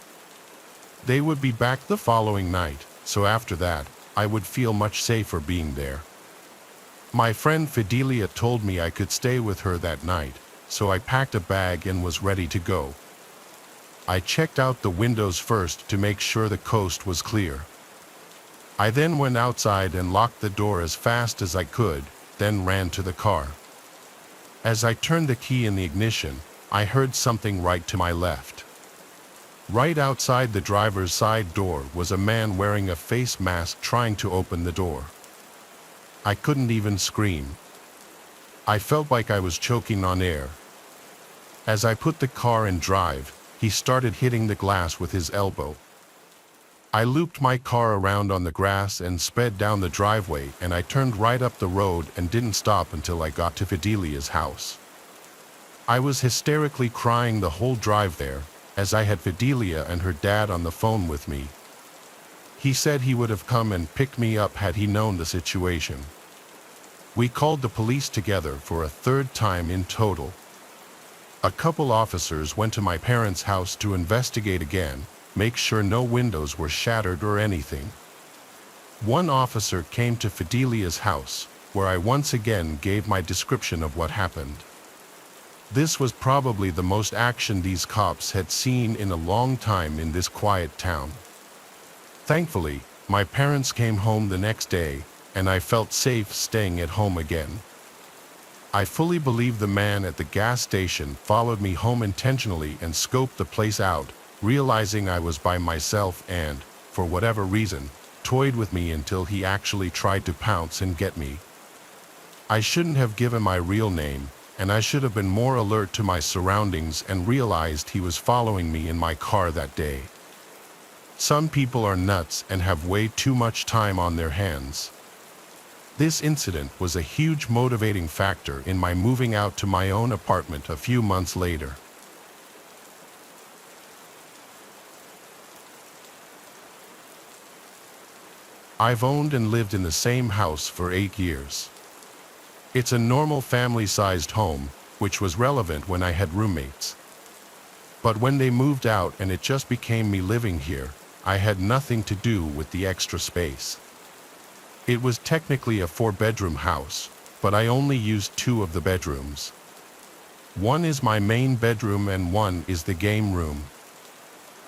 They would be back the following night, so after that, I would feel much safer being there. My friend Fidelia told me I could stay with her that night, so I packed a bag and was ready to go. I checked out the windows first to make sure the coast was clear. I then went outside and locked the door as fast as I could, then ran to the car. As I turned the key in the ignition, I heard something right to my left. Right outside the driver's side door was a man wearing a face mask trying to open the door. I couldn't even scream. I felt like I was choking on air. As I put the car in drive, he started hitting the glass with his elbow. I looped my car around on the grass and sped down the driveway, and I turned right up the road and didn't stop until I got to Fidelia's house. I was hysterically crying the whole drive there, as I had Fidelia and her dad on the phone with me. He said he would have come and picked me up had he known the situation. We called the police together for a third time in total. A couple officers went to my parents' house to investigate again, make sure no windows were shattered or anything. One officer came to Fidelia's house, where I once again gave my description of what happened. This was probably the most action these cops had seen in a long time in this quiet town. Thankfully, my parents came home the next day, and I felt safe staying at home again. I fully believe the man at the gas station followed me home intentionally and scoped the place out, realizing I was by myself and, for whatever reason, toyed with me until he actually tried to pounce and get me. I shouldn't have given my real name, and I should have been more alert to my surroundings and realized he was following me in my car that day. Some people are nuts and have way too much time on their hands. This incident was a huge motivating factor in my moving out to my own apartment a few months later. I've owned and lived in the same house for 8 years. It's a normal family-sized home, which was relevant when I had roommates. But when they moved out and it just became me living here, I had nothing to do with the extra space. It was technically a 4-bedroom house, but I only used 2 of the bedrooms. One is my main bedroom and one is the game room.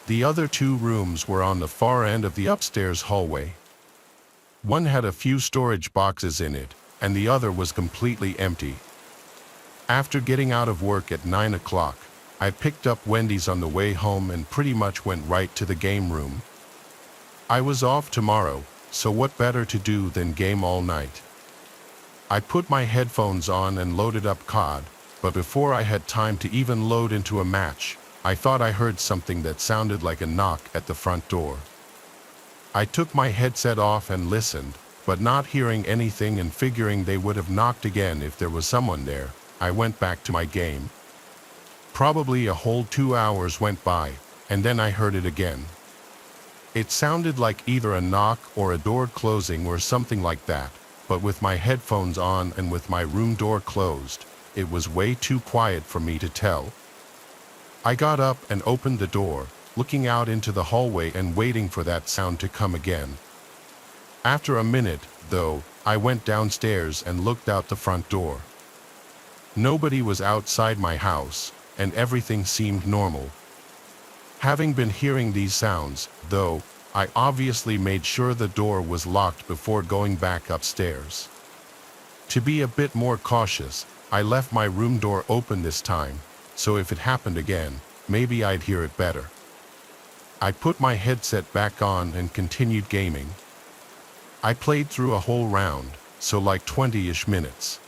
The other 2 rooms were on the far end of the upstairs hallway. One had a few storage boxes in it, and the other was completely empty. After getting out of work at 9 o'clock, I picked up Wendy's on the way home and pretty much went right to the game room. I was off tomorrow, so what better to do than game all night? I put my headphones on and loaded up COD, but before I had time to even load into a match, I thought I heard something that sounded like a knock at the front door. I took my headset off and listened, but not hearing anything and figuring they would have knocked again if there was someone there, I went back to my game. Probably a whole 2 hours went by, and then I heard it again. It sounded like either a knock or a door closing or something like that, but with my headphones on and with my room door closed, it was way too quiet for me to tell. I got up and opened the door, looking out into the hallway and waiting for that sound to come again. After a minute, though, I went downstairs and looked out the front door. Nobody was outside my house, and everything seemed normal. Having been hearing these sounds, though, I obviously made sure the door was locked before going back upstairs. To be a bit more cautious, I left my room door open this time, so if it happened again, maybe I'd hear it better. I put my headset back on and continued gaming. I played through a whole round, so like 20-ish minutes.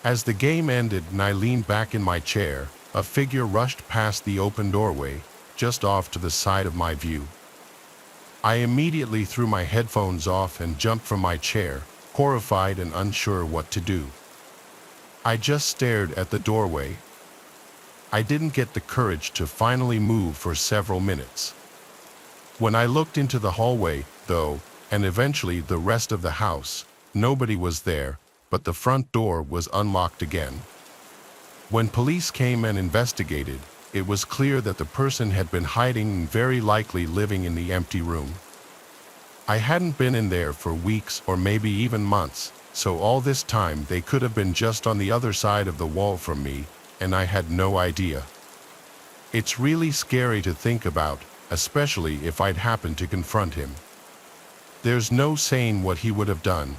As the game ended and I leaned back in my chair, a figure rushed past the open doorway, just off to the side of my view. I immediately threw my headphones off and jumped from my chair, horrified and unsure what to do. I just stared at the doorway. I didn't get the courage to finally move for several minutes. When I looked into the hallway, though, and eventually the rest of the house, nobody was there, but the front door was unlocked again. When police came and investigated, it was clear that the person had been hiding and very likely living in the empty room. I hadn't been in there for weeks or maybe even months, so all this time they could have been just on the other side of the wall from me, and I had no idea. It's really scary to think about, especially if I'd happened to confront him. There's no saying what he would have done.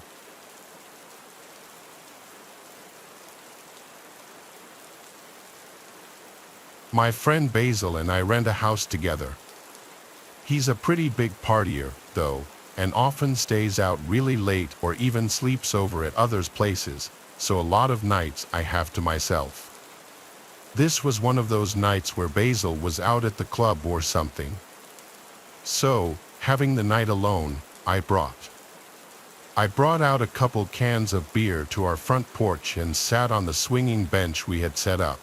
My friend Basil and I rent a house together. He's a pretty big partier, though, and often stays out really late or even sleeps over at others' places, so a lot of nights I have to myself. This was one of those nights where Basil was out at the club or something. So, having the night alone, I brought out a couple cans of beer to our front porch and sat on the swinging bench we had set up.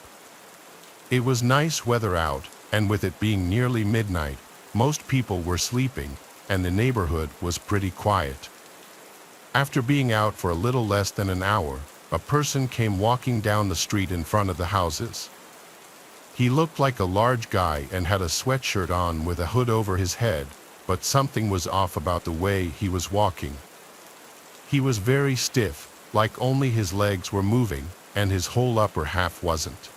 It was nice weather out, and with it being nearly midnight, most people were sleeping, and the neighborhood was pretty quiet. After being out for a little less than an hour, a person came walking down the street in front of the houses. He looked like a large guy and had a sweatshirt on with a hood over his head, but something was off about the way he was walking. He was very stiff, like only his legs were moving, and his whole upper half wasn't.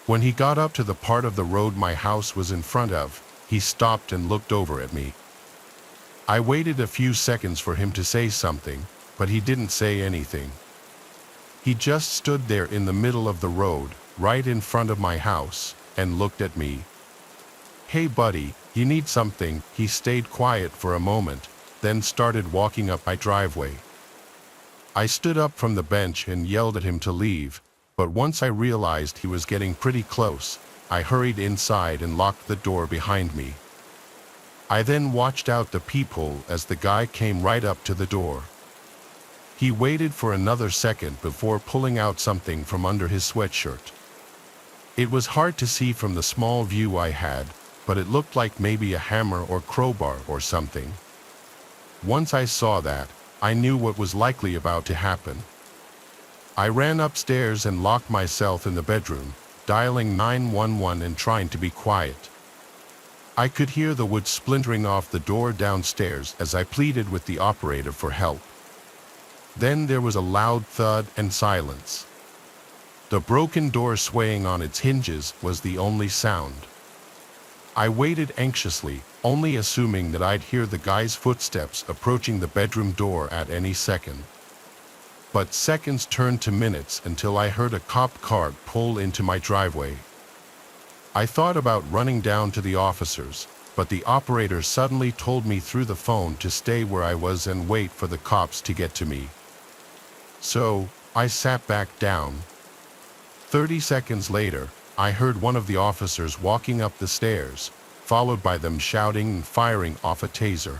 When he got up to the part of the road my house was in front of, he stopped and looked over at me. I waited a few seconds for him to say something, but he didn't say anything. He just stood there in the middle of the road, right in front of my house, and looked at me. "Hey buddy, you need something?" He stayed quiet for a moment, then started walking up my driveway. I stood up from the bench and yelled at him to leave, but once I realized he was getting pretty close, I hurried inside and locked the door behind me. I then watched out the peephole as the guy came right up to the door. He waited for another second before pulling out something from under his sweatshirt. It was hard to see from the small view I had, but it looked like maybe a hammer or crowbar or something. Once I saw that, I knew what was likely about to happen. I ran upstairs and locked myself in the bedroom, dialing 911 and trying to be quiet. I could hear the wood splintering off the door downstairs as I pleaded with the operator for help. Then there was a loud thud and silence. The broken door swaying on its hinges was the only sound. I waited anxiously, only assuming that I'd hear the guy's footsteps approaching the bedroom door at any second. But seconds turned to minutes until I heard a cop car pull into my driveway. I thought about running down to the officers, but the operator suddenly told me through the phone to stay where I was and wait for the cops to get to me. So, I sat back down. 30 seconds later, I heard one of the officers walking up the stairs, followed by them shouting and firing off a taser.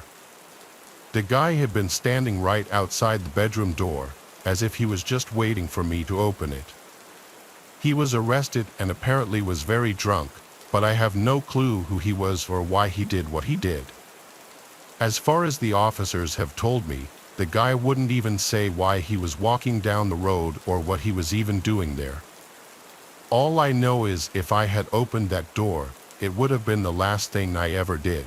The guy had been standing right outside the bedroom door, as if he was just waiting for me to open it. He was arrested and apparently was very drunk, but I have no clue who he was or why he did what he did. As far as the officers have told me, the guy wouldn't even say why he was walking down the road or what he was even doing there. All I know is if I had opened that door, it would have been the last thing I ever did.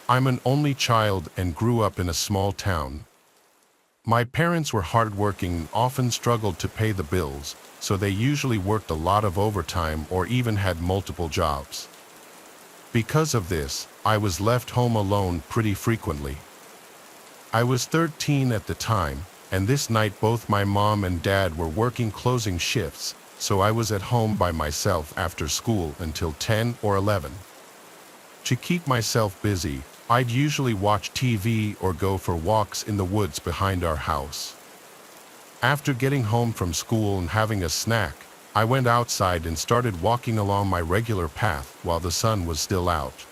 I'm an only child and grew up in a small town. My parents were hardworking and often struggled to pay the bills, so they usually worked a lot of overtime or even had multiple jobs. Because of this, I was left home alone pretty frequently. I was 13 at the time, and this night both my mom and dad were working closing shifts, so I was at home by myself after school until 10 or 11. To keep myself busy, I'd usually watch TV or go for walks in the woods behind our house. After getting home from school and having a snack, I went outside and started walking along my regular path while the sun was still out.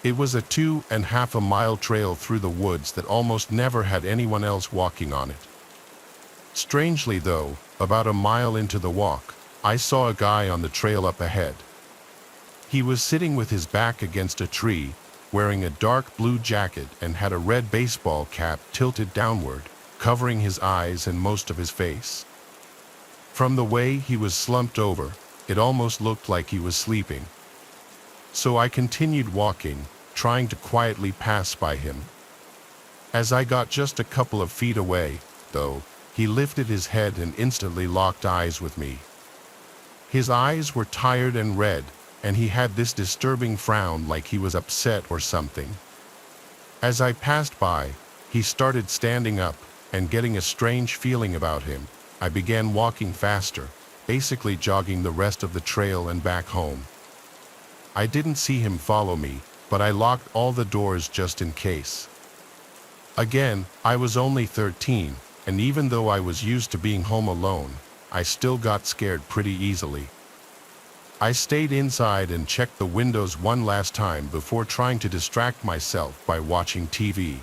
It was a 2.5 mile trail through the woods that almost never had anyone else walking on it. Strangely though, about a mile into the walk, I saw a guy on the trail up ahead. He was sitting with his back against a tree, wearing a dark blue jacket and had a red baseball cap tilted downward, covering his eyes and most of his face. From the way he was slumped over, it almost looked like he was sleeping. So I continued walking, trying to quietly pass by him. As I got just a couple of feet away, though, he lifted his head and instantly locked eyes with me. His eyes were tired and red, and he had this disturbing frown like he was upset or something. As I passed by, he started standing up, and getting a strange feeling about him, I began walking faster, basically jogging the rest of the trail and back home. I didn't see him follow me, but I locked all the doors just in case. Again, I was only 13, and even though I was used to being home alone, I still got scared pretty easily. I stayed inside and checked the windows one last time before trying to distract myself by watching TV.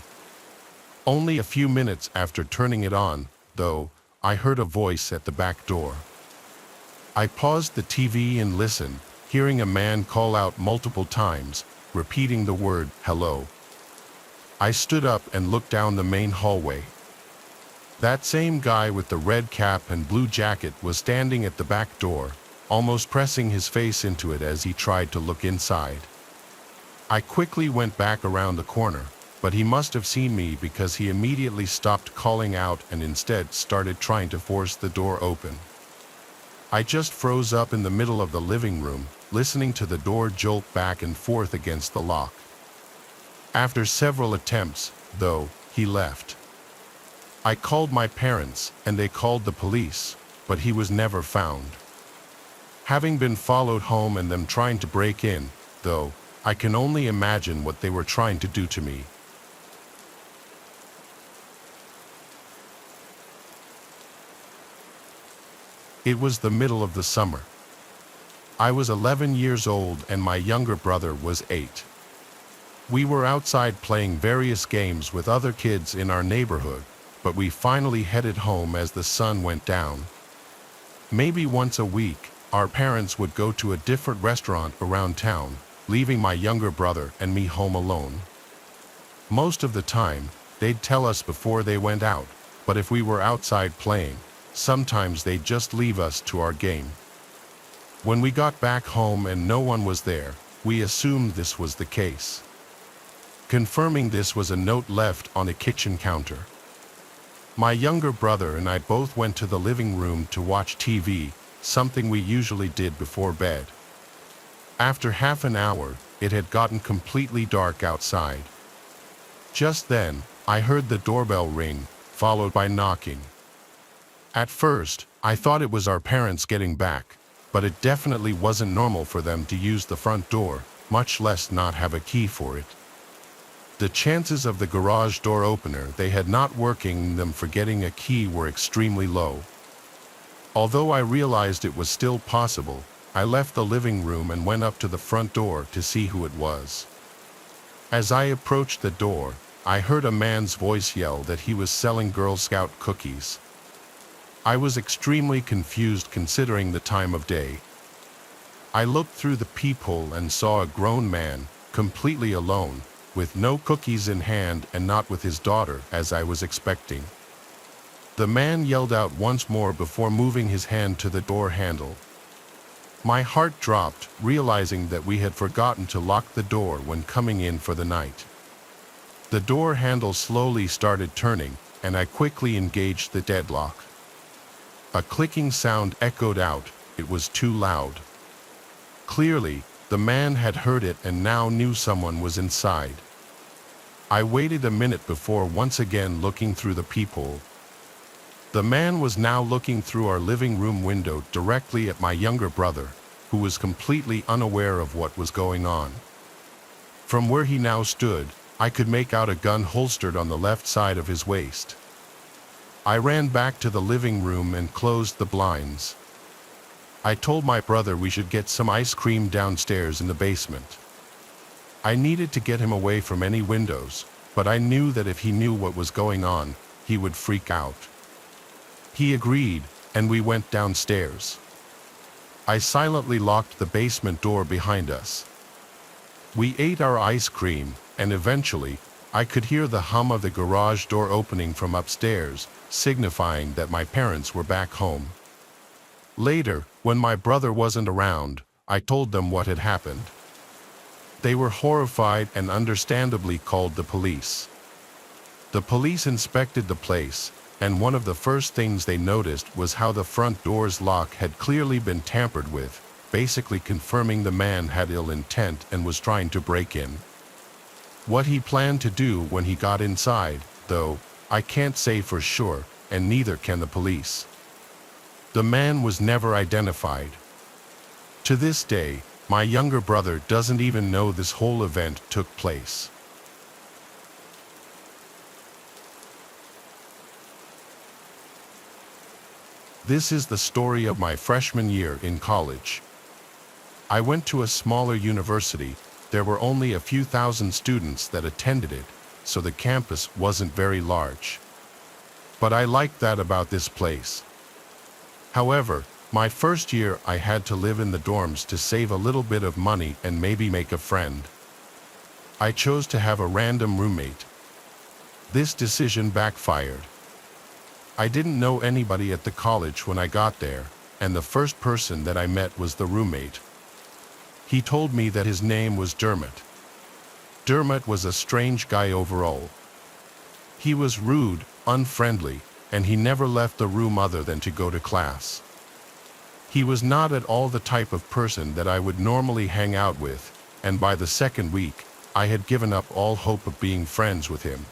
Only a few minutes after turning it on, though, I heard a voice at the back door. I paused the TV and listened, hearing a man call out multiple times, repeating the word, "Hello." I stood up and looked down the main hallway. That same guy with the red cap and blue jacket was standing at the back door, almost pressing his face into it as he tried to look inside. I quickly went back around the corner, but he must have seen me because he immediately stopped calling out and instead started trying to force the door open. I just froze up in the middle of the living room, listening to the door jolt back and forth against the lock. After several attempts, though, he left. I called my parents, and they called the police, but he was never found. Having been followed home and them trying to break in, though, I can only imagine what they were trying to do to me. It was the middle of the summer. I was 11 years old and my younger brother was 8. We were outside playing various games with other kids in our neighborhood, but we finally headed home as the sun went down. Maybe once a week, our parents would go to a different restaurant around town, leaving my younger brother and me home alone. Most of the time, they'd tell us before they went out, but if we were outside playing, sometimes they'd just leave us to our game. When we got back home and no one was there, we assumed this was the case. Confirming this was a note left on a kitchen counter. My younger brother and I both went to the living room to watch TV, something we usually did before bed. After half an hour, it had gotten completely dark outside. Just then, I heard the doorbell ring, followed by knocking. At first, I thought it was our parents getting back, but it definitely wasn't normal for them to use the front door, much less not have a key for it. The chances of the garage door opener they had not working and them forgetting a key were extremely low. Although I realized it was still possible, I left the living room and went up to the front door to see who it was. As I approached the door, I heard a man's voice yell that he was selling Girl Scout cookies. I was extremely confused considering the time of day. I looked through the peephole and saw a grown man, completely alone, with no cookies in hand and not with his daughter as I was expecting. The man yelled out once more before moving his hand to the door handle. My heart dropped, realizing that we had forgotten to lock the door when coming in for the night. The door handle slowly started turning, and I quickly engaged the deadlock. A clicking sound echoed out. It was too loud. Clearly, the man had heard it and now knew someone was inside. I waited a minute before once again looking through the peephole. The man was now looking through our living room window directly at my younger brother, who was completely unaware of what was going on. From where he now stood, I could make out a gun holstered on the left side of his waist. I ran back to the living room and closed the blinds. I told my brother we should get some ice cream downstairs in the basement. I needed to get him away from any windows, but I knew that if he knew what was going on, he would freak out. He agreed, and we went downstairs. I silently locked the basement door behind us. We ate our ice cream, and eventually, I could hear the hum of the garage door opening from upstairs, signifying that my parents were back home. Later, when my brother wasn't around, I told them what had happened. They were horrified and understandably called the police. The police inspected the place, and one of the first things they noticed was how the front door's lock had clearly been tampered with, basically confirming the man had ill intent and was trying to break in. What he planned to do when he got inside, though, I can't say for sure, and neither can the police. The man was never identified. To this day, my younger brother doesn't even know this whole event took place. This is the story of my freshman year in college. I went to a smaller university. There were only a few thousand students that attended it, so the campus wasn't very large. But I liked that about this place. However, My first year, I had to live in the dorms to save a little bit of money and maybe make a friend. I chose to have a random roommate. This decision backfired. I didn't know anybody at the college when I got there, and the first person that I met was the roommate. He told me that his name was Dermot. Dermot was a strange guy overall. He was rude, unfriendly, and he never left the room other than to go to class. He was not at all the type of person that I would normally hang out with, and by the second week, I had given up all hope of being friends with him.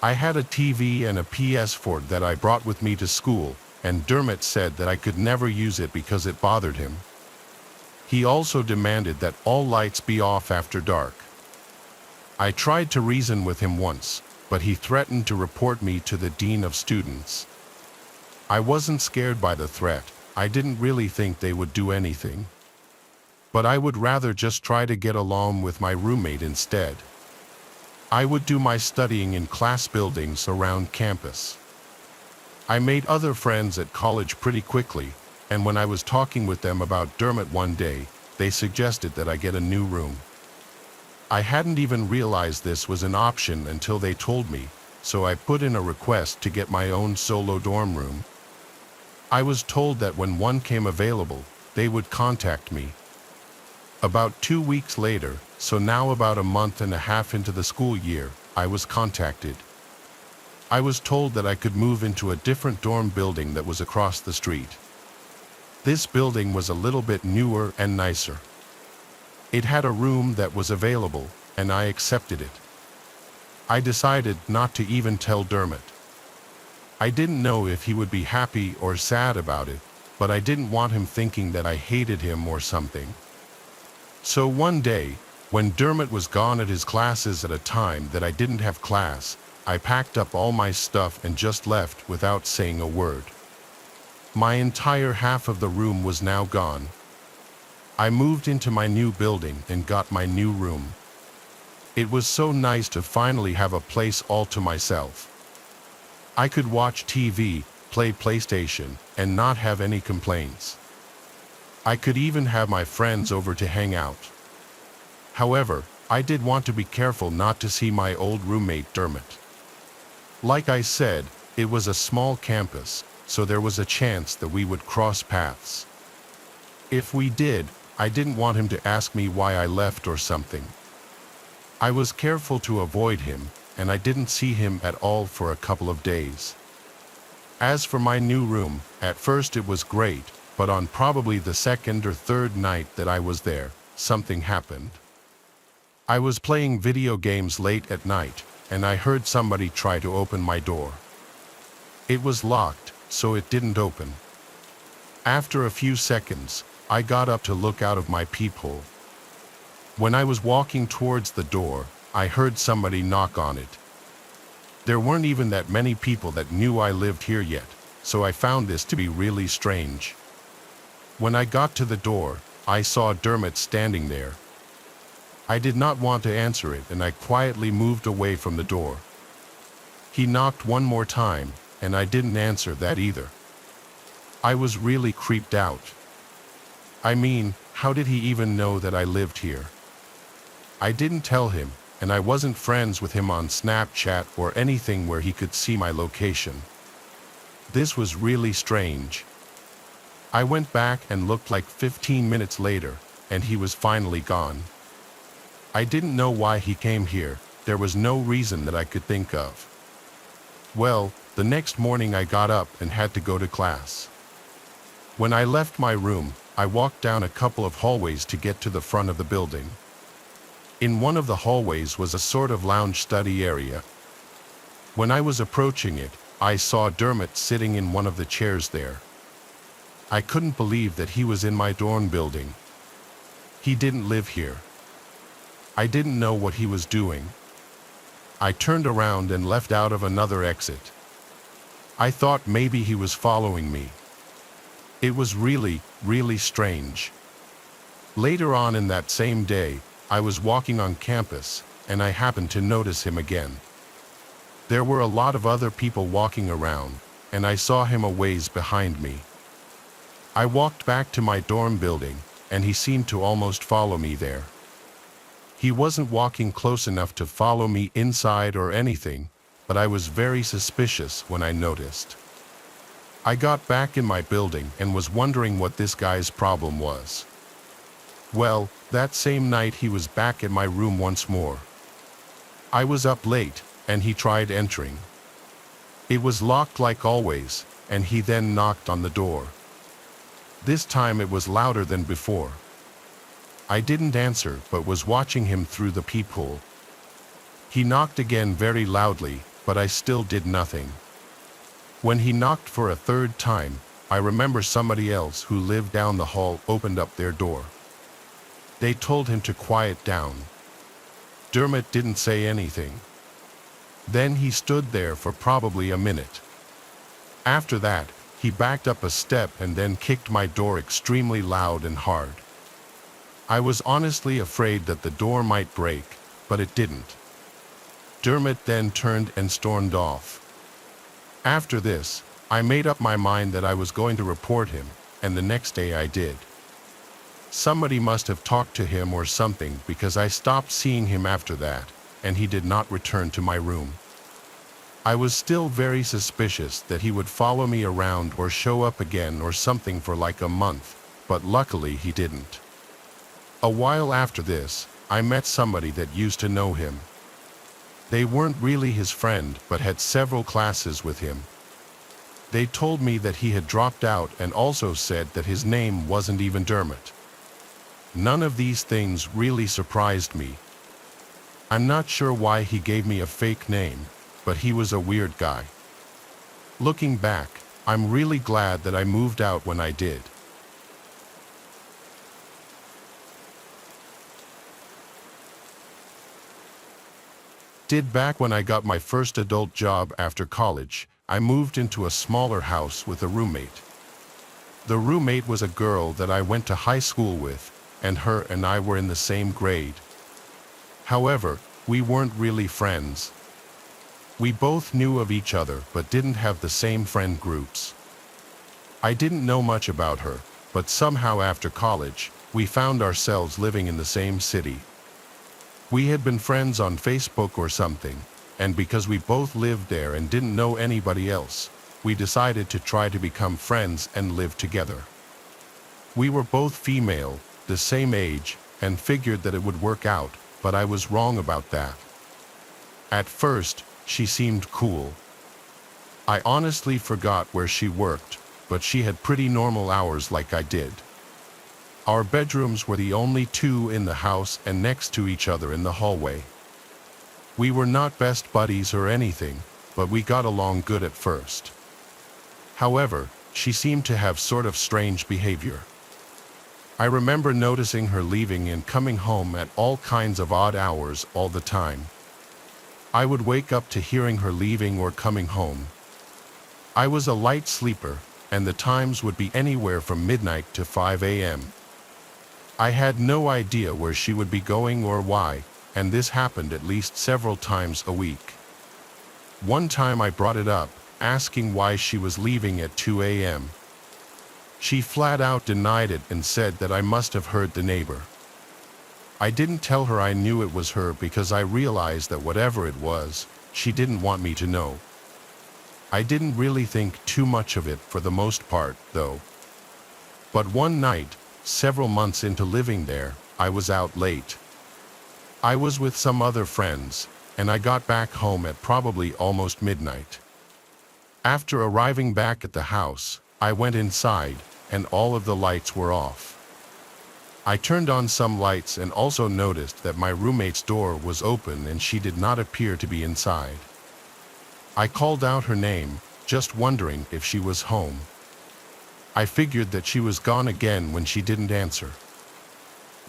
I had a TV and a PS4 that I brought with me to school, and Dermot said that I could never use it because it bothered him. He also demanded that all lights be off after dark. I tried to reason with him once, but he threatened to report me to the dean of students. I wasn't scared by the threat. I didn't really think they would do anything. But I would rather just try to get along with my roommate instead. I would do my studying in class buildings around campus. I made other friends at college pretty quickly, and when I was talking with them about Dermot one day, they suggested that I get a new room. I hadn't even realized this was an option until they told me, so I put in a request to get my own solo dorm room. I was told that when one came available, they would contact me. About 2 weeks later, so now about a month and a half into the school year, I was contacted. I was told that I could move into a different dorm building that was across the street. This building was a little bit newer and nicer. It had a room that was available, and I accepted it. I decided not to even tell Dermot. I didn't know if he would be happy or sad about it, but I didn't want him thinking that I hated him or something. So one day, when Dermot was gone at his classes at a time that I didn't have class, I packed up all my stuff and just left without saying a word. My entire half of the room was now gone. I moved into my new building and got my new room. It was so nice to finally have a place all to myself. I could watch TV, play PlayStation, and not have any complaints. I could even have my friends over to hang out. However, I did want to be careful not to see my old roommate Dermot. Like I said, it was a small campus, so there was a chance that we would cross paths. If we did, I didn't want him to ask me why I left or something. I was careful to avoid him, and I didn't see him at all for a couple of days. As for my new room, at first it was great, but on probably the second or third night that I was there, something happened. I was playing video games late at night, and I heard somebody try to open my door. It was locked, so it didn't open. After a few seconds, I got up to look out of my peephole. When I was walking towards the door, I heard somebody knock on it. There weren't even that many people that knew I lived here yet, so I found this to be really strange. When I got to the door, I saw Dermot standing there. I did not want to answer it, and I quietly moved away from the door. He knocked one more time, and I didn't answer that either. I was really creeped out. I mean, how did he even know that I lived here? I didn't tell him, and I wasn't friends with him on Snapchat or anything where he could see my location. This was really strange. I went back and looked like 15 minutes later, and he was finally gone. I didn't know why he came here. There was no reason that I could think of. Well, the next morning I got up and had to go to class. When I left my room, I walked down a couple of hallways to get to the front of the building. In one of the hallways was a sort of lounge study area. When I was approaching it, I saw Dermot sitting in one of the chairs there. I couldn't believe that he was in my dorm building. He didn't live here. I didn't know what he was doing. I turned around and left out of another exit. I thought maybe he was following me. It was really, really strange. Later on in that same day, I was walking on campus, and I happened to notice him again. There were a lot of other people walking around, and I saw him a ways behind me. I walked back to my dorm building, and he seemed to almost follow me there. He wasn't walking close enough to follow me inside or anything, but I was very suspicious when I noticed. I got back in my building and was wondering what this guy's problem was. Well, that same night he was back at my room once more. I was up late, and he tried entering. It was locked like always, and he then knocked on the door. This time it was louder than before. I didn't answer but was watching him through the peephole. He knocked again very loudly, but I still did nothing. When he knocked for a third time, I remember somebody else who lived down the hall opened up their door. They told him to quiet down. Dermot didn't say anything. Then he stood there for probably a minute. After that, he backed up a step and then kicked my door extremely loud and hard. I was honestly afraid that the door might break, but it didn't. Dermot then turned and stormed off. After this, I made up my mind that I was going to report him, and the next day I did. Somebody must have talked to him or something because I stopped seeing him after that, and he did not return to my room. I was still very suspicious that he would follow me around or show up again or something for like a month, but luckily he didn't. A while after this, I met somebody that used to know him. They weren't really his friend but had several classes with him. They told me that he had dropped out and also said that his name wasn't even Dermot. None of these things really surprised me. I'm not sure why he gave me a fake name, but he was a weird guy. Looking back, I'm really glad that I moved out when I did. Back when I got my first adult job after college, I moved into a smaller house with a roommate. The roommate was a girl that I went to high school with, and her and I were in the same grade. However, we weren't really friends. We both knew of each other but didn't have the same friend groups. I didn't know much about her, but somehow after college, we found ourselves living in the same city. We had been friends on Facebook or something, and because we both lived there and didn't know anybody else, we decided to try to become friends and live together. We were both female, the same age, and figured that it would work out, but I was wrong about that. At first, she seemed cool. I honestly forgot where she worked, but she had pretty normal hours like I did. Our bedrooms were the only two in the house and next to each other in the hallway. We were not best buddies or anything, but we got along good at first. However, she seemed to have sort of strange behavior. I remember noticing her leaving and coming home at all kinds of odd hours all the time. I would wake up to hearing her leaving or coming home. I was a light sleeper, and the times would be anywhere from midnight to 5 a.m. I had no idea where she would be going or why, and this happened at least several times a week. One time I brought it up, asking why she was leaving at 2 a.m. She flat out denied it and said that I must have heard the neighbor. I didn't tell her I knew it was her because I realized that whatever it was, she didn't want me to know. I didn't really think too much of it for the most part, though. But one night, several months into living there, I was out late. I was with some other friends, and I got back home at probably almost midnight. After arriving back at the house, I went inside, and all of the lights were off. I turned on some lights and also noticed that my roommate's door was open and she did not appear to be inside. I called out her name, just wondering if she was home. I figured that she was gone again when she didn't answer.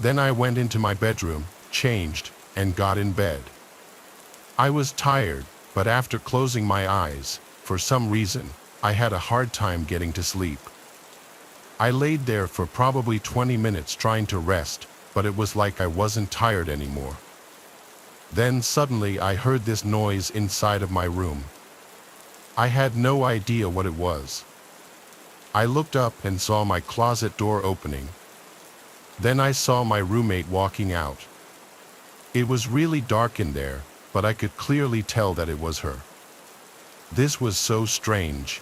Then I went into my bedroom, changed, and got in bed. I was tired, but after closing my eyes, for some reason, I had a hard time getting to sleep. I laid there for probably 20 minutes trying to rest, but it was like I wasn't tired anymore. Then suddenly I heard this noise inside of my room. I had no idea what it was. I looked up and saw my closet door opening. Then I saw my roommate walking out. It was really dark in there, but I could clearly tell that it was her. This was so strange.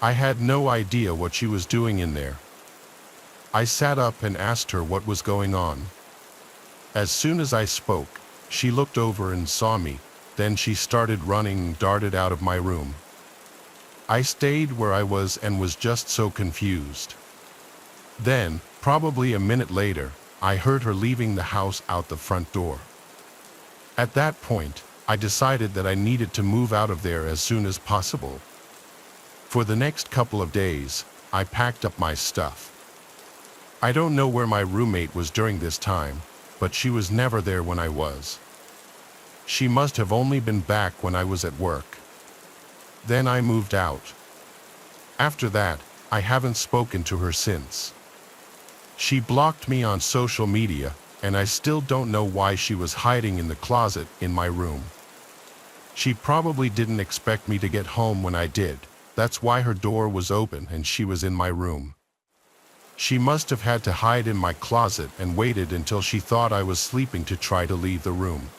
I had no idea what she was doing in there. I sat up and asked her what was going on. As soon as I spoke, she looked over and saw me, then she started running and darted out of my room. I stayed where I was and was just so confused. Then, probably a minute later, I heard her leaving the house out the front door. At that point, I decided that I needed to move out of there as soon as possible. For the next couple of days, I packed up my stuff. I don't know where my roommate was during this time, but she was never there when I was. She must have only been back when I was at work. Then I moved out. After that, I haven't spoken to her since. She blocked me on social media, and I still don't know why she was hiding in the closet in my room. She probably didn't expect me to get home when I did. That's why her door was open and she was in my room. She must have had to hide in my closet and waited until she thought I was sleeping to try to leave the room.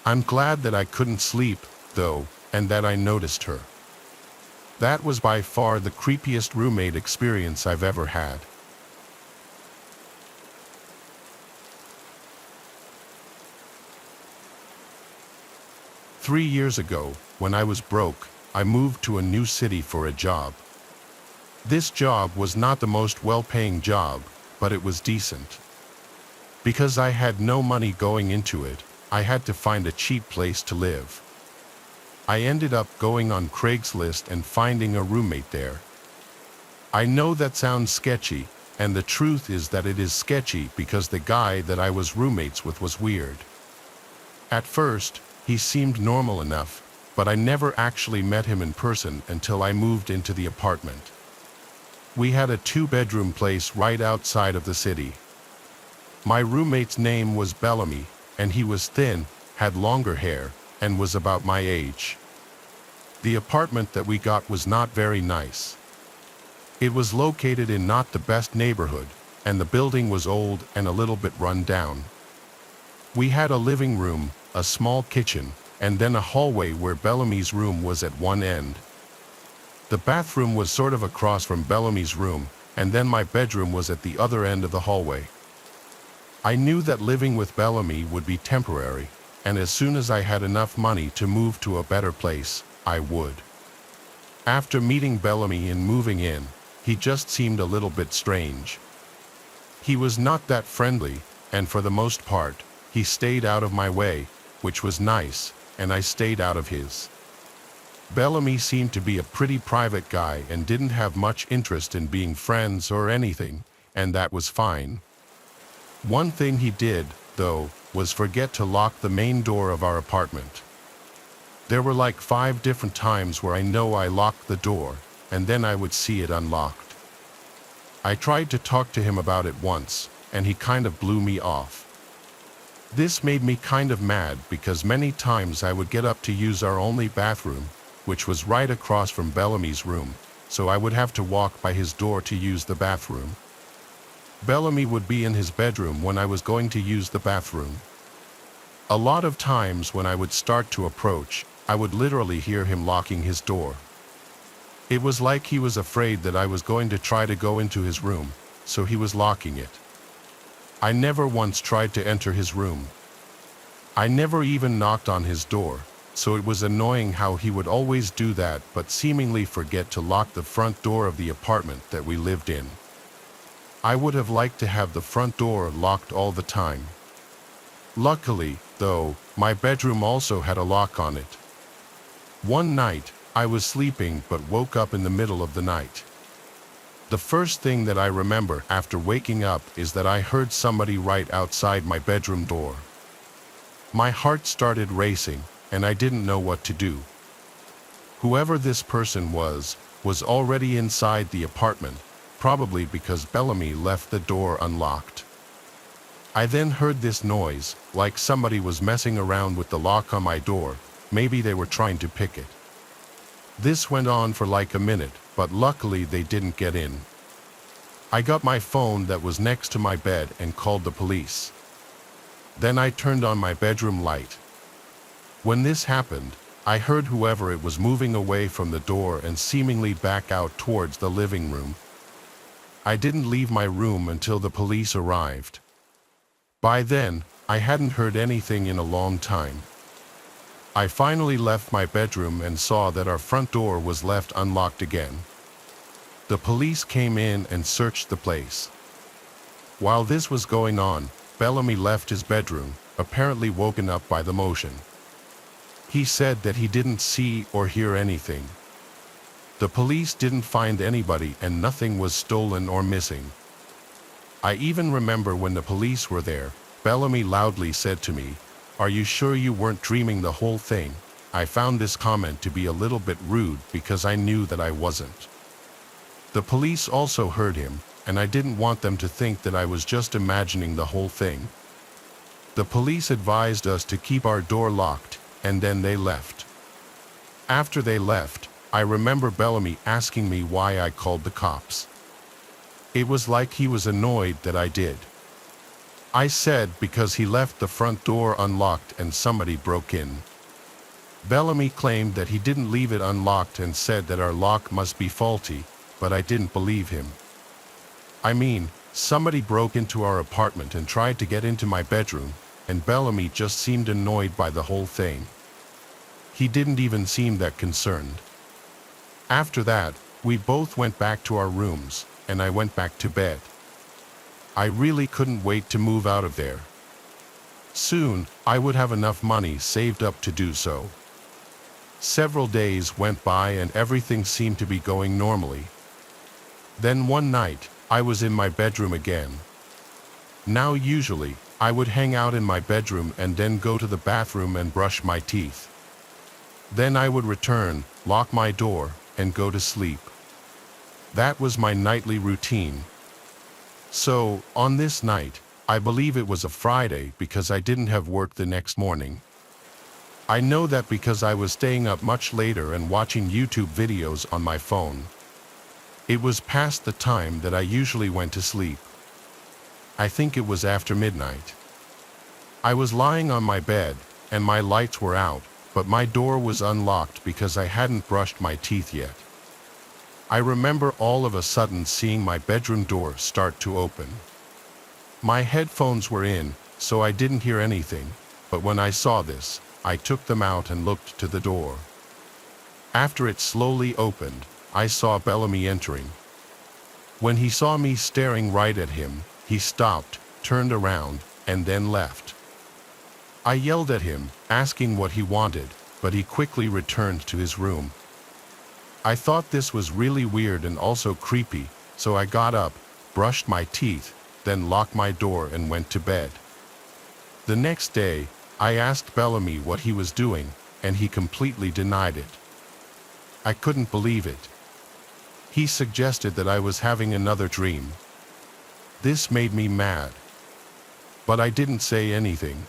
I'm glad that I couldn't sleep, though, and that I noticed her. That was by far the creepiest roommate experience I've ever had. Three years ago, when I was broke, I moved to a new city for a job. This job was not the most well-paying job, but it was decent. Because I had no money going into it, I had to find a cheap place to live. I ended up going on Craigslist and finding a roommate there. I know that sounds sketchy, and the truth is that it is sketchy because the guy that I was roommates with was weird. At first, he seemed normal enough, but I never actually met him in person until I moved into the apartment. We had a 2-bedroom place right outside of the city. My roommate's name was Bellamy, and he was thin, had longer hair, and was about my age. The apartment that we got was not very nice. It was located in not the best neighborhood, and the building was old and a little bit run down. We had a living room, a small kitchen, and then a hallway where Bellamy's room was at one end. The bathroom was sort of across from Bellamy's room, and then my bedroom was at the other end of the hallway. I knew that living with Bellamy would be temporary, and as soon as I had enough money to move to a better place, I would. After meeting Bellamy and moving in, he just seemed a little bit strange. He was not that friendly, and for the most part, he stayed out of my way, which was nice, and I stayed out of his. Bellamy seemed to be a pretty private guy and didn't have much interest in being friends or anything, and that was fine. One thing he did, though, was forget to lock the main door of our apartment. There were like 5 different times where I know I locked the door, and then I would see it unlocked. I tried to talk to him about it once, and he kind of blew me off. This made me kind of mad because many times I would get up to use our only bathroom, which was right across from Bellamy's room, so I would have to walk by his door to use the bathroom. Bellamy would be in his bedroom when I was going to use the bathroom. A lot of times when I would start to approach, I would literally hear him locking his door. It was like he was afraid that I was going to try to go into his room, so he was locking it. I never once tried to enter his room. I never even knocked on his door, so it was annoying how he would always do that but seemingly forget to lock the front door of the apartment that we lived in. I would have liked to have the front door locked all the time. Luckily, though, my bedroom also had a lock on it. One night, I was sleeping but woke up in the middle of the night. The first thing that I remember after waking up is that I heard somebody right outside my bedroom door. My heart started racing, and I didn't know what to do. Whoever this person was already inside the apartment, probably because Bellamy left the door unlocked. I then heard this noise, like somebody was messing around with the lock on my door. Maybe they were trying to pick it. This went on for like a minute, but luckily they didn't get in. I got my phone that was next to my bed and called the police. Then I turned on my bedroom light. When this happened, I heard whoever it was moving away from the door and seemingly back out towards the living room. I didn't leave my room until the police arrived. By then, I hadn't heard anything in a long time. I finally left my bedroom and saw that our front door was left unlocked again. The police came in and searched the place. While this was going on, Bellamy left his bedroom, apparently woken up by the motion. He said that he didn't see or hear anything. The police didn't find anybody and nothing was stolen or missing. I even remember when the police were there, Bellamy loudly said to me, "Are you sure you weren't dreaming the whole thing?" I found this comment to be a little bit rude because I knew that I wasn't. The police also heard him, and I didn't want them to think that I was just imagining the whole thing. The police advised us to keep our door locked, and then they left. After they left, I remember Bellamy asking me why I called the cops. It was like he was annoyed that I did. I said because he left the front door unlocked and somebody broke in. Bellamy claimed that he didn't leave it unlocked and said that our lock must be faulty, but I didn't believe him. I mean, somebody broke into our apartment and tried to get into my bedroom, and Bellamy just seemed annoyed by the whole thing. He didn't even seem that concerned. After that, we both went back to our rooms, and I went back to bed. I really couldn't wait to move out of there. Soon, I would have enough money saved up to do so. Several days went by and everything seemed to be going normally. Then one night, I was in my bedroom again. Now usually, I would hang out in my bedroom and then go to the bathroom and brush my teeth. Then I would return, lock my door, and go to sleep. That was my nightly routine. So, on this night, I believe it was a Friday because I didn't have work the next morning. I know that because I was staying up much later and watching YouTube videos on my phone. It was past the time that I usually went to sleep. I think it was after midnight. I was lying on my bed, and my lights were out, but my door was unlocked because I hadn't brushed my teeth yet. I remember all of a sudden seeing my bedroom door start to open. My headphones were in, so I didn't hear anything, but when I saw this, I took them out and looked to the door. After it slowly opened, I saw Bellamy entering. When he saw me staring right at him, he stopped, turned around, and then left. I yelled at him, asking what he wanted, but he quickly returned to his room. I thought this was really weird and also creepy, so I got up, brushed my teeth, then locked my door and went to bed. The next day, I asked Bellamy what he was doing, and he completely denied it. I couldn't believe it. He suggested that I was having another dream. This made me mad. But I didn't say anything.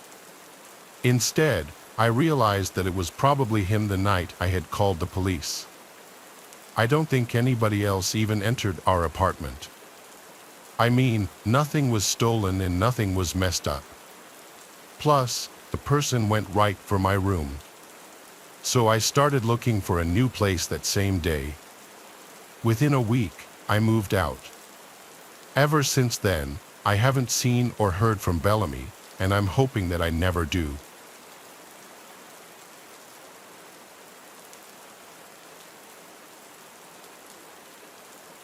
Instead, I realized that it was probably him the night I had called the police. I don't think anybody else even entered our apartment. I mean, nothing was stolen and nothing was messed up. Plus, the person went right for my room. So I started looking for a new place that same day. Within a week, I moved out. Ever since then, I haven't seen or heard from Bellamy, and I'm hoping that I never do.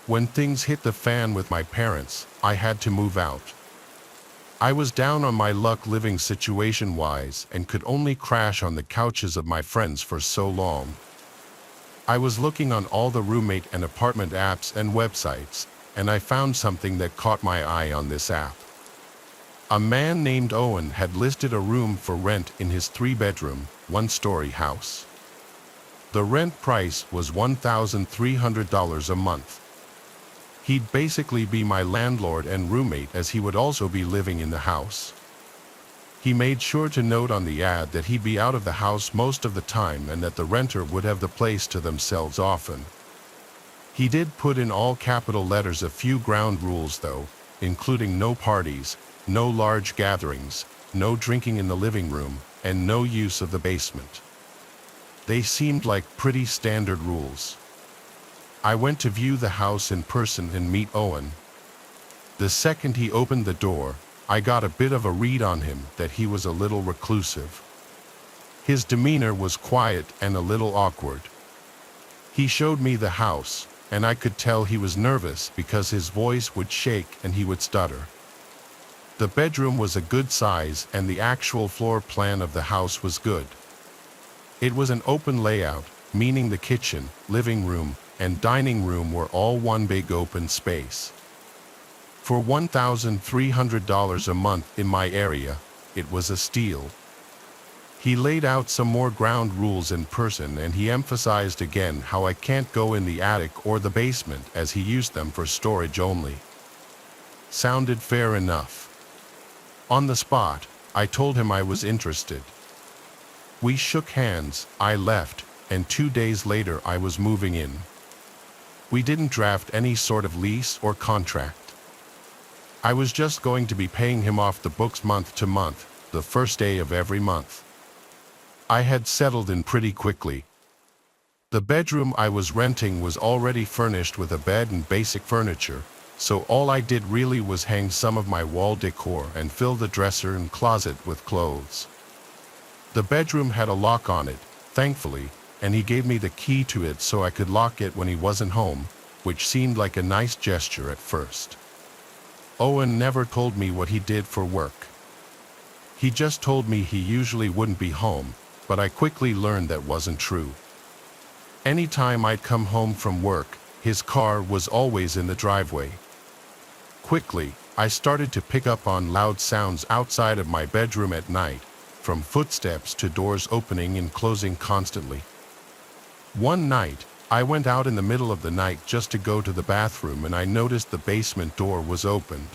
When things hit the fan with my parents, I had to move out. I was down on my luck living situation-wise and could only crash on the couches of my friends for so long. I was looking on all the roommate and apartment apps and websites, and I found something that caught my eye on this app. A man named Owen had listed a room for rent in his 3-bedroom, 1-story house. The rent price was $1,300 a month. He'd basically be my landlord and roommate as he would also be living in the house. He made sure to note on the ad that he'd be out of the house most of the time and that the renter would have the place to themselves often. He did put in all capital letters a few ground rules though, including no parties, no large gatherings, no drinking in the living room, and no use of the basement. They seemed like pretty standard rules. I went to view the house in person and meet Owen. The second he opened the door, I got a bit of a read on him that he was a little reclusive. His demeanor was quiet and a little awkward. He showed me the house, and I could tell he was nervous because his voice would shake and he would stutter. The bedroom was a good size and the actual floor plan of the house was good. It was an open layout, meaning the kitchen, living room, and dining room were all one big open space. For $1,300 a month in my area, it was a steal. He laid out some more ground rules in person and he emphasized again how I can't go in the attic or the basement as he used them for storage only. Sounded fair enough. On the spot, I told him I was interested. We shook hands, I left, and 2 days later I was moving in. We didn't draft any sort of lease or contract. I was just going to be paying him off the books month to month, the first day of every month. I had settled in pretty quickly. The bedroom I was renting was already furnished with a bed and basic furniture, so all I did really was hang some of my wall decor and fill the dresser and closet with clothes. The bedroom had a lock on it, thankfully, and he gave me the key to it so I could lock it when he wasn't home, which seemed like a nice gesture at first. Owen never told me what he did for work. He just told me he usually wouldn't be home, but I quickly learned that wasn't true. Anytime I'd come home from work, his car was always in the driveway. Quickly, I started to pick up on loud sounds outside of my bedroom at night, from footsteps to doors opening and closing constantly. One night, I went out in the middle of the night just to go to the bathroom and I noticed the basement door was opened.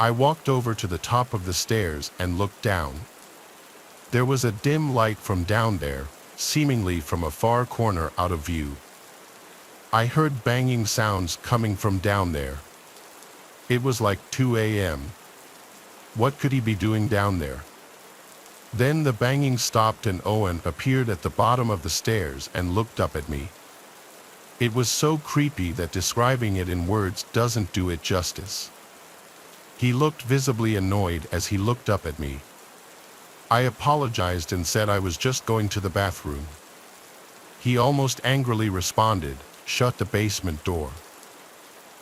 I walked over to the top of the stairs and looked down. There was a dim light from down there, seemingly from a far corner out of view. I heard banging sounds coming from down there. It was like 2 a.m. What could he be doing down there? Then the banging stopped and Owen appeared at the bottom of the stairs and looked up at me. It was so creepy that describing it in words doesn't do it justice. He looked visibly annoyed as he looked up at me. I apologized and said I was just going to the bathroom. He almost angrily responded, "Shut the basement door."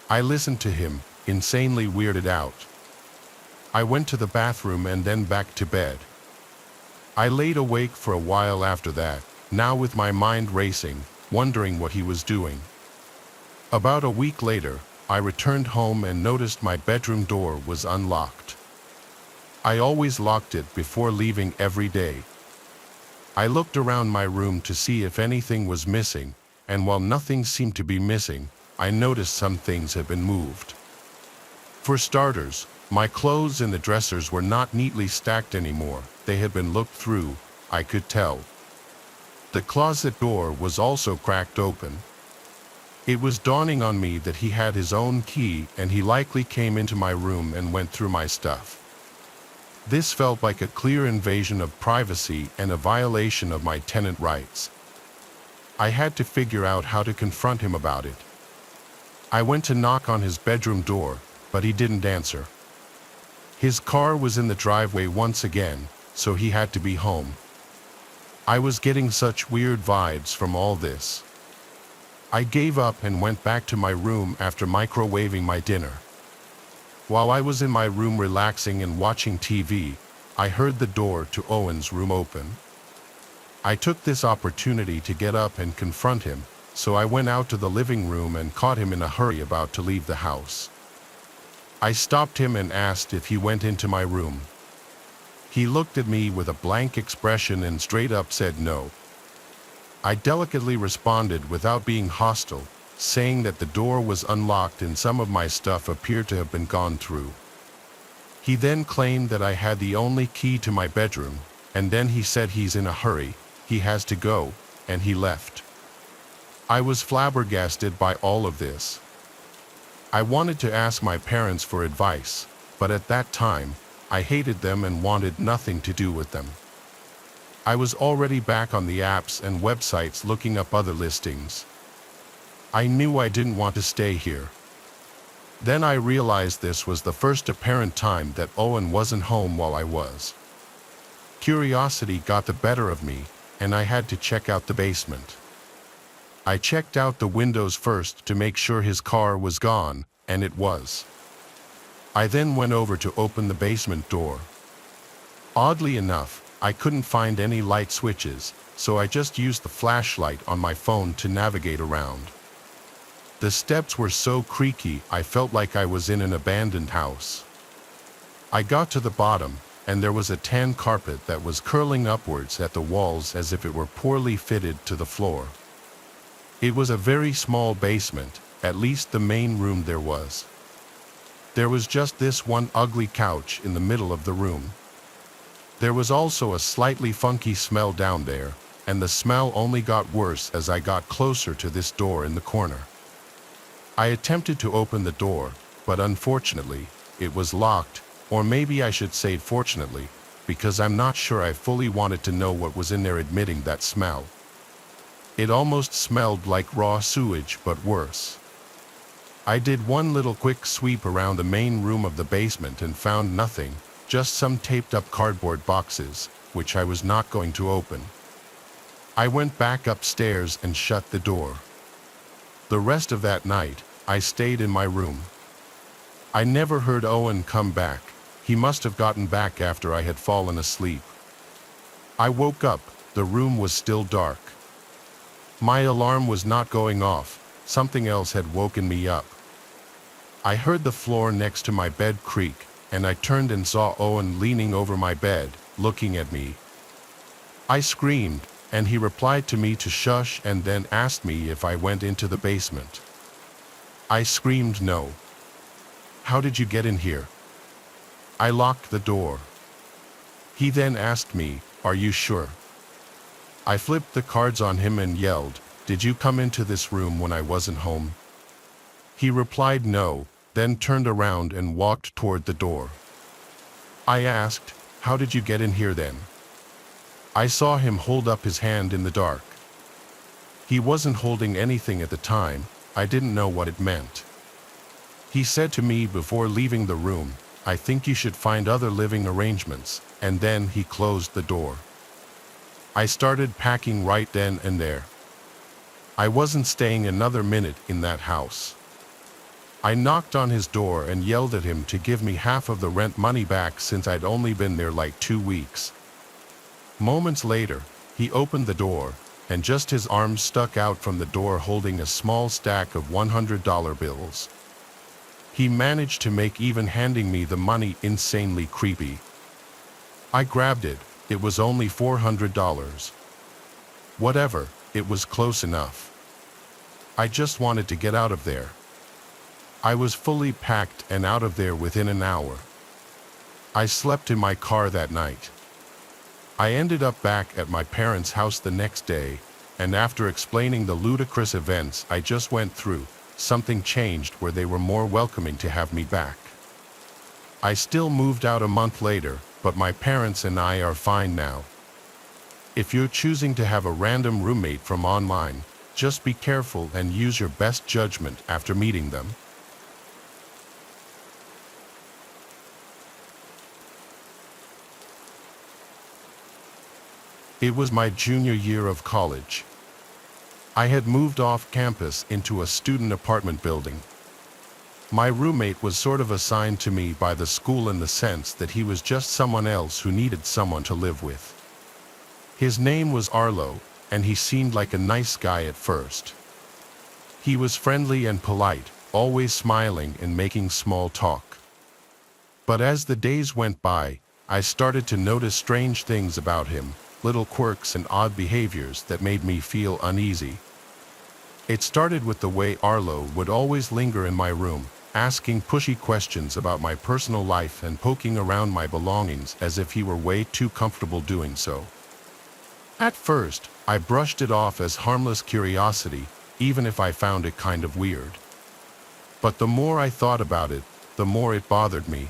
I listened to him, insanely weirded out. I went to the bathroom and then back to bed. I laid awake for a while after that, now with my mind racing, wondering what he was doing. About a week later, I returned home and noticed my bedroom door was unlocked. I always locked it before leaving every day. I looked around my room to see if anything was missing, and while nothing seemed to be missing, I noticed some things had been moved. For starters, my clothes in the dressers were not neatly stacked anymore. They had been looked through, I could tell. The closet door was also cracked open. It was dawning on me that he had his own key and he likely came into my room and went through my stuff. This felt like a clear invasion of privacy and a violation of my tenant rights. I had to figure out how to confront him about it. I went to knock on his bedroom door, but he didn't answer. His car was in the driveway once again, so he had to be home. I was getting such weird vibes from all this. I gave up and went back to my room after microwaving my dinner. While I was in my room relaxing and watching TV, I heard the door to Owen's room open. I took this opportunity to get up and confront him, so I went out to the living room and caught him in a hurry about to leave the house. I stopped him and asked if he went into my room. He looked at me with a blank expression and straight up said no. I delicately responded without being hostile, saying that the door was unlocked and some of my stuff appeared to have been gone through. He then claimed that I had the only key to my bedroom, and then he said he's in a hurry, he has to go, and he left. I was flabbergasted by all of this. I wanted to ask my parents for advice, but at that time, I hated them and wanted nothing to do with them. I was already back on the apps and websites looking up other listings. I knew I didn't want to stay here. Then I realized this was the first apparent time that Owen wasn't home while I was. Curiosity got the better of me, and I had to check out the basement. I checked out the windows first to make sure his car was gone, and it was. I then went over to open the basement door. Oddly enough, I couldn't find any light switches, so I just used the flashlight on my phone to navigate around. The steps were so creaky I felt like I was in an abandoned house. I got to the bottom, and there was a tan carpet that was curling upwards at the walls as if it were poorly fitted to the floor. It was a very small basement, at least the main room there was. There was just this one ugly couch in the middle of the room. There was also a slightly funky smell down there, and the smell only got worse as I got closer to this door in the corner. I attempted to open the door, but unfortunately, it was locked, or maybe I should say fortunately, because I'm not sure I fully wanted to know what was in there admitting that smell. It almost smelled like raw sewage, but worse. I did one little quick sweep around the main room of the basement and found nothing, just some taped up cardboard boxes, which I was not going to open. I went back upstairs and shut the door. The rest of that night, I stayed in my room. I never heard Owen come back. He must have gotten back after I had fallen asleep. I woke up, the room was still dark. My alarm was not going off, something else had woken me up. I heard the floor next to my bed creak, and I turned and saw Owen leaning over my bed, looking at me. I screamed, and he replied to me to shush and then asked me if I went into the basement. I screamed no. How did you get in here? I locked the door. He then asked me, are you sure? I flipped the cards on him and yelled, did you come into this room when I wasn't home? He replied no, then turned around and walked toward the door. I asked, how did you get in here then? I saw him hold up his hand in the dark. He wasn't holding anything at the time, I didn't know what it meant. He said to me before leaving the room, I think you should find other living arrangements, and then he closed the door. I started packing right then and there. I wasn't staying another minute in that house. I knocked on his door and yelled at him to give me half of the rent money back since I'd only been there like 2 weeks. Moments later, he opened the door, and just his arms stuck out from the door holding a small stack of $100 bills. He managed to make even handing me the money insanely creepy. I grabbed it, it was only $400. Whatever, it was close enough. I just wanted to get out of there. I was fully packed and out of there within an hour. I slept in my car that night. I ended up back at my parents' house the next day, and after explaining the ludicrous events I just went through, something changed where they were more welcoming to have me back. I still moved out a month later, but my parents and I are fine now. If you're choosing to have a random roommate from online, just be careful and use your best judgment after meeting them. It was my junior year of college. I had moved off campus into a student apartment building. My roommate was sort of assigned to me by the school in the sense that he was just someone else who needed someone to live with. His name was Arlo, and he seemed like a nice guy at first. He was friendly and polite, always smiling and making small talk. But as the days went by, I started to notice strange things about him, little quirks and odd behaviors that made me feel uneasy. It started with the way Arlo would always linger in my room, asking pushy questions about my personal life and poking around my belongings as if he were way too comfortable doing so. At first, I brushed it off as harmless curiosity, even if I found it kind of weird. But the more I thought about it, the more it bothered me.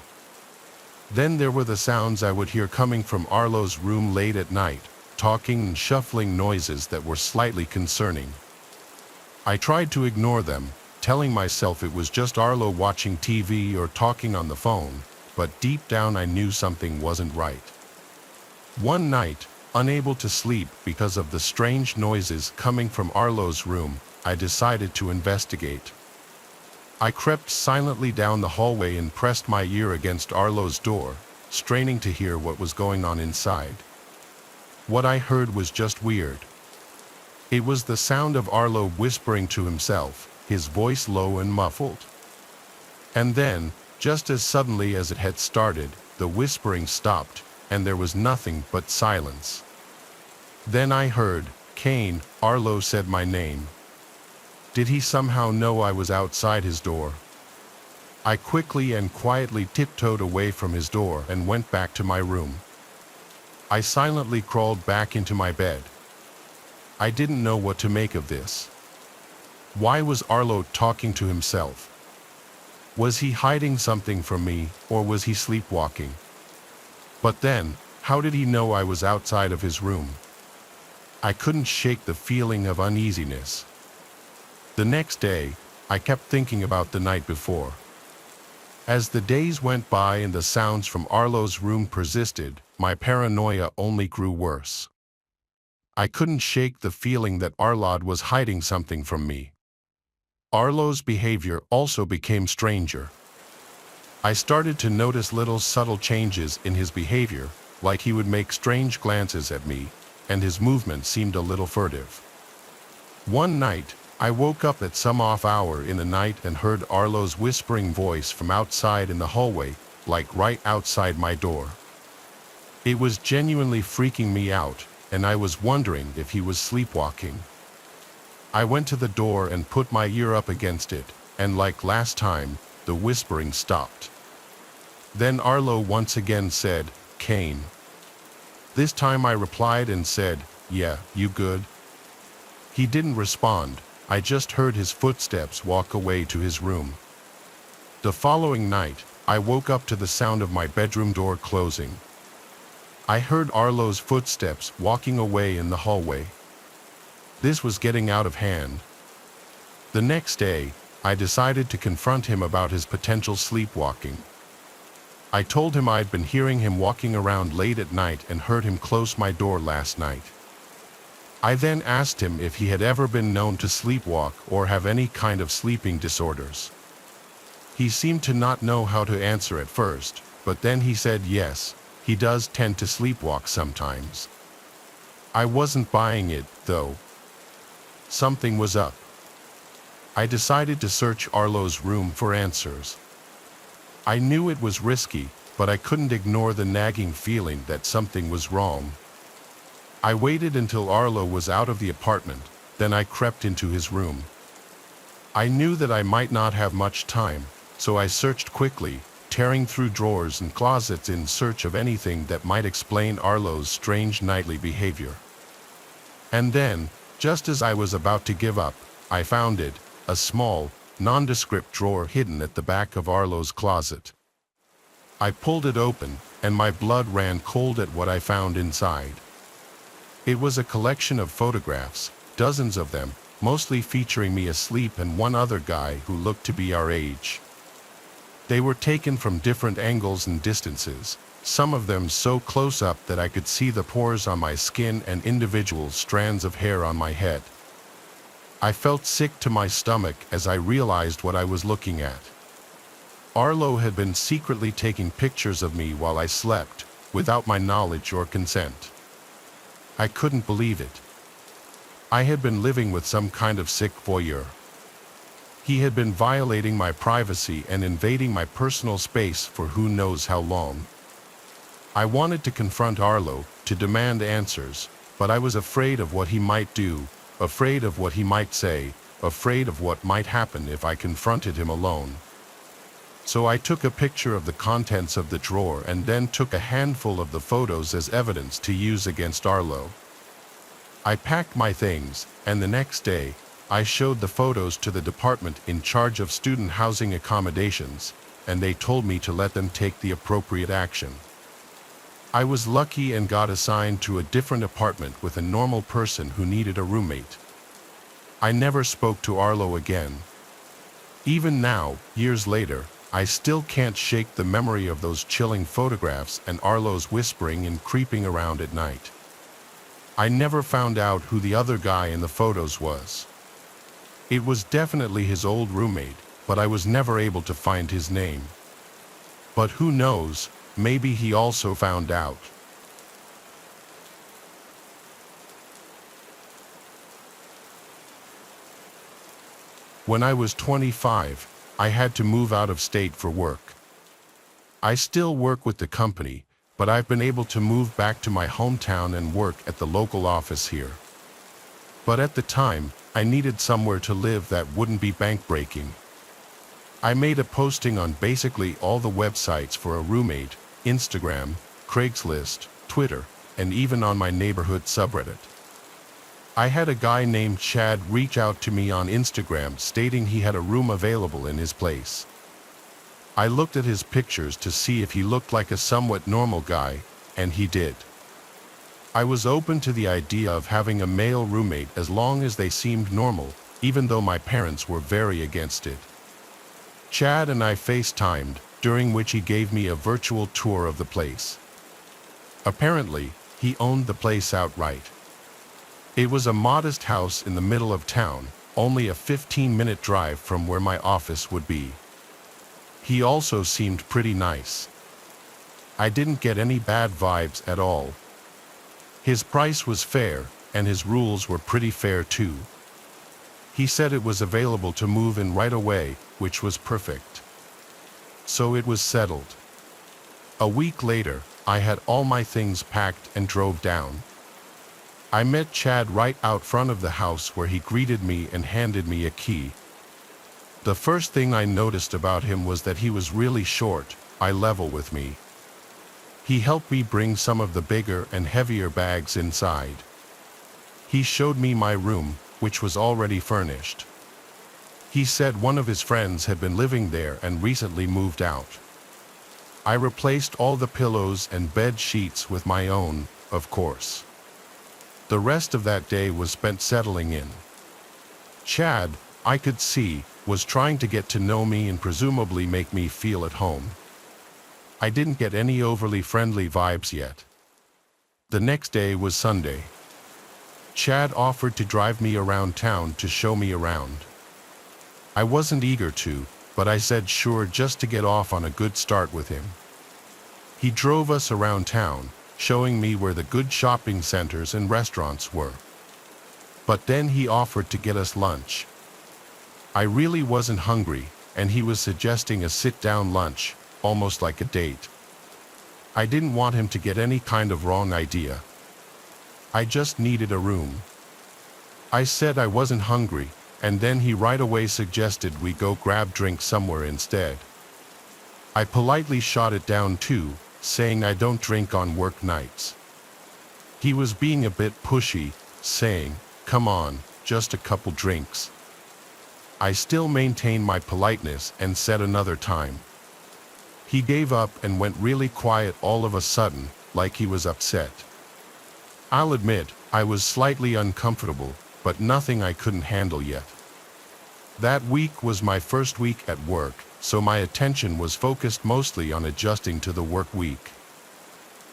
Then there were the sounds I would hear coming from Arlo's room late at night, talking and shuffling noises that were slightly concerning. I tried to ignore them, telling myself it was just Arlo watching TV or talking on the phone, but deep down I knew something wasn't right. One night, unable to sleep because of the strange noises coming from Arlo's room, I decided to investigate. I crept silently down the hallway and pressed my ear against Arlo's door, straining to hear what was going on inside. What I heard was just weird. It was the sound of Arlo whispering to himself, his voice low and muffled. And then, just as suddenly as it had started, the whispering stopped, and there was nothing but silence. Then I heard, "Kane," Arlo said my name. Did he somehow know I was outside his door? I quickly and quietly tiptoed away from his door and went back to my room. I silently crawled back into my bed. I didn't know what to make of this. Why was Arlo talking to himself? Was he hiding something from me, or was he sleepwalking? But then, how did he know I was outside of his room? I couldn't shake the feeling of uneasiness. The next day, I kept thinking about the night before. As the days went by and the sounds from Arlo's room persisted, my paranoia only grew worse. I couldn't shake the feeling that Arlo was hiding something from me. Arlo's behavior also became stranger. I started to notice little subtle changes in his behavior, like he would make strange glances at me, and his movement seemed a little furtive. One night, I woke up at some off hour in the night and heard Arlo's whispering voice from outside in the hallway, like right outside my door. It was genuinely freaking me out, and I was wondering if he was sleepwalking. I went to the door and put my ear up against it, and like last time, the whispering stopped. Then Arlo once again said, "Kane." This time I replied and said, "Yeah, you good?" He didn't respond. I just heard his footsteps walk away to his room. The following night, I woke up to the sound of my bedroom door closing. I heard Arlo's footsteps walking away in the hallway. This was getting out of hand. The next day, I decided to confront him about his potential sleepwalking. I told him I'd been hearing him walking around late at night and heard him close my door last night. I then asked him if he had ever been known to sleepwalk or have any kind of sleeping disorders. He seemed to not know how to answer at first, but then he said yes, he does tend to sleepwalk sometimes. I wasn't buying it, though. Something was up. I decided to search Arlo's room for answers. I knew it was risky, but I couldn't ignore the nagging feeling that something was wrong. I waited until Arlo was out of the apartment, then I crept into his room. I knew that I might not have much time, so I searched quickly, tearing through drawers and closets in search of anything that might explain Arlo's strange nightly behavior. And then, just as I was about to give up, I found it, a small, nondescript drawer hidden at the back of Arlo's closet. I pulled it open, and my blood ran cold at what I found inside. It was a collection of photographs, dozens of them, mostly featuring me asleep and one other guy who looked to be our age. They were taken from different angles and distances, some of them so close up that I could see the pores on my skin and individual strands of hair on my head. I felt sick to my stomach as I realized what I was looking at. Arlo had been secretly taking pictures of me while I slept, without my knowledge or consent. I couldn't believe it. I had been living with some kind of sick voyeur. He had been violating my privacy and invading my personal space for who knows how long. I wanted to confront Arlo, to demand answers, but I was afraid of what he might do, afraid of what he might say, afraid of what might happen if I confronted him alone. So I took a picture of the contents of the drawer and then took a handful of the photos as evidence to use against Arlo. I packed my things, and the next day, I showed the photos to the department in charge of student housing accommodations, and they told me to let them take the appropriate action. I was lucky and got assigned to a different apartment with a normal person who needed a roommate. I never spoke to Arlo again. Even now, years later, I still can't shake the memory of those chilling photographs and Arlo's whispering and creeping around at night. I never found out who the other guy in the photos was. It was definitely his old roommate, but I was never able to find his name. But who knows, maybe he also found out. When I was 25, I had to move out of state for work. I still work with the company, but I've been able to move back to my hometown and work at the local office here. But at the time, I needed somewhere to live that wouldn't be bank-breaking. I made a posting on basically all the websites for a roommate, Instagram, Craigslist, Twitter, and even on my neighborhood subreddit. I had a guy named Chad reach out to me on Instagram stating he had a room available in his place. I looked at his pictures to see if he looked like a somewhat normal guy, and he did. I was open to the idea of having a male roommate as long as they seemed normal, even though my parents were very against it. Chad and I FaceTimed, during which he gave me a virtual tour of the place. Apparently, he owned the place outright. It was a modest house in the middle of town, only a 15-minute drive from where my office would be. He also seemed pretty nice. I didn't get any bad vibes at all. His price was fair, and his rules were pretty fair too. He said it was available to move in right away, which was perfect. So it was settled. A week later, I had all my things packed and drove down. I met Chad right out front of the house where he greeted me and handed me a key. The first thing I noticed about him was that he was really short, eye level with me. He helped me bring some of the bigger and heavier bags inside. He showed me my room, which was already furnished. He said one of his friends had been living there and recently moved out. I replaced all the pillows and bed sheets with my own, of course. The rest of that day was spent settling in. Chad, I could see, was trying to get to know me and presumably make me feel at home. I didn't get any overly friendly vibes yet. The next day was Sunday. Chad offered to drive me around town to show me around. I wasn't eager to, but I said sure just to get off on a good start with him. He drove us around town, showing me where the good shopping centers and restaurants were. But then he offered to get us lunch. I really wasn't hungry, and he was suggesting a sit-down lunch, almost like a date. I didn't want him to get any kind of wrong idea. I just needed a room. I said I wasn't hungry, and then he right away suggested we go grab drinks somewhere instead. I politely shot it down too, saying I don't drink on work nights. He was being a bit pushy, saying, "Come on, just a couple drinks." I still maintained my politeness and said another time. He gave up and went really quiet all of a sudden, like he was upset. I'll admit, I was slightly uncomfortable, but nothing I couldn't handle yet. That week was my first week at work, so my attention was focused mostly on adjusting to the work week.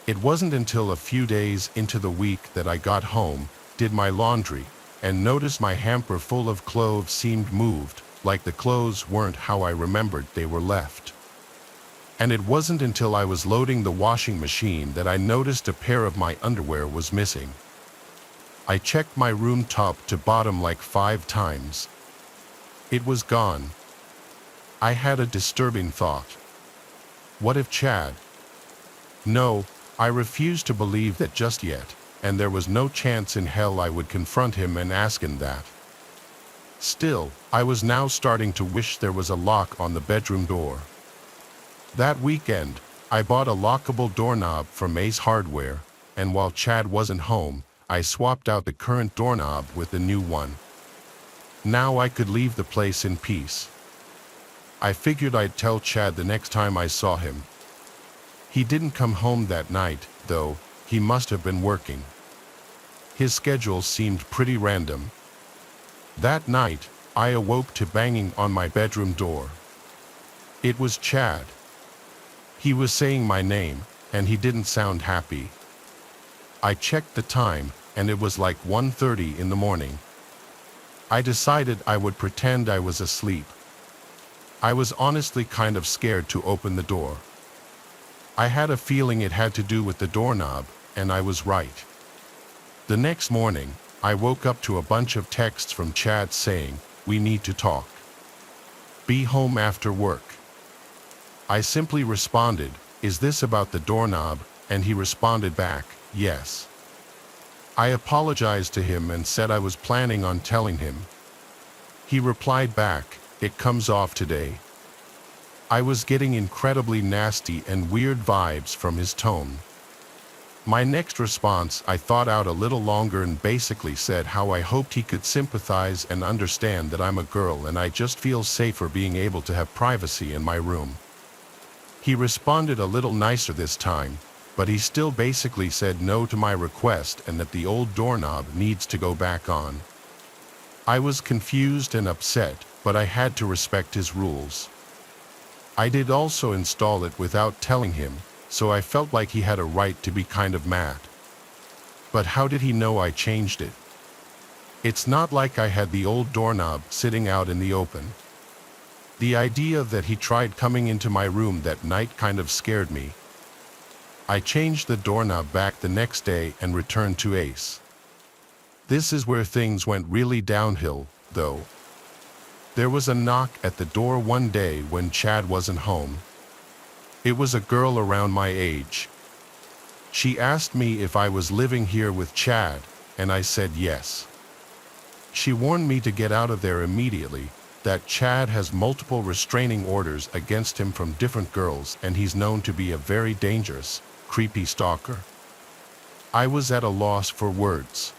It wasn't until a few days into the week that I got home, did my laundry, and noticed my hamper full of clothes seemed moved, like the clothes weren't how I remembered they were left. And it wasn't until I was loading the washing machine that I noticed a pair of my underwear was missing. I checked my room top to bottom like 5 times. It was gone. I had a disturbing thought. What if Chad? No, I refused to believe that just yet, and there was no chance in hell I would confront him and ask him that. Still, I was now starting to wish there was a lock on the bedroom door. That weekend, I bought a lockable doorknob from Ace Hardware, and while Chad wasn't home, I swapped out the current doorknob with the new one. Now I could leave the place in peace. I figured I'd tell Chad the next time I saw him. He didn't come home that night, though. He must have been working. His schedule seemed pretty random. That night, I awoke to banging on my bedroom door. It was Chad. He was saying my name, and he didn't sound happy. I checked the time, and it was like 1:30 in the morning. I decided I would pretend I was asleep. I was honestly kind of scared to open the door. I had a feeling it had to do with the doorknob, and I was right. The next morning, I woke up to a bunch of texts from Chad saying, "We need to talk. Be home after work." I simply responded, "Is this about the doorknob?" And he responded back, "Yes." I apologized to him and said I was planning on telling him. He replied back, "It comes off today." I was getting incredibly nasty and weird vibes from his tone. My next response I thought out a little longer and basically said how I hoped he could sympathize and understand that I'm a girl and I just feel safer being able to have privacy in my room. He responded a little nicer this time, but he still basically said no to my request and that the old doorknob needs to go back on. I was confused and upset, but I had to respect his rules. I did also install it without telling him, so I felt like he had a right to be kind of mad. But how did he know I changed it? It's not like I had the old doorknob sitting out in the open. The idea that he tried coming into my room that night kind of scared me. I changed the doorknob back the next day and returned to Ace. This is where things went really downhill, though. There was a knock at the door one day when Chad wasn't home. It was a girl around my age. She asked me if I was living here with Chad, and I said yes. She warned me to get out of there immediately, that Chad has multiple restraining orders against him from different girls and he's known to be a very dangerous, creepy stalker. I was at a loss for words.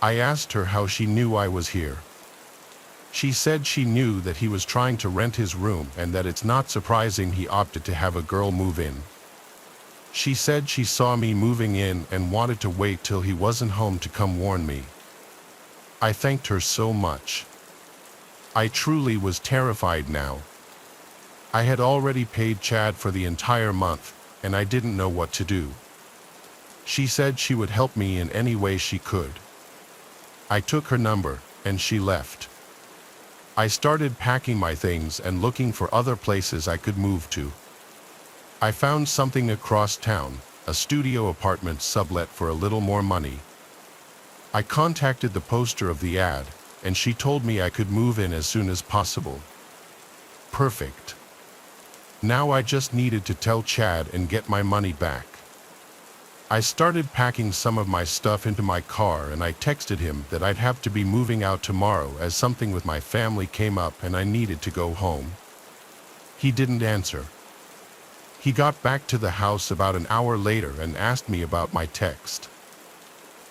I asked her how she knew I was here. She said she knew that he was trying to rent his room and that it's not surprising he opted to have a girl move in. She said she saw me moving in and wanted to wait till he wasn't home to come warn me. I thanked her so much. I truly was terrified now. I had already paid Chad for the entire month, and I didn't know what to do. She said she would help me in any way she could. I took her number, and she left. I started packing my things and looking for other places I could move to. I found something across town, a studio apartment sublet for a little more money. I contacted the poster of the ad, and she told me I could move in as soon as possible. Perfect. Now I just needed to tell Chad and get my money back. I started packing some of my stuff into my car and I texted him that I'd have to be moving out tomorrow as something with my family came up and I needed to go home. He didn't answer. He got back to the house about an hour later and asked me about my text.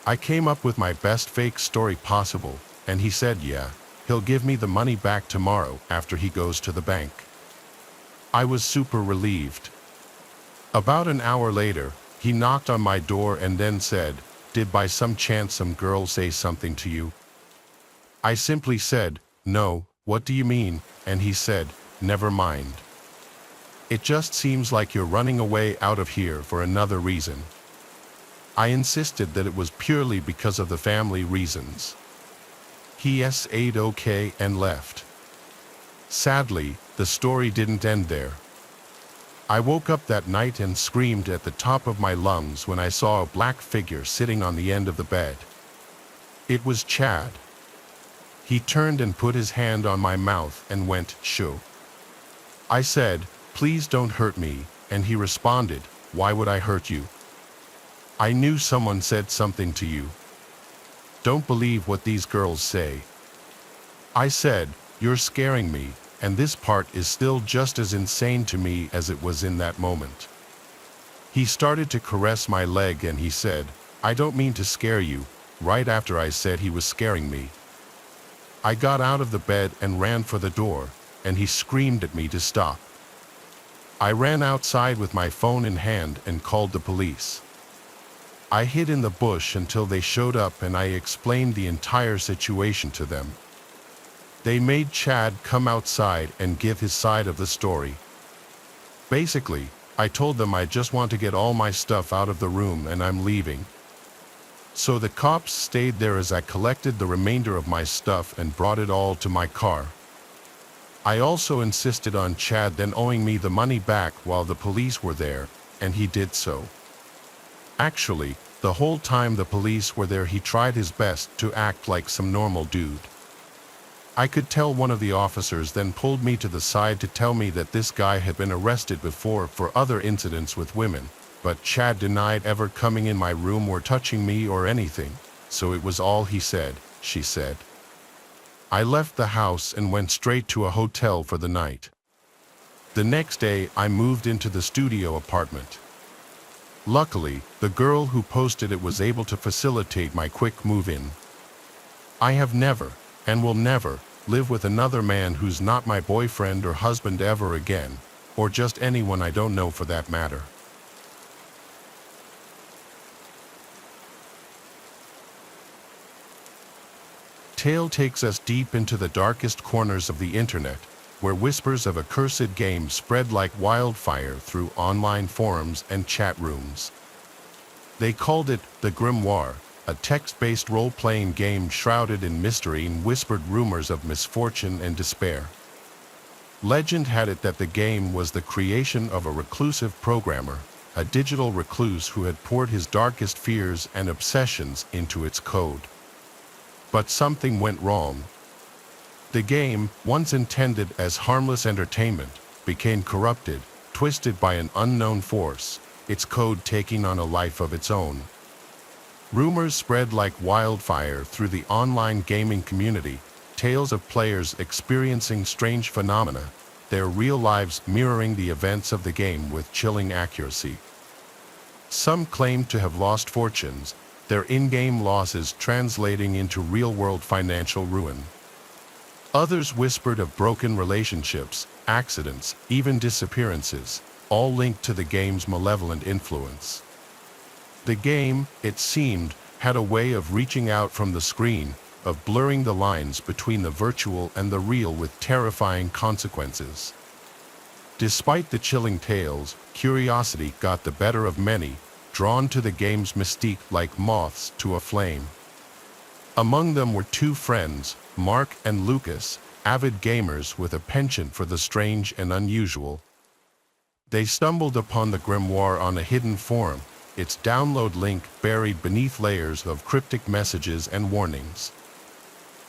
I came up with my best fake story possible, and he said yeah, he'll give me the money back tomorrow after he goes to the bank. I was super relieved. About an hour later, he knocked on my door and then said, "Did by some chance some girl say something to you?" I simply said, "No, what do you mean?" And he said, "Never mind. It just seems like you're running away out of here for another reason." I insisted that it was purely because of the family reasons. He said okay and left. Sadly, the story didn't end there. I woke up that night and screamed at the top of my lungs when I saw a black figure sitting on the end of the bed. It was Chad. He turned and put his hand on my mouth and went, "Shoo." I said, "Please don't hurt me," and he responded, "Why would I hurt you? I knew someone said something to you. Don't believe what these girls say." I said, "You're scaring me," and this part is still just as insane to me as it was in that moment. He started to caress my leg and he said, "I don't mean to scare you," right after I said he was scaring me. I got out of the bed and ran for the door, and he screamed at me to stop. I ran outside with my phone in hand and called the police. I hid in the bush until they showed up and I explained the entire situation to them. They made Chad come outside and give his side of the story. Basically, I told them I just want to get all my stuff out of the room and I'm leaving. So the cops stayed there as I collected the remainder of my stuff and brought it all to my car. I also insisted on Chad then owing me the money back while the police were there, and he did so. Actually, the whole time the police were there he tried his best to act like some normal dude. I could tell one of the officers then pulled me to the side to tell me that this guy had been arrested before for other incidents with women, but Chad denied ever coming in my room or touching me or anything, so it was all he said, she said. I left the house and went straight to a hotel for the night. The next day, I moved into the studio apartment. Luckily, the girl who posted it was able to facilitate my quick move-in. I have never, and will never, live with another man who's not my boyfriend or husband ever again, or just anyone I don't know for that matter. Tale takes us deep into the darkest corners of the internet, where whispers of a cursed game spread like wildfire through online forums and chat rooms. They called it the Grimoire, a text-based role-playing game shrouded in mystery and whispered rumors of misfortune and despair. Legend had it that the game was the creation of a reclusive programmer, a digital recluse who had poured his darkest fears and obsessions into its code. But something went wrong. The game, once intended as harmless entertainment, became corrupted, twisted by an unknown force, its code taking on a life of its own. Rumors spread like wildfire through the online gaming community, tales of players experiencing strange phenomena, their real lives mirroring the events of the game with chilling accuracy. Some claimed to have lost fortunes, their in-game losses translating into real-world financial ruin. Others whispered of broken relationships, accidents, even disappearances, all linked to the game's malevolent influence. The game, it seemed, had a way of reaching out from the screen, of blurring the lines between the virtual and the real with terrifying consequences. Despite the chilling tales, curiosity got the better of many, drawn to the game's mystique like moths to a flame. Among them were two friends, Mark and Lucas, avid gamers with a penchant for the strange and unusual. They stumbled upon the Grimoire on a hidden forum, its download link buried beneath layers of cryptic messages and warnings.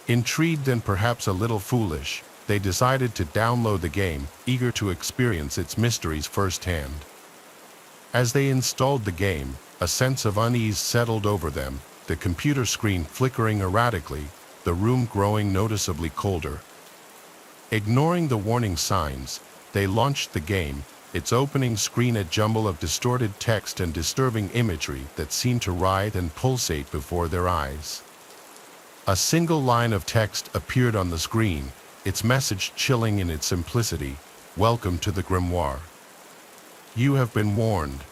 Intrigued and perhaps a little foolish, they decided to download the game, eager to experience its mysteries firsthand. As they installed the game, a sense of unease settled over them, the computer screen flickering erratically, the room growing noticeably colder. Ignoring the warning signs, they launched the game, its opening screen a jumble of distorted text and disturbing imagery that seemed to writhe and pulsate before their eyes. A single line of text appeared on the screen, its message chilling in its simplicity: "Welcome to the Grimoire. You have been warned."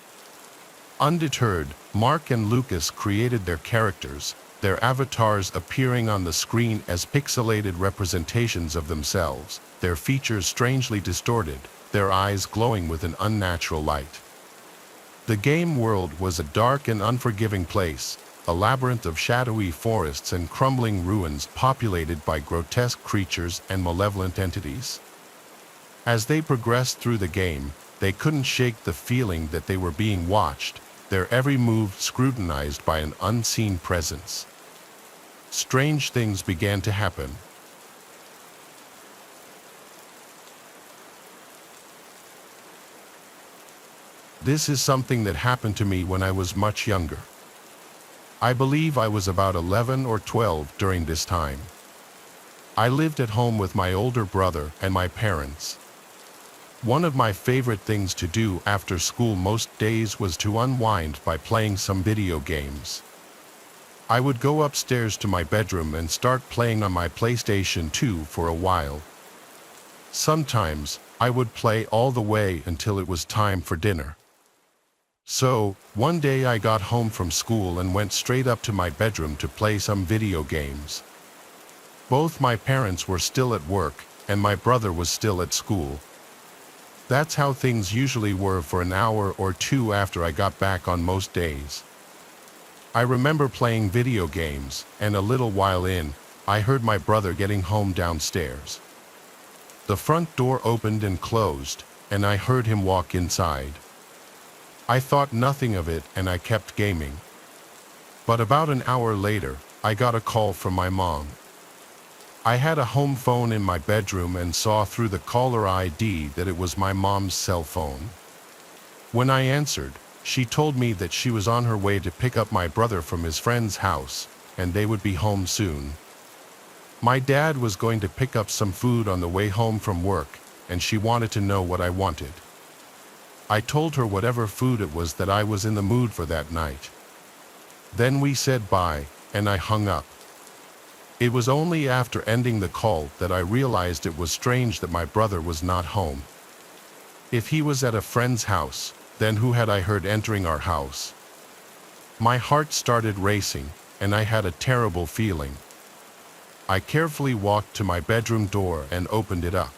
Undeterred, Mark and Lucas created their characters, their avatars appearing on the screen as pixelated representations of themselves, their features strangely distorted, their eyes glowing with an unnatural light. The game world was a dark and unforgiving place, a labyrinth of shadowy forests and crumbling ruins populated by grotesque creatures and malevolent entities. As they progressed through the game, they couldn't shake the feeling that they were being watched, their every move scrutinized by an unseen presence. Strange things began to happen. This is something that happened to me when I was much younger. I believe I was about 11 or 12 during this time. I lived at home with my older brother and my parents. One of my favorite things to do after school most days was to unwind by playing some video games. I would go upstairs to my bedroom and start playing on my PlayStation 2 for a while. Sometimes, I would play all the way until it was time for dinner. So, one day I got home from school and went straight up to my bedroom to play some video games. Both my parents were still at work, and my brother was still at school. That's how things usually were for an hour or two after I got back on most days. I remember playing video games, and a little while in, I heard my brother getting home downstairs. The front door opened and closed, and I heard him walk inside. I thought nothing of it and I kept gaming. But about an hour later, I got a call from my mom. I had a home phone in my bedroom and saw through the caller ID that it was my mom's cell phone. When I answered, she told me that she was on her way to pick up my brother from his friend's house, and they would be home soon. My dad was going to pick up some food on the way home from work, and she wanted to know what I wanted. I told her whatever food it was that I was in the mood for that night. Then we said bye, and I hung up. It was only after ending the call that I realized it was strange that my brother was not home. If he was at a friend's house, then who had I heard entering our house? My heart started racing, and I had a terrible feeling. I carefully walked to my bedroom door and opened it up.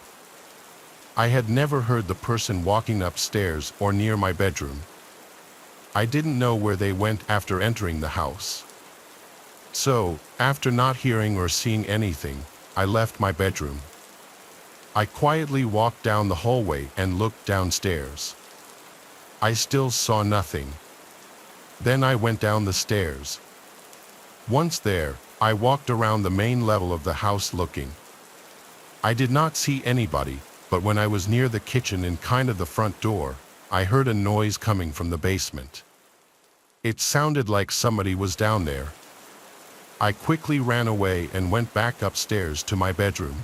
I had never heard the person walking upstairs or near my bedroom. I didn't know where they went after entering the house. So, after not hearing or seeing anything, I left my bedroom. I quietly walked down the hallway and looked downstairs. I still saw nothing. Then I went down the stairs. Once there, I walked around the main level of the house looking. I did not see anybody, but when I was near the kitchen and kind of the front door, I heard a noise coming from the basement. It sounded like somebody was down there. I quickly ran away and went back upstairs to my bedroom.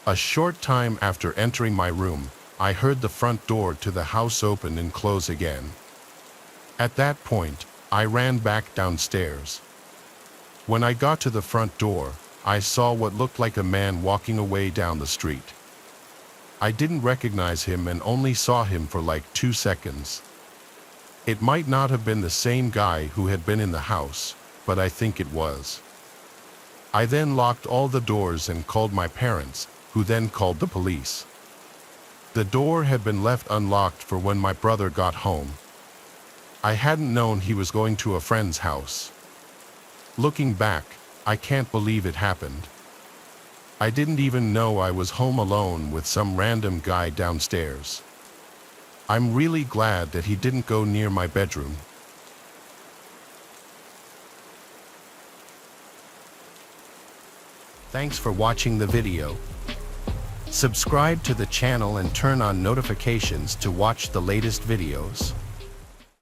A short time after entering my room, I heard the front door to the house open and close again. At that point, I ran back downstairs. When I got to the front door, I saw what looked like a man walking away down the street. I didn't recognize him and only saw him for like 2 seconds. It might not have been the same guy who had been in the house, but I think it was. I then locked all the doors and called my parents, who then called the police. The door had been left unlocked for when my brother got home. I hadn't known he was going to a friend's house. Looking back, I can't believe it happened. I didn't even know I was home alone with some random guy downstairs. I'm really glad that he didn't go near my bedroom. Thanks for watching the video. Subscribe to the channel and turn on notifications to watch the latest videos.